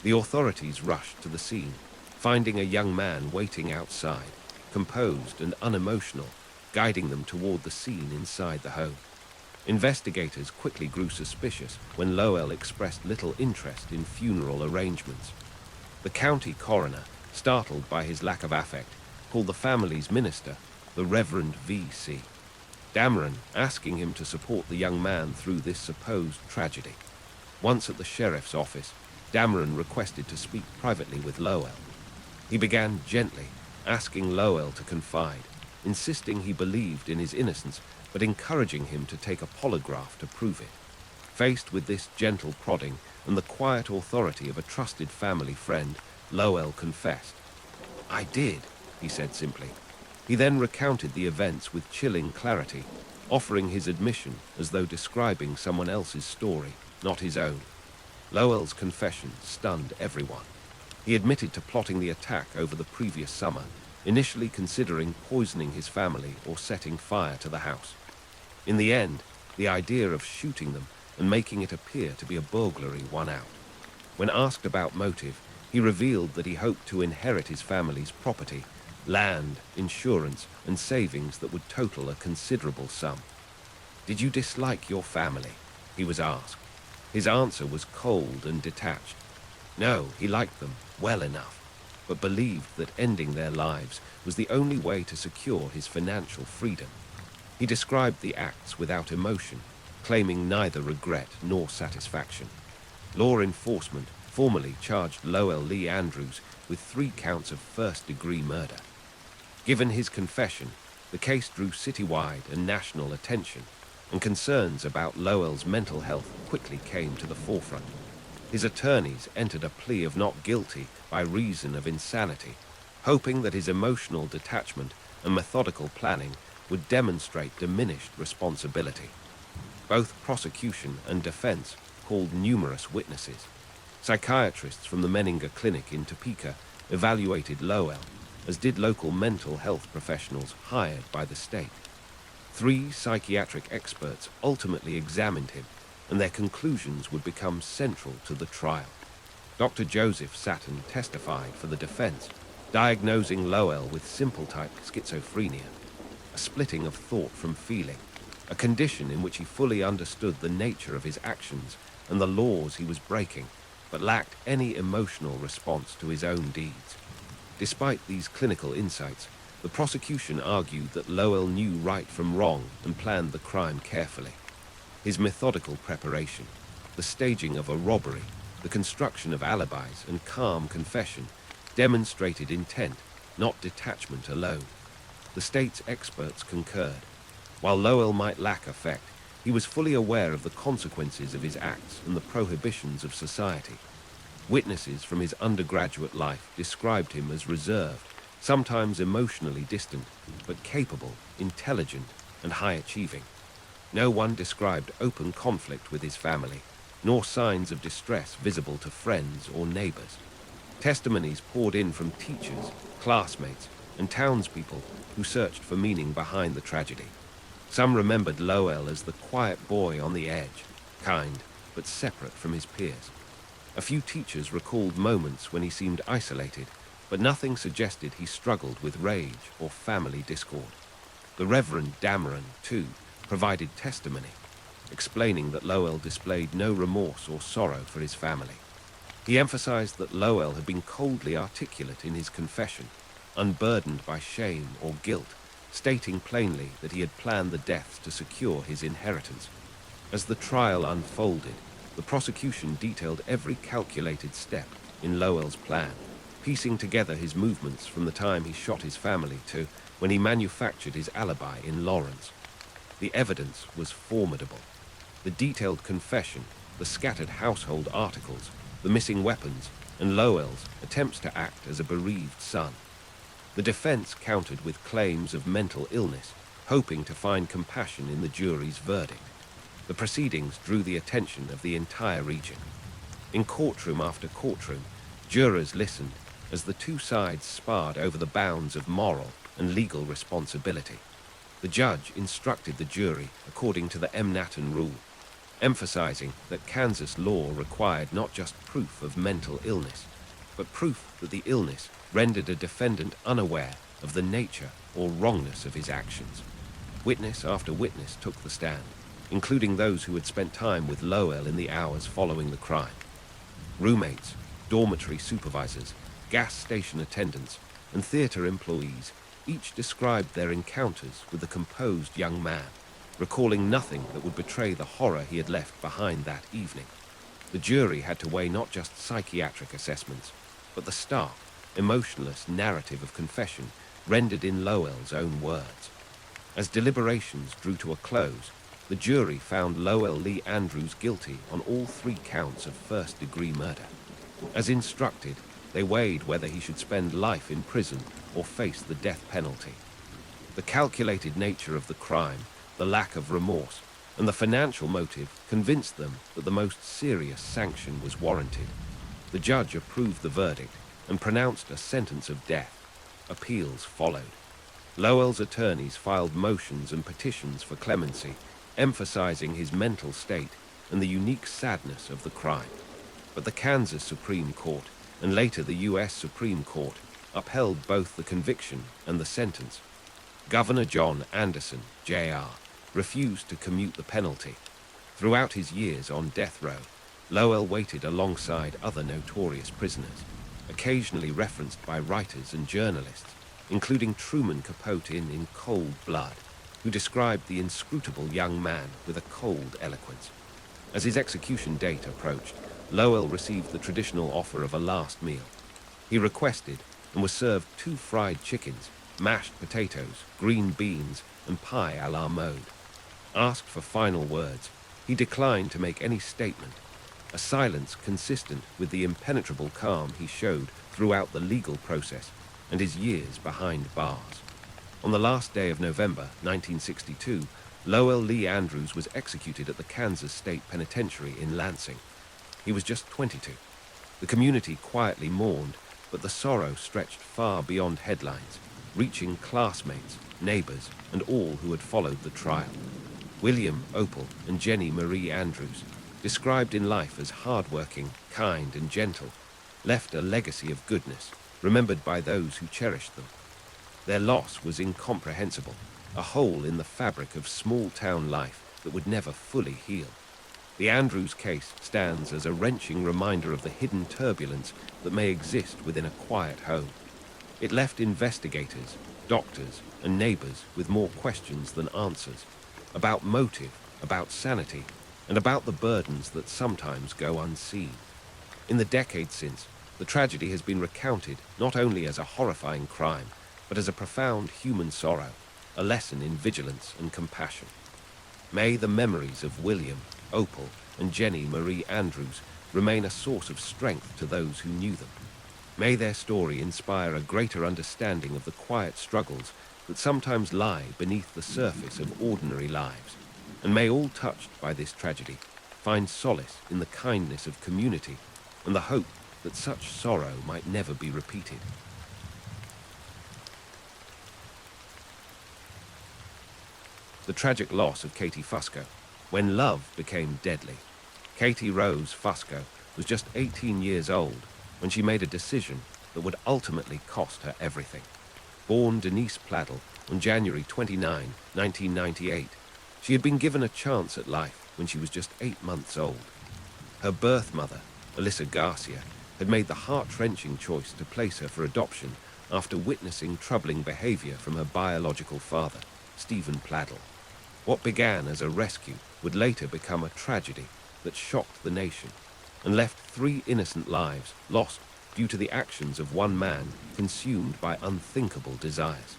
The authorities rushed to the scene, finding a young man waiting outside, composed and unemotional, guiding them toward the scene inside the home. Investigators quickly grew suspicious when Lowell expressed little interest in funeral arrangements. The county coroner, startled by his lack of affect, called the family's minister, the Reverend V.C. Dameron, asking him to support the young man through this supposed tragedy. Once at the sheriff's office, Dameron requested to speak privately with Lowell. He began gently, asking Lowell to confide, insisting he believed in his innocence, but encouraging him to take a polygraph to prove it. Faced with this gentle prodding and the quiet authority of a trusted family friend, Lowell confessed. "I did," he said simply. He then recounted the events with chilling clarity, offering his admission as though describing someone else's story, not his own. Lowell's confession stunned everyone. He admitted to plotting the attack over the previous summer, initially considering poisoning his family or setting fire to the house. In the end, the idea of shooting them and making it appear to be a burglary won out. When asked about motive, he revealed that he hoped to inherit his family's property, land, insurance, and savings that would total a considerable sum. "Did you dislike your family?" he was asked. His answer was cold and detached. No, he liked them well enough, but believed that ending their lives was the only way to secure his financial freedom. He described the acts without emotion, claiming neither regret nor satisfaction. Law enforcement formally charged Lowell Lee Andrews with 3 counts of first-degree murder. Given his confession, the case drew citywide and national attention, and concerns about Lowell's mental health quickly came to the forefront. His attorneys entered a plea of not guilty by reason of insanity, hoping that his emotional detachment and methodical planning would demonstrate diminished responsibility. Both prosecution and defense called numerous witnesses. Psychiatrists from the Menninger Clinic in Topeka evaluated Lowell, as did local mental health professionals hired by the state. 3 psychiatric experts ultimately examined him, and their conclusions would become central to the trial. Dr. Joseph Saturn testified for the defense, diagnosing Lowell with simple-type schizophrenia, a splitting of thought from feeling, a condition in which he fully understood the nature of his actions and the laws he was breaking, but lacked any emotional response to his own deeds. Despite these clinical insights, the prosecution argued that Lowell knew right from wrong and planned the crime carefully. His methodical preparation, the staging of a robbery, the construction of alibis, and calm confession demonstrated intent, not detachment alone. The state's experts concurred. While Lowell might lack affect, he was fully aware of the consequences of his acts and the prohibitions of society. Witnesses from his undergraduate life described him as reserved, sometimes emotionally distant, but capable, intelligent, and high-achieving. No one described open conflict with his family, nor signs of distress visible to friends or neighbors. Testimonies poured in from teachers, classmates, and townspeople who searched for meaning behind the tragedy. Some remembered Lowell as the quiet boy on the edge, kind, but separate from his peers. A few teachers recalled moments when he seemed isolated, but nothing suggested he struggled with rage or family discord. The Reverend Dameron, too, provided testimony, explaining that Lowell displayed no remorse or sorrow for his family. He emphasized that Lowell had been coldly articulate in his confession, unburdened by shame or guilt, stating plainly that he had planned the deaths to secure his inheritance. As the trial unfolded, the prosecution detailed every calculated step in Lowell's plan, piecing together his movements from the time he shot his family to when he manufactured his alibi in Lawrence. The evidence was formidable. The detailed confession, the scattered household articles, the missing weapons, and Lowell's attempts to act as a bereaved son. The defense countered with claims of mental illness, hoping to find compassion in the jury's verdict. The proceedings drew the attention of the entire region. In courtroom after courtroom, jurors listened as the two sides sparred over the bounds of moral and legal responsibility. The judge instructed the jury according to the Mnaton rule, emphasizing that Kansas law required not just proof of mental illness, but proof that the illness rendered a defendant unaware of the nature or wrongness of his actions. Witness after witness took the stand, including those who had spent time with Lowell in the hours following the crime. Roommates, dormitory supervisors, gas station attendants, and theater employees each described their encounters with the composed young man, recalling nothing that would betray the horror he had left behind that evening. The jury had to weigh not just psychiatric assessments, but the stark, emotionless narrative of confession rendered in Lowell's own words. As deliberations drew to a close, the jury found Lowell Lee Andrews guilty on all 3 counts of first-degree murder. As instructed, they weighed whether he should spend life in prison or face the death penalty. The calculated nature of the crime, the lack of remorse, and the financial motive convinced them that the most serious sanction was warranted. The judge approved the verdict and pronounced a sentence of death. Appeals followed. Lowell's attorneys filed motions and petitions for clemency, emphasizing his mental state and the unique sadness of the crime. But the Kansas Supreme Court, and later the U.S. Supreme Court, upheld both the conviction and the sentence. Governor John Anderson, Jr., refused to commute the penalty. Throughout his years on death row, Lowell waited alongside other notorious prisoners, occasionally referenced by writers and journalists, including Truman Capote in Cold Blood, who described the inscrutable young man with a cold eloquence. As his execution date approached, Lowell received the traditional offer of a last meal. He requested and was served 2 fried chickens, mashed potatoes, green beans, and pie a la mode. Asked for final words, he declined to make any statement, a silence consistent with the impenetrable calm he showed throughout the legal process and his years behind bars. On the last day of November 1962, Lowell Lee Andrews was executed at the Kansas State Penitentiary in Lansing. He was just 22. The community quietly mourned, but the sorrow stretched far beyond headlines, reaching classmates, neighbors, and all who had followed the trial. William, Opal, and Jenny Marie Andrews, described in life as hardworking, kind, and gentle, left a legacy of goodness, remembered by those who cherished them. Their loss was incomprehensible, a hole in the fabric of small-town life that would never fully heal. The Andrews case stands as a wrenching reminder of the hidden turbulence that may exist within a quiet home. It left investigators, doctors, and neighbors with more questions than answers, about motive, about sanity, and about the burdens that sometimes go unseen. In the decades since, the tragedy has been recounted not only as a horrifying crime, but as a profound human sorrow, a lesson in vigilance and compassion. May the memories of William, Opal, and Jenny Marie Andrews remain a source of strength to those who knew them. May their story inspire a greater understanding of the quiet struggles that sometimes lie beneath the surface of ordinary lives. And may all touched by this tragedy find solace in the kindness of community and the hope that such sorrow might never be repeated. The tragic loss of Katie Fusco, when love became deadly. Katie Rose Fusco was just 18 years old when she made a decision that would ultimately cost her everything. Born Denise Pladdle on January 29, 1998, she had been given a chance at life when she was just 8 months old. Her birth mother, Alyssa Garcia, had made the heart-wrenching choice to place her for adoption after witnessing troubling behavior from her biological father, Stephen Pladdle. What began as a rescue would later become a tragedy that shocked the nation and left 3 innocent lives lost due to the actions of one man consumed by unthinkable desires.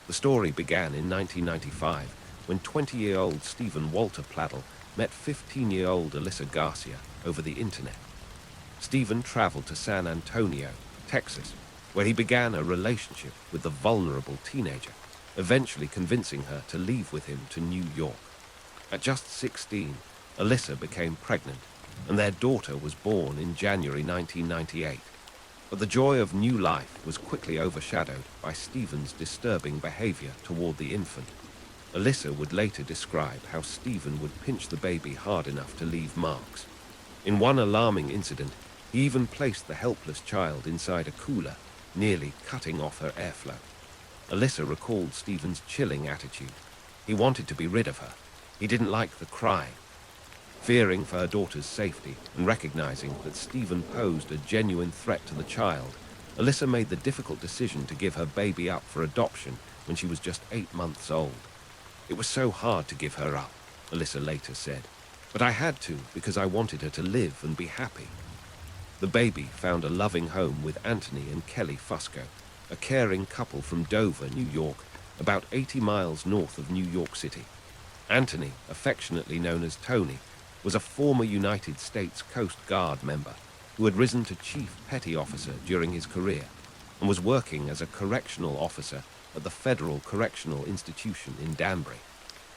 The story began in 1995 when 20-year-old Stephen Walter Pladdle met 15-year-old Alyssa Garcia over the internet. Stephen traveled to San Antonio, Texas, where he began a relationship with the vulnerable teenager, eventually convincing her to leave with him to New York. At just 16, Alyssa became pregnant, and their daughter was born in January 1998. But the joy of new life was quickly overshadowed by Stephen's disturbing behavior toward the infant. Alyssa would later describe how Stephen would pinch the baby hard enough to leave marks. In one alarming incident, he even placed the helpless child inside a cooler, nearly cutting off her airflow. Alyssa recalled Stephen's chilling attitude. He wanted to be rid of her. He didn't like the crying. Fearing for her daughter's safety and recognizing that Stephen posed a genuine threat to the child, Alyssa made the difficult decision to give her baby up for adoption when she was just 8 months old. It was so hard to give her up, Alyssa later said, but I had to because I wanted her to live and be happy. The baby found a loving home with Anthony and Kelly Fusco, a caring couple from Dover, New York, about 80 miles north of New York City. Anthony, affectionately known as Tony, was a former United States Coast Guard member who had risen to Chief Petty Officer during his career and was working as a correctional officer at the Federal Correctional Institution in Danbury.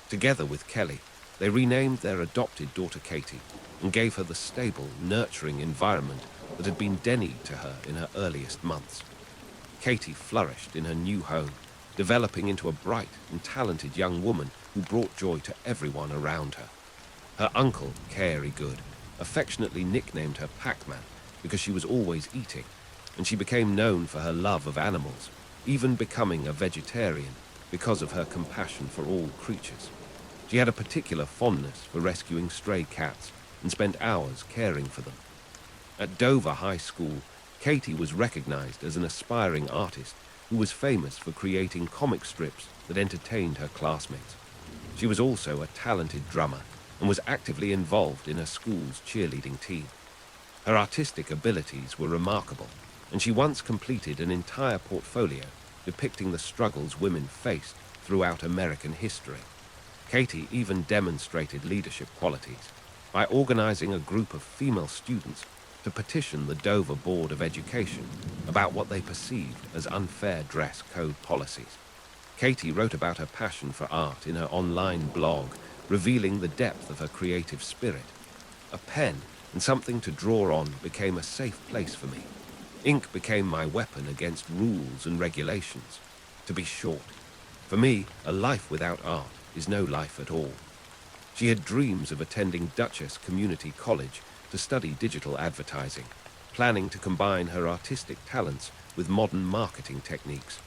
Together with Kelly, they renamed their adopted daughter Katie and gave her the stable, nurturing environment that had been denied to her in her earliest months. Katie flourished in her new home, developing into a bright and talented young woman who brought joy to everyone around her. Her uncle, Carey Good, affectionately nicknamed her Pac-Man because she was always eating. and she became known for her love of animals, even becoming a vegetarian because of her compassion for all creatures. She had a particular fondness for rescuing stray cats and spent hours caring for them. At Dover High School, Katie was recognized as an aspiring artist who was famous for creating comic strips that entertained her classmates. She was also a talented drummer and was actively involved in her school's cheerleading team. Her artistic abilities were remarkable, and she once completed an entire portfolio depicting the struggles women faced throughout American history. Katie even demonstrated leadership qualities by organizing a group of female students to petition the Dover Board of Education about what they perceived as unfair dress code policies. Katie wrote about her passion for art in her online blog, revealing the depth of her creative spirit. A pen and something to draw on became a safe place for me. Ink became my weapon against rules and regulations. To be short, for me, a life without art is no life at all. She had dreams of attending Dutchess Community College to study digital advertising, planning to combine her artistic talents with modern marketing techniques.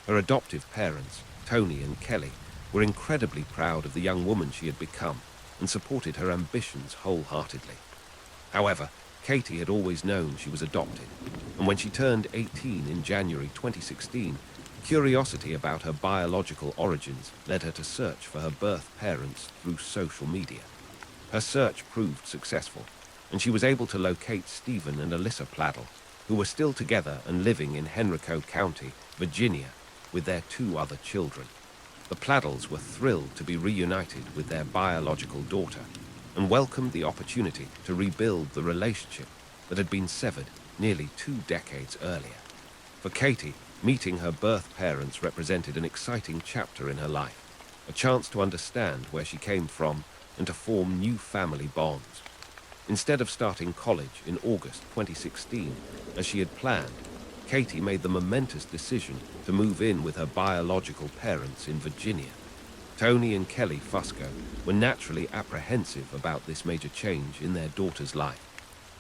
Her adoptive parents, Tony and Kelly, were incredibly proud of the young woman she had become and supported her ambitions wholeheartedly. However, Katie had always known she was adopted, and when she turned 18 in January 2016, curiosity about her biological origins led her to search for her birth parents through social media. Her search proved successful, and she was able to locate Stephen and Alyssa Pladdle, who were still together and living in Henrico County, Virginia, with their 2 other children. The Pladdles were thrilled to be reunited with their biological daughter and welcomed the opportunity to rebuild the relationship that had been severed nearly 2 decades earlier. For Katie, meeting her birth parents represented an exciting chapter in her life, a chance to understand where she came from and to form new family bonds. Instead of starting college in August 2016, as she had planned, Katie made the momentous decision to move in with her biological parents in Virginia. Tony and Kelly Fusco were naturally apprehensive about this major change in their daughter's life,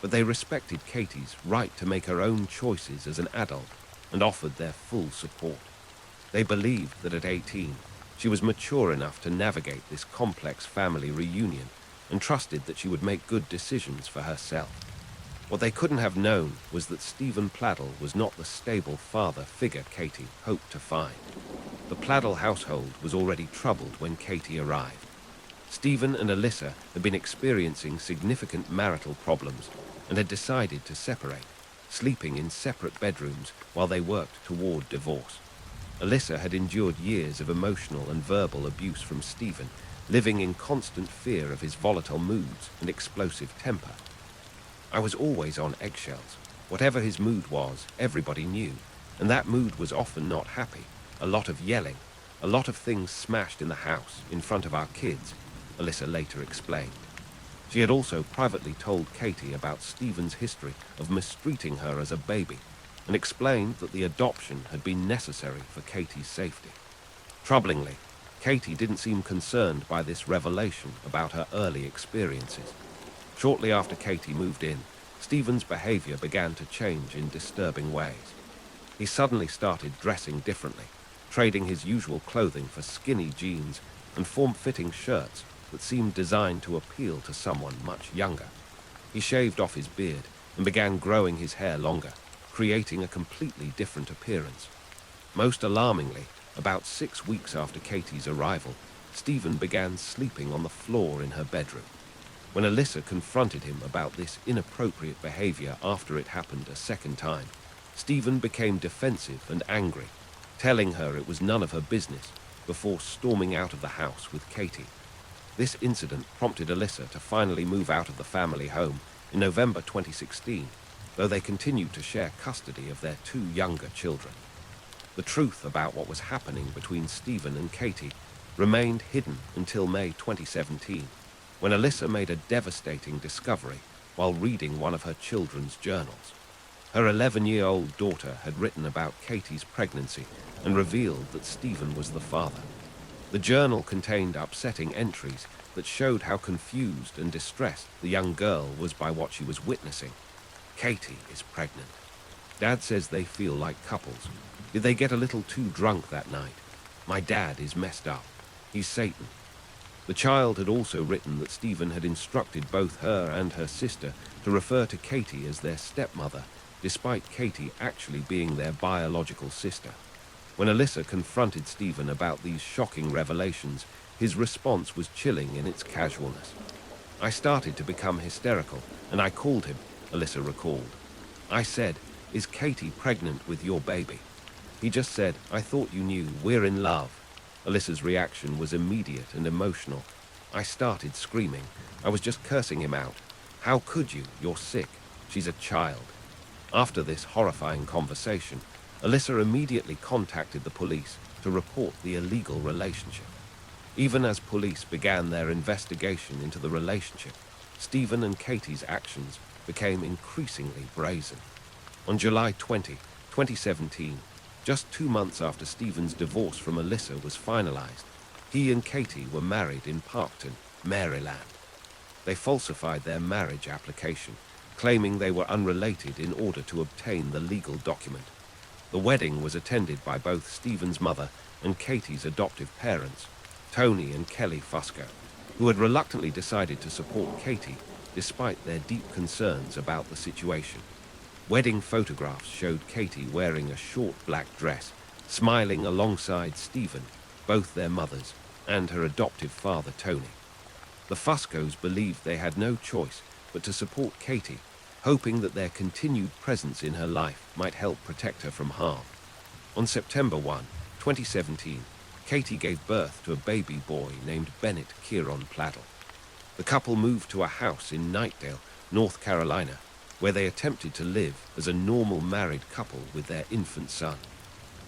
but they respected Katie's right to make her own choices as an adult and offered their full support. They believed that at 18, she was mature enough to navigate this complex family reunion and trusted that she would make good decisions for herself. What they couldn't have known was that Stephen Pladdle was not the stable father figure Katie hoped to find. The Pladdle household was already troubled when Katie arrived. Stephen and Alyssa had been experiencing significant marital problems and had decided to separate, sleeping in separate bedrooms while they worked toward divorce. Alyssa had endured years of emotional and verbal abuse from Stephen, living in constant fear of his volatile moods and explosive temper. I was always on eggshells. Whatever his mood was, everybody knew, and that mood was often not happy. A lot of yelling, a lot of things smashed in the house in front of our kids, Alyssa later explained. She had also privately told Katie about Stephen's history of mistreating her as a baby and explained that the adoption had been necessary for Katie's safety. Troublingly, Katie didn't seem concerned by this revelation about her early experiences. Shortly after Katie moved in, Stephen's behavior began to change in disturbing ways. He suddenly started dressing differently, trading his usual clothing for skinny jeans and form-fitting shirts that seemed designed to appeal to someone much younger. He shaved off his beard and began growing his hair longer, creating a completely different appearance. Most alarmingly, about 6 weeks after Katie's arrival, Stephen began sleeping on the floor in her bedroom. When Alyssa confronted him about this inappropriate behavior after it happened a second time, Stephen became defensive and angry, telling her it was none of her business before storming out of the house with Katie. This incident prompted Alyssa to finally move out of the family home in November 2016, though they continued to share custody of their 2 younger children. The truth about what was happening between Stephen and Katie remained hidden until May 2017, when Alyssa made a devastating discovery while reading one of her children's journals. Her 11-year-old daughter had written about Katie's pregnancy and revealed that Stephen was the father. The journal contained upsetting entries that showed how confused and distressed the young girl was by what she was witnessing. "Katie is pregnant." Dad says they feel like couples. Did they get a little too drunk that night? My dad is messed up. He's Satan. The child had also written that Stephen had instructed both her and her sister to refer to Katie as their stepmother, despite Katie actually being their biological sister. When Alyssa confronted Stephen about these shocking revelations, his response was chilling in its casualness. I started to become hysterical, and I called him, Alyssa recalled. I said, "Is Katie pregnant with your baby?" He just said, "I thought you knew, we're in love." Alyssa's reaction was immediate and emotional. I started screaming. I was just cursing him out. "How could you? You're sick. She's a child." After this horrifying conversation, Alyssa immediately contacted the police to report the illegal relationship. Even as police began their investigation into the relationship, Stephen and Katie's actions became increasingly brazen. On July 20, 2017, just 2 months after Stephen's divorce from Alyssa was finalized, he and Katie were married in Parkton, Maryland. They falsified their marriage application, claiming they were unrelated in order to obtain the legal document. The wedding was attended by both Stephen's mother and Katie's adoptive parents, Tony and Kelly Fusco, who had reluctantly decided to support Katie despite their deep concerns about the situation. Wedding photographs showed Katie wearing a short black dress, smiling alongside Stephen, both their mothers, and her adoptive father Tony. The Fuscos believed they had no choice but to support Katie, hoping that their continued presence in her life might help protect her from harm. On September 1, 2017, Katie gave birth to a baby boy named Bennett Kieron Pladdle. The couple moved to a house in Knightdale, North Carolina, where they attempted to live as a normal married couple with their infant son.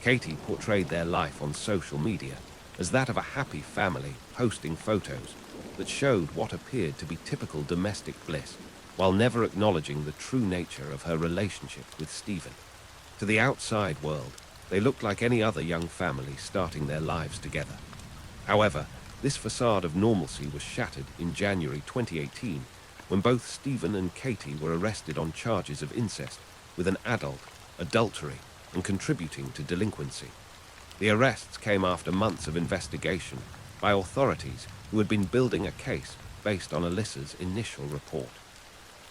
Katie portrayed their life on social media as that of a happy family, posting photos that showed what appeared to be typical domestic bliss, while never acknowledging the true nature of her relationship with Stephen. To the outside world, they looked like any other young family starting their lives together. However, this facade of normalcy was shattered in January 2018, when both Stephen and Katie were arrested on charges of incest with an adult, adultery, and contributing to delinquency. The arrests came after months of investigation by authorities who had been building a case based on Alyssa's initial report.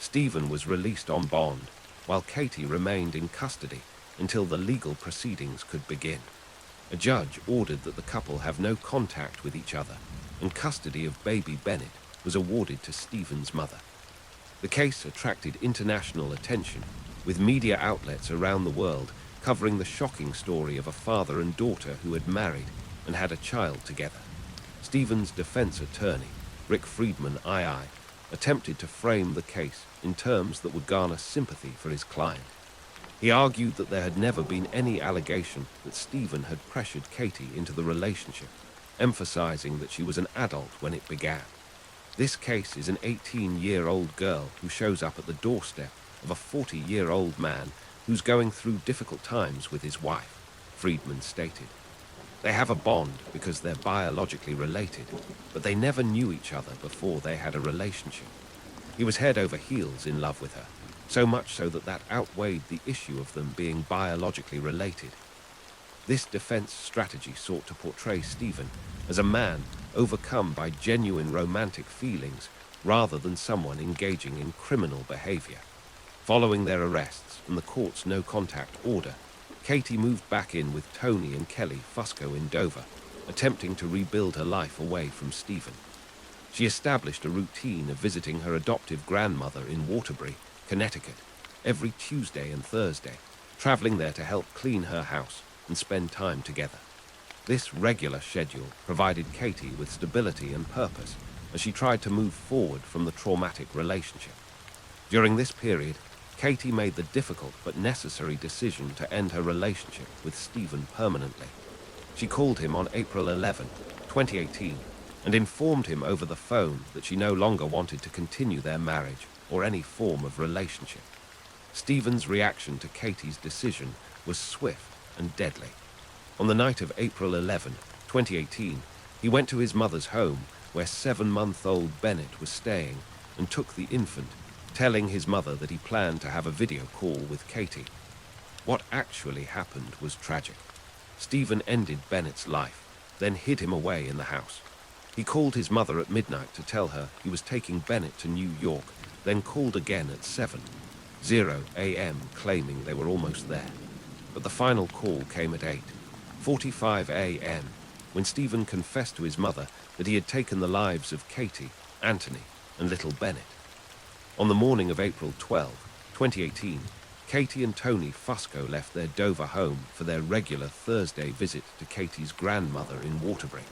Stephen was released on bond, while Katie remained in custody until the legal proceedings could begin. A judge ordered that the couple have no contact with each other, and custody of baby Bennett was awarded to Stephen's mother. The case attracted international attention, with media outlets around the world covering the shocking story of a father and daughter who had married and had a child together. Stephen's defense attorney, Rick Friedman II, attempted to frame the case in terms that would garner sympathy for his client. He argued that there had never been any allegation that Stephen had pressured Katie into the relationship, emphasizing that she was an adult when it began. This case is an 18-year-old girl who shows up at the doorstep of a 40-year-old man who's going through difficult times with his wife, Friedman stated. They have a bond because they're biologically related, but they never knew each other before they had a relationship. He was head over heels in love with her, so much so that outweighed the issue of them being biologically related. This defense strategy sought to portray Stephen as a man overcome by genuine romantic feelings rather than someone engaging in criminal behavior. Following their arrests and the court's no-contact order, Katie moved back in with Tony and Kelly Fusco in Dover, attempting to rebuild her life away from Stephen. She established a routine of visiting her adoptive grandmother in Waterbury, Connecticut, every Tuesday and Thursday, traveling there to help clean her house and spend time together. This regular schedule provided Katie with stability and purpose as she tried to move forward from the traumatic relationship. During this period, Katie made the difficult but necessary decision to end her relationship with Stephen permanently. She called him on April 11, 2018, and informed him over the phone that she no longer wanted to continue their marriage or any form of relationship. Stephen's reaction to Katie's decision was swift and deadly. On the night of April 11, 2018, he went to his mother's home where 7-month-old Bennett was staying and took the infant, telling his mother that he planned to have a video call with Katie. What actually happened was tragic. Stephen ended Bennett's life, then hid him away in the house. He called his mother at midnight to tell her he was taking Bennett to New York, then called again at 7:00 a.m. claiming they were almost there. But the final call came at 8:45 a.m. when Stephen confessed to his mother that he had taken the lives of Katie, Anthony, and little Bennett. On the morning of April 12, 2018, Katie and Tony Fusco left their Dover home for their regular Thursday visit to Katie's grandmother in Waterbury.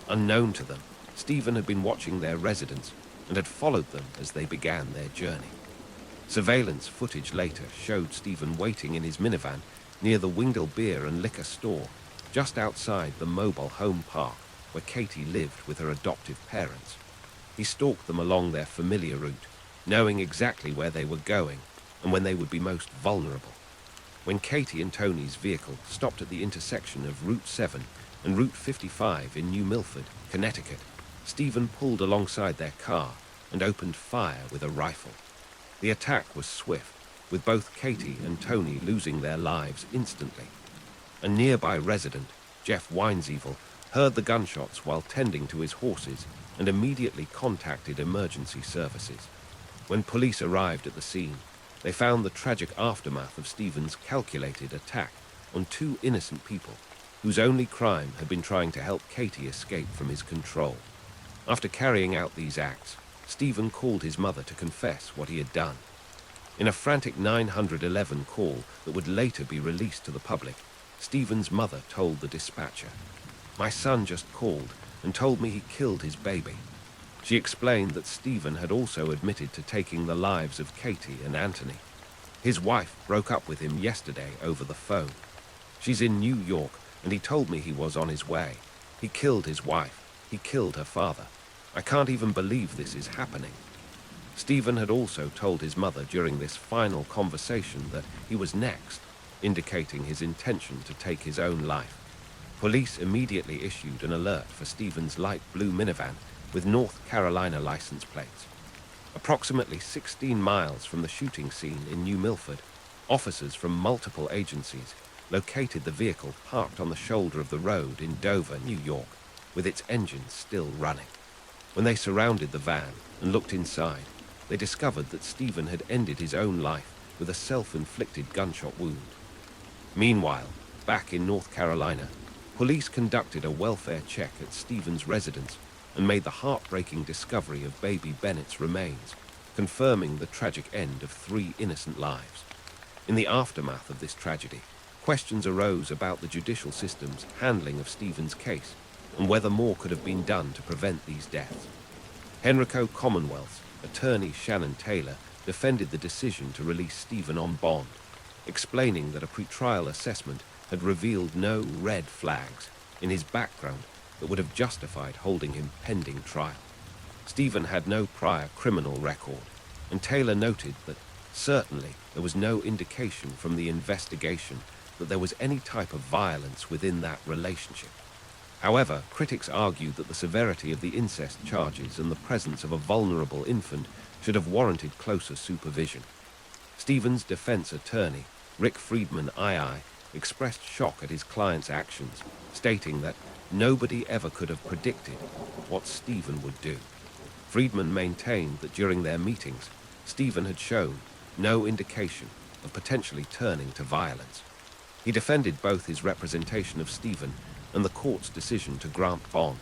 Unknown to them, Stephen had been watching their residence and had followed them as they began their journey. Surveillance footage later showed Stephen waiting in his minivan near the Wingle Beer and Liquor store, just outside the mobile home park where Katie lived with her adoptive parents. He stalked them along their familiar route, knowing exactly where they were going and when they would be most vulnerable. When Katie and Tony's vehicle stopped at the intersection of Route 7 and Route 55 in New Milford, Connecticut, Stephen pulled alongside their car and opened fire with a rifle. The attack was swift, with both Katie and Tony losing their lives instantly. A nearby resident, Jeff Weinzevil, heard the gunshots while tending to his horses and immediately contacted emergency services. When police arrived at the scene, they found the tragic aftermath of Stephen's calculated attack on two innocent people whose only crime had been trying to help Katie escape from his control. After carrying out these acts, Stephen called his mother to confess what he had done. In a frantic 911 call that would later be released to the public, Stephen's mother told the dispatcher, "My son just called and told me he killed his baby." She explained that Stephen had also admitted to taking the lives of Katie and Anthony. His wife broke up with him yesterday over the phone. "She's in New York, and he told me he was on his way. He killed his wife. He killed her father. I can't even believe this is happening." Stephen had also told his mother during this final conversation that he was next, indicating his intention to take his own life. Police immediately issued an alert for Stephen's light blue minivan with North Carolina license plates. Approximately 16 miles from the shooting scene in New Milford, officers from multiple agencies located the vehicle parked on the shoulder of the road in Dover, New York, with its engines still running. When they surrounded the van and looked inside, they discovered that Stephen had ended his own life with a self-inflicted gunshot wound. Meanwhile, back in North Carolina, police conducted a welfare check at Stephen's residence and made the heartbreaking discovery of baby Bennett's remains, confirming the tragic end of 3 innocent lives. In the aftermath of this tragedy, questions arose about the judicial system's handling of Stephen's case and whether more could have been done to prevent these deaths. Henrico Commonwealth's attorney Shannon Taylor defended the decision to release Stephen on bond, explaining that a pretrial assessment had revealed no red flags in his background that would have justified holding him pending trial. Stephen had no prior criminal record, and Taylor noted that certainly there was no indication from the investigation that there was any type of violence within that relationship. However, critics argued that the severity of the incest charges and the presence of a vulnerable infant should have warranted closer supervision. Stephen's defense attorney, Rick Friedman II, expressed shock at his client's actions, stating that nobody ever could have predicted what Stephen would do. Friedman maintained that during their meetings, Stephen had shown no indication of potentially turning to violence. He defended both his representation of Stephen and the court's decision to grant bond,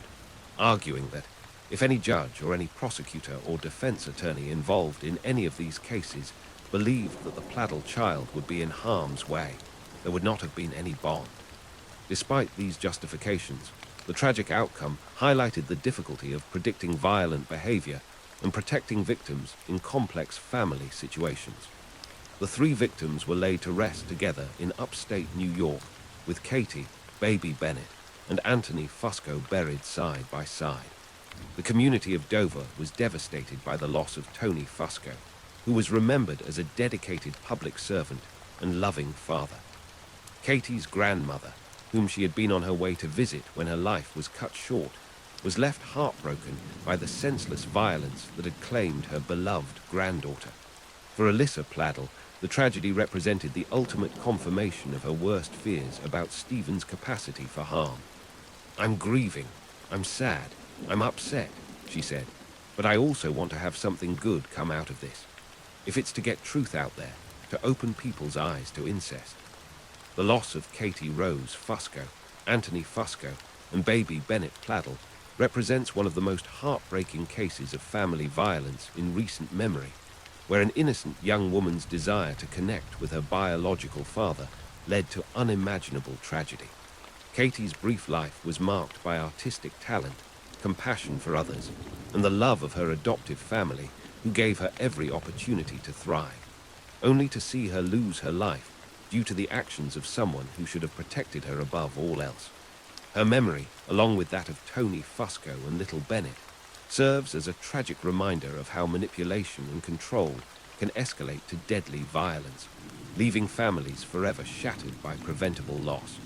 arguing that if any judge or any prosecutor or defense attorney involved in any of these cases believed that the Pladdle child would be in harm's way, there would not have been any bond. Despite these justifications, the tragic outcome highlighted the difficulty of predicting violent behavior and protecting victims in complex family situations. The 3 victims were laid to rest together in upstate New York, with Katie, baby Bennett, and Anthony Fusco buried side by side. The community of Dover was devastated by the loss of Tony Fusco, who was remembered as a dedicated public servant and loving father. Katie's grandmother, whom she had been on her way to visit when her life was cut short, was left heartbroken by the senseless violence that had claimed her beloved granddaughter. For Alyssa Pladdle, The tragedy represented the ultimate confirmation of her worst fears about Stephen's capacity for harm. "I'm grieving, I'm sad, I'm upset," she said, "but I also want to have something good come out of this. If it's to get truth out there, to open people's eyes to incest." The loss of Katie Rose Fusco, Anthony Fusco, and baby Bennett Pladdle represents one of the most heartbreaking cases of family violence in recent memory, where an innocent young woman's desire to connect with her biological father led to unimaginable tragedy. Katie's brief life was marked by artistic talent, compassion for others, and the love of her adoptive family, who gave her every opportunity to thrive, only to see her lose her life due to the actions of someone who should have protected her above all else. Her memory, along with that of Tony Fusco and little Bennett, serves as a tragic reminder of how manipulation and control can escalate to deadly violence, leaving families forever shattered by preventable loss.